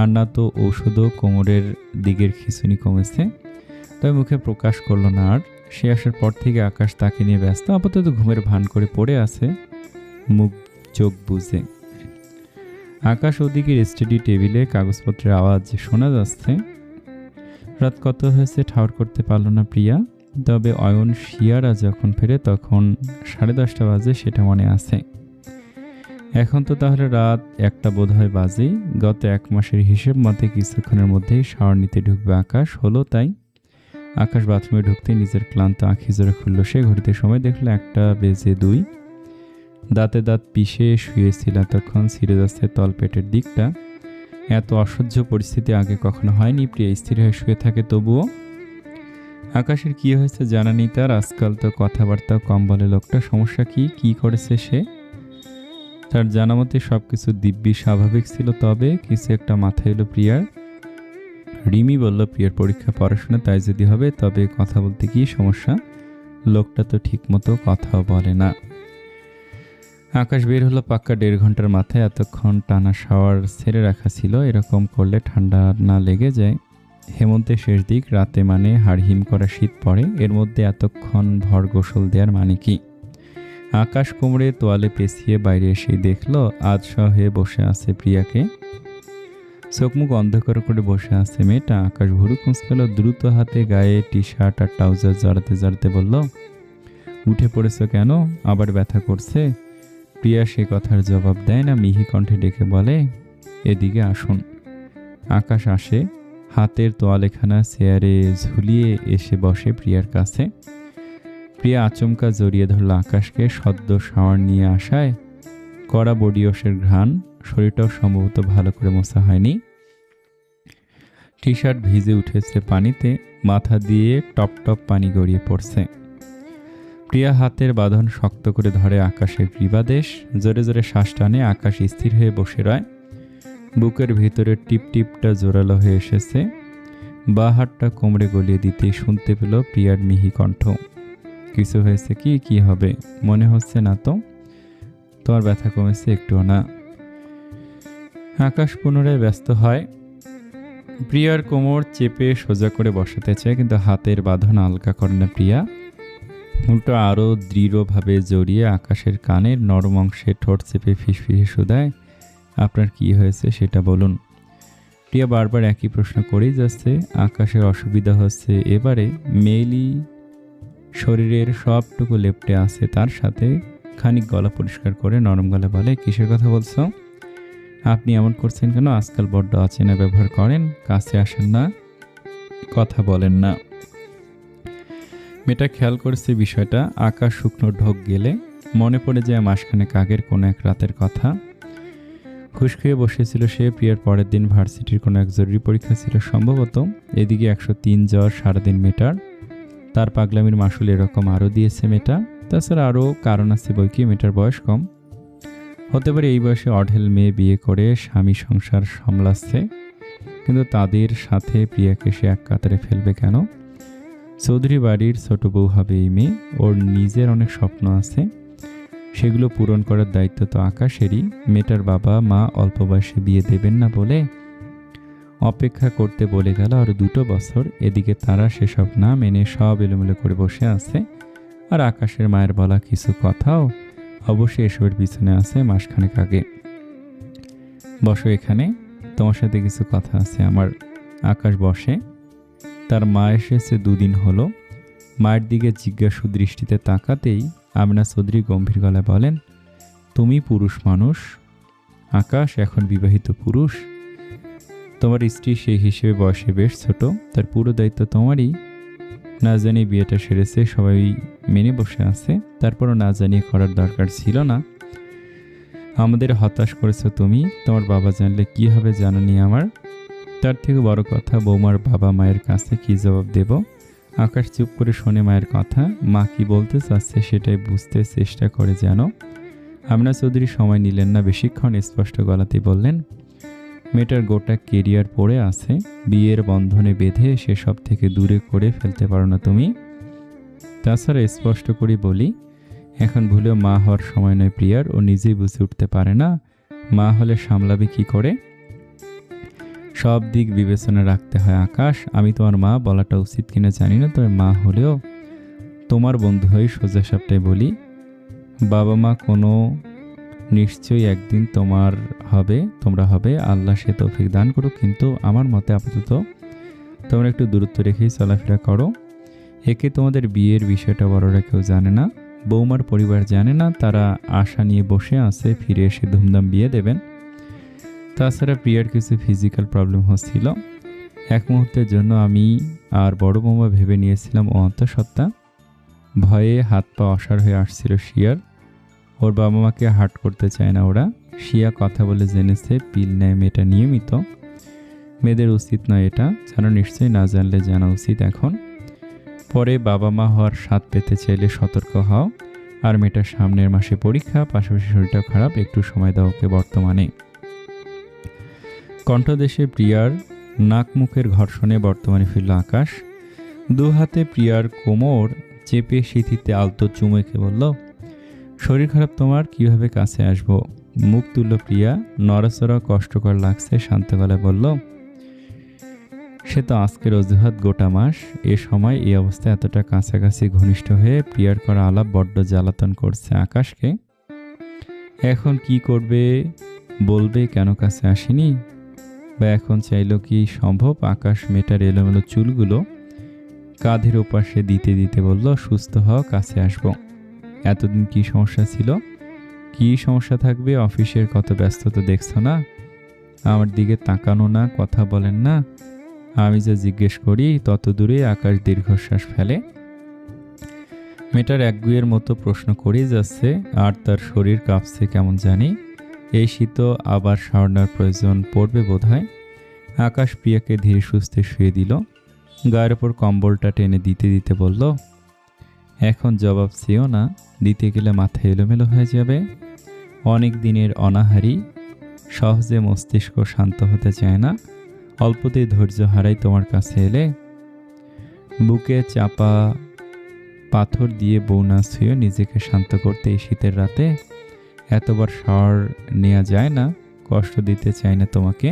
আর না তো ঔষধও কোমরের দিকের খিঁচুনি কমেছে, তবে মুখে প্রকাশ করলো না আর। সে আসার পর থেকে আকাশ তাকে নিয়ে ব্যস্ত। আপাতত ঘুমের ভান করে পড়ে আছে মুখ চোখ বুজে। আকাশ ওদিকে স্টাডি টেবিলে কাগজপত্রের আওয়াজ শোনা যাচ্ছে। রাত কত হয়েছে ঠাউর করতে পারল না প্রিয়া, তবে অয়ন শিয়ারা যখন ফেরে তখন 10:30 বাজে সেটা মনে আছে। এখন তো তাহলে রাত 1টা বোধহয় বাজে। গত 1 মাসের হিসেব মতে কিছুক্ষণের মধ্যেই শাওয়ার নিতে ঢুকবে আকাশ। হলো তাই। আকাশ বাথরুমে ঢুকতে নিজের ক্লান্ত আঁখি জোরে খুলল সে। ঘড়িতে সময় দেখলো 1টা বেজে 2। দাঁতে দাঁত পিষে শুয়েছিল এতক্ষণ, ছিঁড়ে যাচ্ছে তলপেটের দিকটা। এত অসহ্য পরিস্থিতি আগে কখনো হয়নি। প্রিয়া স্থির হয়ে শুয়ে থাকে তবুও। আকাশের কি হয়েছে জানা নেই তার। আজকাল তো কথাবার্তা কম বলে লোকটা। সমস্যা কি করেছে সে? তার জানা মতে সবকিছু দিব্যি স্বাভাবিক ছিল, তবে কিছু একটা মাথায় এলো প্রিয়ার। রিমি বলল, প্রিয়ার পরীক্ষা পড়াশোনা, তাই যদি হবে তবে কথা বলতে কি সমস্যা? লোকটা তো ঠিক মতো কথাও বলে না। আকাশ বের হলো পাক্কা 1.5 ঘন্টার মাথায়। এতক্ষণ টানা শাওয়ার ছেড়ে রাখা ছিল, এরকম করলে ঠান্ডা না লেগে যায়। হেমন্তের শেষ দিক, রাতে মানে হাড়হিম করা শীত পড়ে, এর মধ্যে এতক্ষণ ভর গোসল দেওয়ার মানে কি? আকাশ কোমরে তোয়ালে পেঁচিয়ে বাইরে এসেই দেখলো আধশোয়া হয়ে বসে আছে প্রিয়াকে। চোখ মুখ অন্ধকার করে বসে আছে মেয়েটা। আকাশ ভুরু কুঁচকালো, দ্রুত হাতে গায়ে টি শার্ট আর ট্রাউজার জড়াতে জড়াতে বলল, উঠে পড়েছ কেন? আবার ব্যথা করছে? প্রিয়া সে কথার জবাব দেয় না, মিহি কণ্ঠে ডেকে বলে, এদিকে আসুন। আকাশ আসে, হাতের তোয়ালেখানা চেয়ারে ঝুলিয়ে এসে বসে প্রিয়ার কাছে। প্রিয়া আচমকা জড়িয়ে ধরল আকাশকে। সদ্য শাওয়ার নিয়ে আসায় কড়া বডি ওয়াশের ঘ্রাণ, শরীরটাও সম্ভবত ভালো করে মোছা হয়নি। টি শার্ট ভিজে উঠেছে পানিতে, মাথা দিয়ে টপ টপ পানি গড়িয়ে পড়ছে। প্রিয়া হাতের বাঁধন শক্ত করে ধরে আকাশের গ্রীবাদেশ, জোরে জোরে শ্বাস টানে। আকাশ স্থির হয়ে বসে রয়। বুকের ভিতরে টিপ টিপটা জোরালো হয়ে এসেছে। বাঁ হাতটা কোমরে গলিয়ে দিতেই শুনতে পেল প্রিয়ার মিহি কণ্ঠ, কিছু হয়েছে কি? কি হবে? মনে হচ্ছে না তো। তোমার ব্যথা কমেছে? একটুও না। আকাশ পুনরায় ব্যস্ত হয়। প্রিয়ার কোমর চেপে সোজা করে বসাতে চায়, কিন্তু হাতের বাঁধন আলগা করে না প্রিয়া। উল্টো আরও দৃঢ়ভাবে জড়িয়ে আকাশের কানের নরম অংশে ঠোঁট চেপে ফিসফিসে শোধায়, আপনার কি হয়েছে সেটা বলুন। প্রিয়া বারবার একই প্রশ্ন করেই যাচ্ছে। আকাশের অসুবিধা হচ্ছে এবারে মেয়েলি শরীরের সবটুকু লেপ্টে আছে তার সাথে। খানিক গলা পরিষ্কার করে নরম গলা বলে, কিসের কথা বলছো? আপনি এমন করছেন কেন? আজকাল বড্ড অচেনা ব্যবহার করেন, কাছে আসেন না, কথা বলেন না। মেয়েটা খেয়াল করেছে বিষয়টা। আকাশ শুকনো ঢোক গেলে মনে পড়ে যায় মাসখানেক আগের কোনো এক রাতের কথা। খুশখুয়ে বসেছিল সে। প্রিয়ার পরের দিন ভার্সিটির কোনো এক জরুরি পরীক্ষা ছিল সম্ভবত। এদিকে 103 জ্বর, সারাদিন মেটার। তার পাগলামির মাসুল এরকম আরও দিয়েছে মেয়েটা। তাছাড়া আরও কারণ আছে বই কি, মেয়েটার বয়স কম। হতে পারে এই বয়সে অঢেল মেয়ে বিয়ে করে স্বামী সংসার সামলাচ্ছে, কিন্তু তাদের সাথে প্রিয়াকে সে এক কাতারে ফেলবে কেন? চৌধুরী বাড়ির ছোট বউ হবে এই মেয়ে। ওর নিজের অনেক স্বপ্ন আছে, সেগুলো পূরণ করার দায়িত্ব তো আকাশেরই। মেয়েটার বাবা মা অল্প বয়সে বিয়ে দেবেন না বলে অপেক্ষা করতে বলে গেল আরও 2 বছর। এদিকে তারা সেসব না মেনে সব এলোমেলো করে বসে আছে। আর আকাশের মায়ের বলা কিছু কথাও অবশ্যই এসবের পিছনে আছে মাসখানেক আগে। বসো এখানে, তোমার সাথে কিছু কথা আছে আমার। আকাশ বসে। তার মা এসেছে 2 দিন হলো। মায়ের দিকে জিজ্ঞাসু দৃষ্টিতে তাকাতেই আমিনা চৌধুরী গম্ভীর গলায় বলেন, তুমি পুরুষ মানুষ, আকাশ এখন বিবাহিত পুরুষ। তোমার স্ত্রী সেই হিসেবে বয়সে বেশ ছোট, তার পুরো দায়িত্ব তোমারই। না জানিয়ে বিয়েটা সেরেছে, সবাই মেনে বসে আছে। তারপরও না জানিয়ে করার দরকার ছিল না। আমাদের হতাশ করেছো তুমি। তোমার বাবা জানলে কি হবে জানোনি আমার। তার থেকে বড় কথা, বৌমার বাবা মায়ের কাছে কি জবাব দেব? আকাশ চুপ করে শোনে মায়ের কথা। মা কি বলতে চাচ্ছে সেটাই বুঝতে চেষ্টা করে যেন। আমিনা চৌধুরী সময় নিলেন না বেশিক্ষণ, স্পষ্ট গলাতেই বললেন, মেয়েটার গোটা কেরিয়ার পড়ে আছে, বিয়ের বন্ধনে বেঁধে সেসব থেকে দূরে করে ফেলতে পারো না তুমি। তাছাড়া স্পষ্ট করে বলি, এখন ভুলেও মা হওয়ার সময় নয় প্রিয়ার। ও নিজেই বুঝে উঠতে পারে না, মা হলে সামলাবে কি করে। সব দিক বিবেচনা রাখতে হয় আকাশ। আমি তোমার মা বলাটা উচিত কিনা জানি না, তবে মা হলেও তোমার বন্ধু হয়ে সোজা সাপটাই বলি, বাবা মা কোনো নিশ্চয়ই একদিন তোমরা হবে। আল্লাহ সে তৌফিক দান করুক। কিন্তু আমার মতে আপাতত তোমরা একটু দূরত্ব রেখেই চলাফেরা করো। একে তোমাদের বিয়ের বিষয়টা বড়রা কেউ জানে না, বৌমার পরিবার জানে না। তারা আশা নিয়ে বসে আছে ফিরে এসে ধুমধাম বিয়ে দেবেন। তাছাড়া প্রিয়ার কিছু ফিজিক্যাল প্রবলেম হচ্ছিল। এক মুহূর্তের জন্য আমি আর বড় বৌমা ভেবে নিয়েছিলাম ও অন্তঃসত্ত্বা। ভয়ে হাত পা অসাড় হয়ে আসছিল শিয়ার। ওর বাবা মাকে হার্ট করতে চায় না ওরা। শিয়া কথা বলে জেনেছে পিল নেয় মেয়েটা নিয়মিত। মেয়েদের উচিত নয় এটা, জানো নিশ্চয়ই, না জানলে জানা উচিত এখন। পরে বাবা মা হওয়ার স্বাদ পেতে চাইলে সতর্ক হও। আর মেয়েটার সামনের মাসে পরীক্ষা, পাশাপাশি শরীরটাও খারাপ, একটু সময় দাও ওকে বর্তমানে। কণ্ঠদেশে প্রিয়ার নাক মুখের ঘর্ষণে বর্তমানে ফিরল আকাশ। দু হাতে প্রিয়ার কোমর চেপে সিঁথিতে আলতো চুমুকে বলল, শরীর খারাপ তোমার, কিভাবে কাছে আসবো? মুখ তুলল প্রিয়া, নড়াচড়া কষ্টকর লাগছে, শান্ত গলায় বলল, সে তো আজকের অজুহাত, গোটা মাস এ সময় এই অবস্থায় এতটা কাছাকাছি ঘনিষ্ঠ হয়ে প্রিয়ার করা আলাপ বড্ড জ্বালাতন করছে আকাশকে। এখন কি করবে? বলবে কেন কাছে আসেনি? বা এখন চাইল কি সম্ভব? আকাশ মেয়েটার এলোমেলো চুলগুলো কাঁধের ওপাশে দিতে দিতে বলল, সুস্থ হও, কাছে আসবো। এতদিন কি সমস্যা ছিল? কি সমস্যা থাকবে? অফিসের কত ব্যস্ততা দেখছো না? আমার দিকে তাকানো না, কথা বলেন না। আমি যা জিজ্ঞেস করি তত দূরে আকাশ দীর্ঘশ্বাস ফেলে। মেয়েটার একগুয়ের মতো প্রশ্ন করেই যাচ্ছে, আর তার শরীর কাঁপছে কেমন জানি। এই শীত আবার সারনার প্রয়োজন পড়বে বোধহয়। আকাশ প্রিয়াকে ধীরে সুস্থে শুয়ে দিল। গায়ের ওপর কম্বলটা টেনে দিতে দিতে বলল, এখন জবাব চেয়েও না, দিতে গেলে মাথা এলোমেলো হয়ে যাবে। অনেক দিনের অনাহারি, সহজে মস্তিষ্ক শান্ত হতে চায় না। অল্পতেই ধৈর্য হারাই তোমার কাছে এলে। বুকে চাপা পাথর দিয়ে বউ না ছুঁয়ে নিজেকে শান্ত করতে এই শীতের রাতে এতবার শাওয়ার নেওয়া যায় না। কষ্ট দিতে চাই না তোমাকে।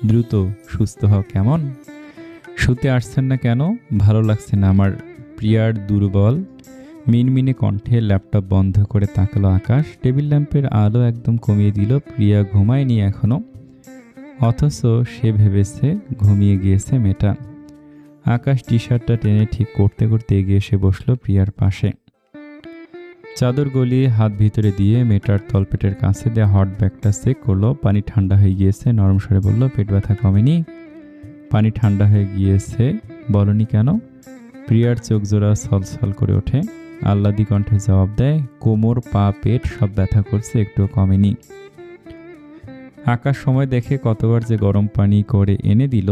দ্রুত সুস্থ হও। কেমন শুতে আসছেন না কেন? ভালো লাগছে না আমার। প্রিয়ার দুর্বল মিনমিনে কণ্ঠে ল্যাপটপ বন্ধ করে তাকালো আকাশ। টেবিল ল্যাম্পের আলো একদম কমিয়ে দিল। প্রিয়া ঘুমায়নি এখনো, অথচ সে ভেবেছে ঘুমিয়ে গিয়েছে মেয়েটা। আকাশ টি শার্টটা টেনে ঠিক করতে করতে এগিয়ে এসে বসলো প্রিয়ার পাশে। চাদর গলিয়ে হাত ভিতরে দিয়ে মেয়েটার তলপেটের কাছে দেওয়া হট ব্যাগটা চেক করলো। পানি ঠান্ডা হয়ে গিয়েছে। নরম স্বরে বলল, পেট ব্যথা কমেনি? পানি ঠান্ডা হয়ে গিয়েছে বলনি কেন? প্রিয়ার চোখ জোড়া ছলছল করে ওঠে। আহ্লাদি কণ্ঠে জবাব দেয়, কোমর, পা, পেট সব ব্যথা করছে, একটুও কমেনি। আকাশ সময় দেখে কতবার যে গরম পানি করে এনে দিল,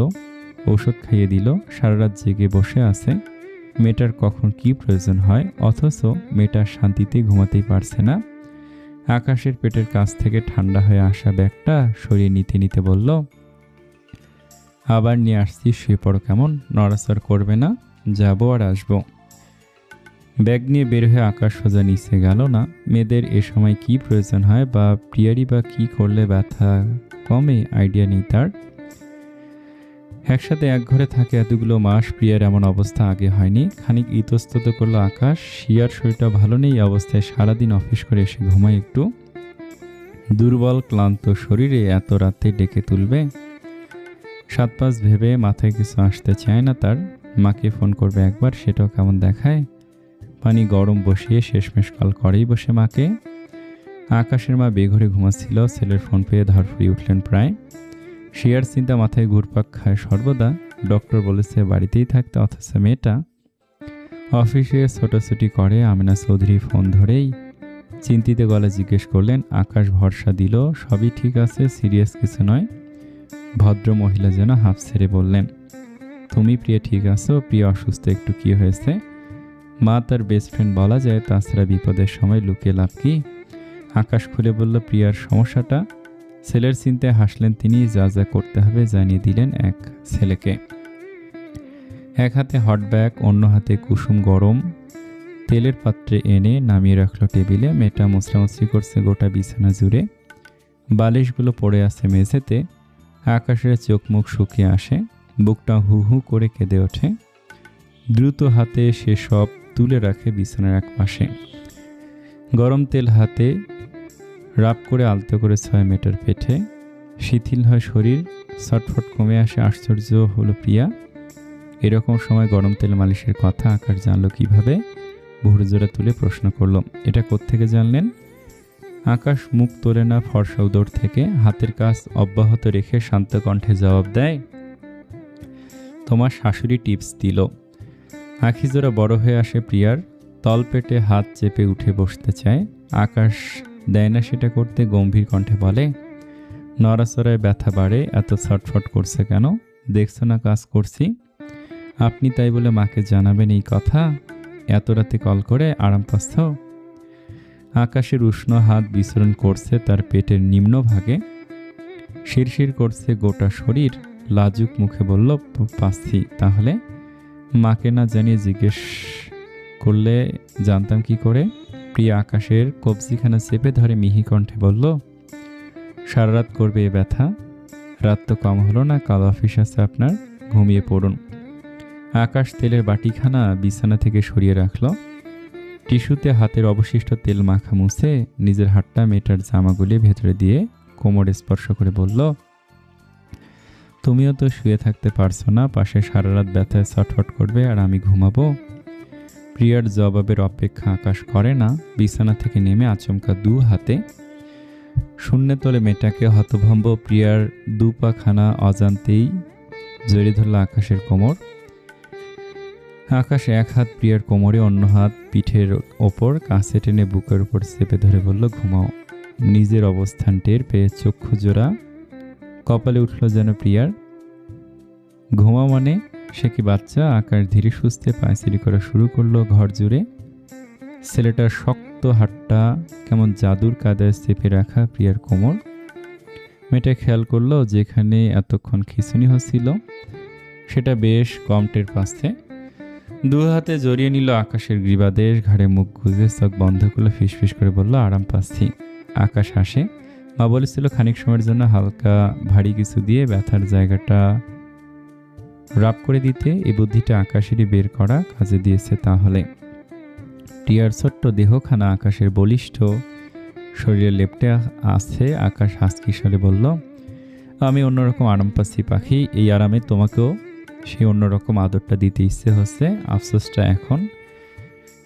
ঔষধ খাইয়ে দিল, সারা রাত জেগে বসে আছে। মেয়েটার কখন কি প্রয়োজন হয়, অথচ মেয়েটার শান্তিতে ঘুমাতেই পারছে না। আকাশের পেটের কাছ থেকে ঠান্ডা হয়ে আসা ব্যাগটা সরিয়ে নিতে নিতে বলল, আবার নিয়ে আসছি, শুয়ে পড়ো। কেমন নড়াচড় করবে না? যাবো আর আসবো। ব্যাগ নিয়ে বের হয়ে আকাশ সোজা নিচে গেল না। মেয়েদের এ সময় কি প্রয়োজন হয় বা প্রিয়ারি বা কি করলে ব্যথা কমে, আইডিয়া নেই তার। একসাথে এক ঘরে থাকে এতগুলো মাস, প্রিয়ার এমন অবস্থা আগে হয়নি। খানিক ইতস্তত করলো আকাশ। শিয়ার শরীরটা ভালো নেই, অবস্থায় সারাদিন অফিস করে এসে ঘুমায় একটু। দুর্বল ক্লান্ত শরীরে এত রাতে ডেকে তুলবে? 7-5 ভেবে মাথায় কিছু আসতে চায় না তার। মাকে ফোন করবে একবার, সেটাও কেমন দেখায়। পানি গরম বসিয়ে শেষমেশ কল করেই বসে মাকে। আকাশের মা বেঘরে ঘুমাচ্ছিল। ছেলের ফোন পেয়ে ধরফড়িয়ে উঠলেন প্রায়। শিয়ার চিন্তা মাথায় ঘুরপাক খায় সর্বদা। ডক্টর বলেছে বাড়িতেই থাকতে, অথচ মেয়েটা অফিসে ছোটাছুটি করে। আমিনা চৌধুরী ফোন ধরেই চিন্তিত গলা জিজ্ঞেস করলেন। আকাশ ভরসা দিল, সবই ঠিক আছে, সিরিয়াস কিছু নয়। ভদ্র মহিলা যেন হাঁফ ছেড়ে বললেন, তুমি প্রিয়া ঠিক আছো? প্রিয়া অসুস্থ, একটু কি হয়েছে? মা তার বেস্ট ফ্রেন্ড বলা যায়, তাছাড়া বিপদের সময় লুকিয়ে লাভ কি? আকাশ খুলে বলল প্রিয়ার সমস্যাটা। ছেলের চিন্তায় হাসলেন তিনি। যা যা করতে হবে জানিয়ে দিলেন এক ছেলেকে। এক হাতে হট ব্যাগ, অন্য হাতে কুসুম গরম তেলের পাত্রে এনে নামিয়ে রাখলো টেবিলে। মেয়েটা মোছরামুছরি করছে গোটা বিছানা জুড়ে। বালিশগুলো পড়ে আছে মেঝেতে। আকাশের চোখ মুখ শুকিয়ে আসে, বুকটা হু হু করে কেঁদে ওঠে। দ্রুত হাতে সে সব তুলে রাখে বিছানার এক পাশে। গরম তেল হাতে রাপ করে আলতো করে ছয় মেয়েটার পেটে। শিথিল হয় শরীর, ছটফট কমে আসে। আশ্চর্য হলো প্রিয়া। এরকম সময় গরম তেল মালিশের কথা আকাশ জানলো কিভাবে? ভুরুজোড়া তুলে প্রশ্ন করল, এটা কোত্থেকে জানলেন? আকাশ মুখ তোলে না ফর্সা উদর থেকে। হাতের কাজ অব্যাহত রেখে শান্ত কণ্ঠে জবাব দেয়, তোমার শাশুড়ি টিপস দিল। আখিজোড়া বড় হয়ে আসে প্রিয়ার। তলপেটে হাত চেপে উঠে বসতে চায়। আকাশ দেয় না সেটা করতে, গম্ভীর কণ্ঠে বলে, নড়াচড়ায় ব্যথা বাড়ে, এত ছটফট করছে কেন? দেখছো না কাজ করছি। আপনি তাই বলে মাকে জানাবেন এই কথা? এত রাতে কল করে আরাম পাচ্ছ? আকাশের উষ্ণ হাত বিচরণ করছে তার পেটের নিম্নভাগে, শিরশির করছে গোটা শরীর। লাজুক মুখে বলল, পাচ্ছি। তাহলে? মাকে না জানিয়ে জিজ্ঞেস করলে জানতাম কি করে? প্রিয়া আকাশের কবজিখানা চেপে ধরে মিহি কণ্ঠে বলল, সারা রাত করবে এ ব্যথা? রাত তো কম হলো না, কাল অফিস আছে আপনার, ঘুমিয়ে পড়ুন। আকাশ তেলের বাটিখানা বিছানা থেকে সরিয়ে রাখল, টিস্যুতে হাতের অবশিষ্ট তেল মাখা মুছে নিজের হাতটা মেয়েটার জামাগুলি ভেতরে দিয়ে কোমরে স্পর্শ করে বলল, তুমিও তো শুয়ে থাকতে পারছো না, পাশে সারা রাত ব্যথায় ছটফট করবে আর আমি ঘুমাবো? প্রিয়ার জবাবের অপেক্ষা আকাশ করে না, বিছানা থেকে নেমে আচমকা দু হাতে শূন্যে তোলে মেয়েটাকে। হতভম্ব প্রিয়ার দু পাখানা অজান্তেই জড়িয়ে ধরল আকাশের কোমর। আকাশ এক হাত প্রিয়ার কোমরে, অন্য হাত পিঠের ওপর কাছে টেনে বুকের উপর চেপে ধরে বলল, ঘুমাও। নিজের অবস্থান টের পেয়ে চক্ষু জোড়া কপালে উঠল যেন প্রিয়ার। ঘুমাও মানে? সে কি বাচ্চা? আকাশ ধীরে সুস্থে পায়চারি করা শুরু করলো ঘর জুড়ে। ছেলেটার শক্ত হাতটা কেমন জাদুর কায়দায় চেপে রাখা প্রিয়ার কোমর। মেয়েটা খেয়াল করলো যেখানে এতক্ষণ খিঁচুনি হচ্ছিল সেটা বেশ কম টের পাচ্ছে। দু হাতে জড়িয়ে নিল আকাশের গ্রীবাদেশ, ঘাড়ে মুখ গুজে চোখ বন্ধ করলো, ফিসফিস করে বলল, আরাম পাচ্ছি। আকাশ হাসে। মা বলেছিল খানিক সময়ের জন্য হালকা ভারী কিছু দিয়ে ব্যথার জায়গাটা রাব করে দিতে। এই বুদ্ধিটা আকাশেরই বের করা, কাজে দিয়েছে তাহলে। প্রিয়ার ছোট্ট দেহখানা আকাশের বলিষ্ঠ শরীরে লেপটে আছে। আকাশ হাসকি স্বরে বলল, আমি অন্যরকম আরাম পাচ্ছি পাখি, এই আরামে তোমাকেও সেই অন্যরকম আদরটা দিতে ইচ্ছে হচ্ছে। আফসোসটা এখন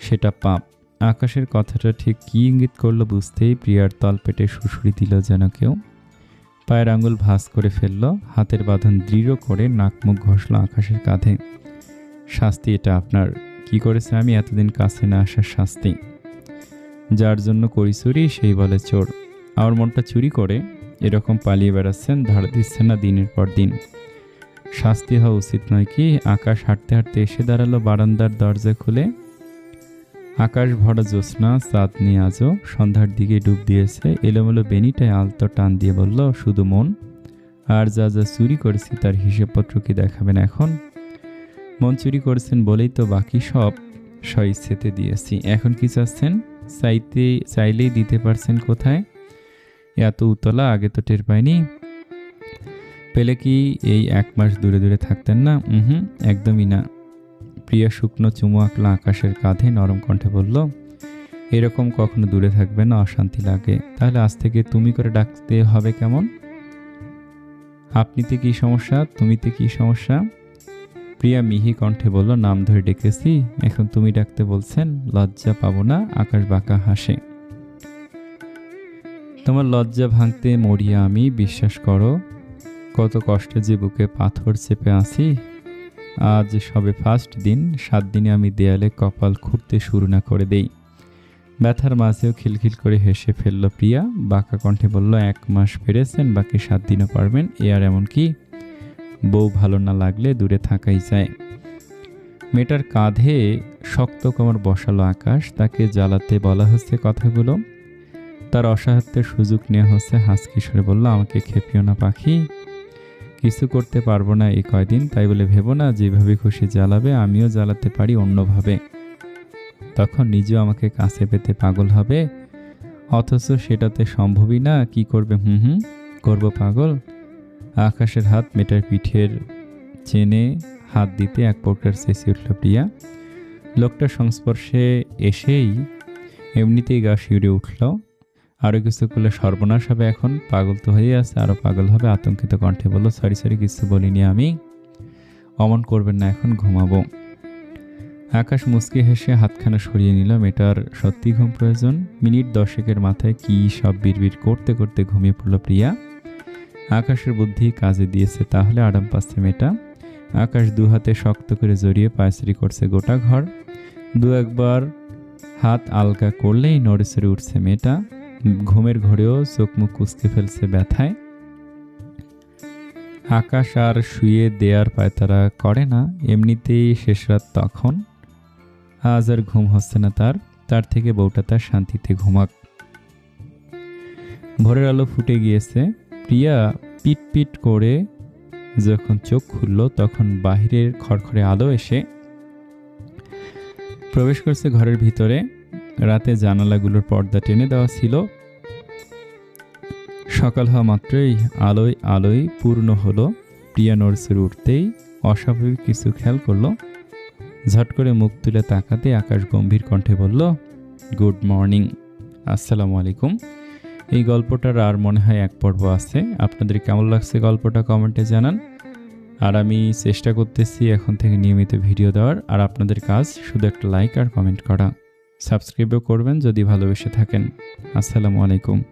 সেটা পাপ। আকাশের কথাটা ঠিক কী ইঙ্গিত করলো বুঝতেই প্রিয়ার তলপেটে সুড়সুড়ি দিল যেন কেউ। পায়ের আঙুল ভাঁজ করে ফেলল, হাতের বাঁধন দৃঢ় করে নাক মুখ ঘষল আকাশের কাঁধে। শাস্তি এটা আপনার। কি করেছে আমি? এতদিন কাছে না আসার শাস্তি। যার জন্য করি চুরি সেই বলে চোর। আমার মনটা চুরি করে এরকম পালিয়ে বেড়াচ্ছেন, ধার দিচ্ছেন না দিনের পর দিন। শাস্তি হওয়া উচিত নয় কি? আকাশ হাঁটতে হাঁটতে এসে দাঁড়ালো বারান্দার দরজা খুলে। আকাশ ভরা জ্যোৎস্না, চাঁদনি আজও সন্ধ্যার দিকে ডুব দিয়েছে। এলোমেলো বেনিটায় আলতো টান দিয়ে বলল, শুধু মন? আর যা যা চুরি করেছি তার হিসেবপত্র কি দেখাবেন এখন? মন চুরি করেছেন বলেই তো বাকি সব স্বইচ্ছেতে দিয়েছি। এখন কি চাচ্ছেন? চাইলেই দিতে পারছেন কোথায়? এত উতলা, আগে তো টের পাইনি। পেলে কি এই 1 মাস দূরে দূরে থাকতেন না? একদমই না। প্রিয়া শুকনো চুমু আঁকলা আকাশের কাঁধে, নরম কণ্ঠে বলল, এরকম কখনো দূরে থাকবে না, অশান্তি লাগে। তাহলে আজ থেকে তুমি করে ডাকতে হবে কেমন? আপনিতে কি সমস্যা? তুমিতে কি সমস্যা? প্রিয়া মিহি কণ্ঠে বলল, নাম ধরে ডেকেছি, এখন তুমি ডাকতে বলছেন? লজ্জা পাবো না? আকাশ বাঁকা হাসে। তোমার লজ্জা ভাঙতে মরিয়া আমি, বিশ্বাস করো। কত কষ্টে যে বুকে পাথর চেপে আছি। আজ সবে ফার্স্ট দিন, 7 দিনে আমি দেয়ালে কপাল খুঁড়তে শুরু না করে দেই। ব্যথার মাঝেও খিলখিল করে হেসে ফেলল প্রিয়া। বাঁকা কণ্ঠে বলল, 1 মাস পেরেছেন, বাকি 7 দিনও পারবেন। এ আর এমন কি? বউ ভালো না লাগলে দূরে থাকাই যায়। মেয়েটার কাঁধে শক্ত কোমর বসালো আকাশ। তাকে জ্বালাতে বলা হচ্ছে কথাগুলো, তার অসহায়ত্বের সুযোগ নেওয়া হচ্ছে। হাসকি স্বরে বলল, আমাকে খেপিও না পাখি, কিছু করতে পারবো না এই কয়দিন, তাই বলে ভেবো না যেভাবে খুশি জ্বালাবে আমিও জ্বালাতে পারি অন্যভাবে। তখন নিজেও আমাকে কাছে পেতে পাগল হবে, অথচ সেটাতে সম্ভবই না। কি করবে? করবো পাগল। আকাশের হাত মেয়েটার পিঠের চেনে হাত দিতে এক প্রকার চেঁচিয়ে উঠল প্রিয়া। লোকটার সংস্পর্শে এসেই এমনিতেই গা শিউরে উঠল। আরও কিছু করলে সর্বনাশ হবে। এখন পাগল তো হয়ে আছে, আরও পাগল হবে। আতঙ্কিত কণ্ঠে বলল, সরি কিছু বলিনি আমি। অমন করবেন না, এখন ঘুমাবো। আকাশ মুচকি হেসে হাতখানা সরিয়ে নিল। মেয়েটার সত্যি ঘুম প্রয়োজন। মিনিট 10 মাথায় কি সব বিড়বিড় করতে করতে ঘুমিয়ে পড়ল প্রিয়া। আকাশের বুদ্ধি কাজে দিয়েছে, তাহলে আরাম পাচ্ছে মেয়েটা। আকাশ 2 হাতে শক্ত করে জড়িয়ে পায়চারি করছে গোটা ঘর। 2-1 বার হাত আলগা করলেই নড়েচড়ে উঠছে মেয়েটা। ঘুমের ঘোরেও চোখ মুখ কুঁচকে ফেলছে ব্যথায়। আকাশ আর শুয়ে দেয়ার পায়তারা করে না, এমনিতেই শেষ রাত তখন। আজ আর ঘুম হচ্ছে না তার থেকে বউটা তার শান্তিতে ঘুমাক। ভোরের আলো ফুটে গিয়েছে। প্রিয়া পিট পিট করে যখন চোখ খুলল তখন বাহিরের খড়খড়ে আলো এসে প্রবেশ করছে ঘরের ভিতরে। রাতে জানালাগুলোর পর্দা টেনে দেওয়া ছিল। সকাল হওয়া মাত্রই আলোয় আলোয় পূর্ণ হলো। প্রিয়া নড়ছে উঠতেই অস্বাভাবিক কিছু খেয়াল করলো। ঝট করে মুখ তুলে তাকাতে আকাশ গম্ভীর কণ্ঠে বলল, গুড মর্নিং, আসসালামু আলাইকুম। এই গল্পটার আর মনে হয় এক পর্ব আছে। আপনাদের কেমন লাগছে গল্পটা কমেন্টে জানান। আর আমি চেষ্টা করতেছি এখন থেকে নিয়মিত ভিডিও দেওয়ার। আর আপনাদের কাজ শুধু একটা লাইক আর কমেন্ট করা। সাবস্ক্রাইবও করবেন যদি ভালোবেসে থাকেন। আসসালামু আলাইকুম।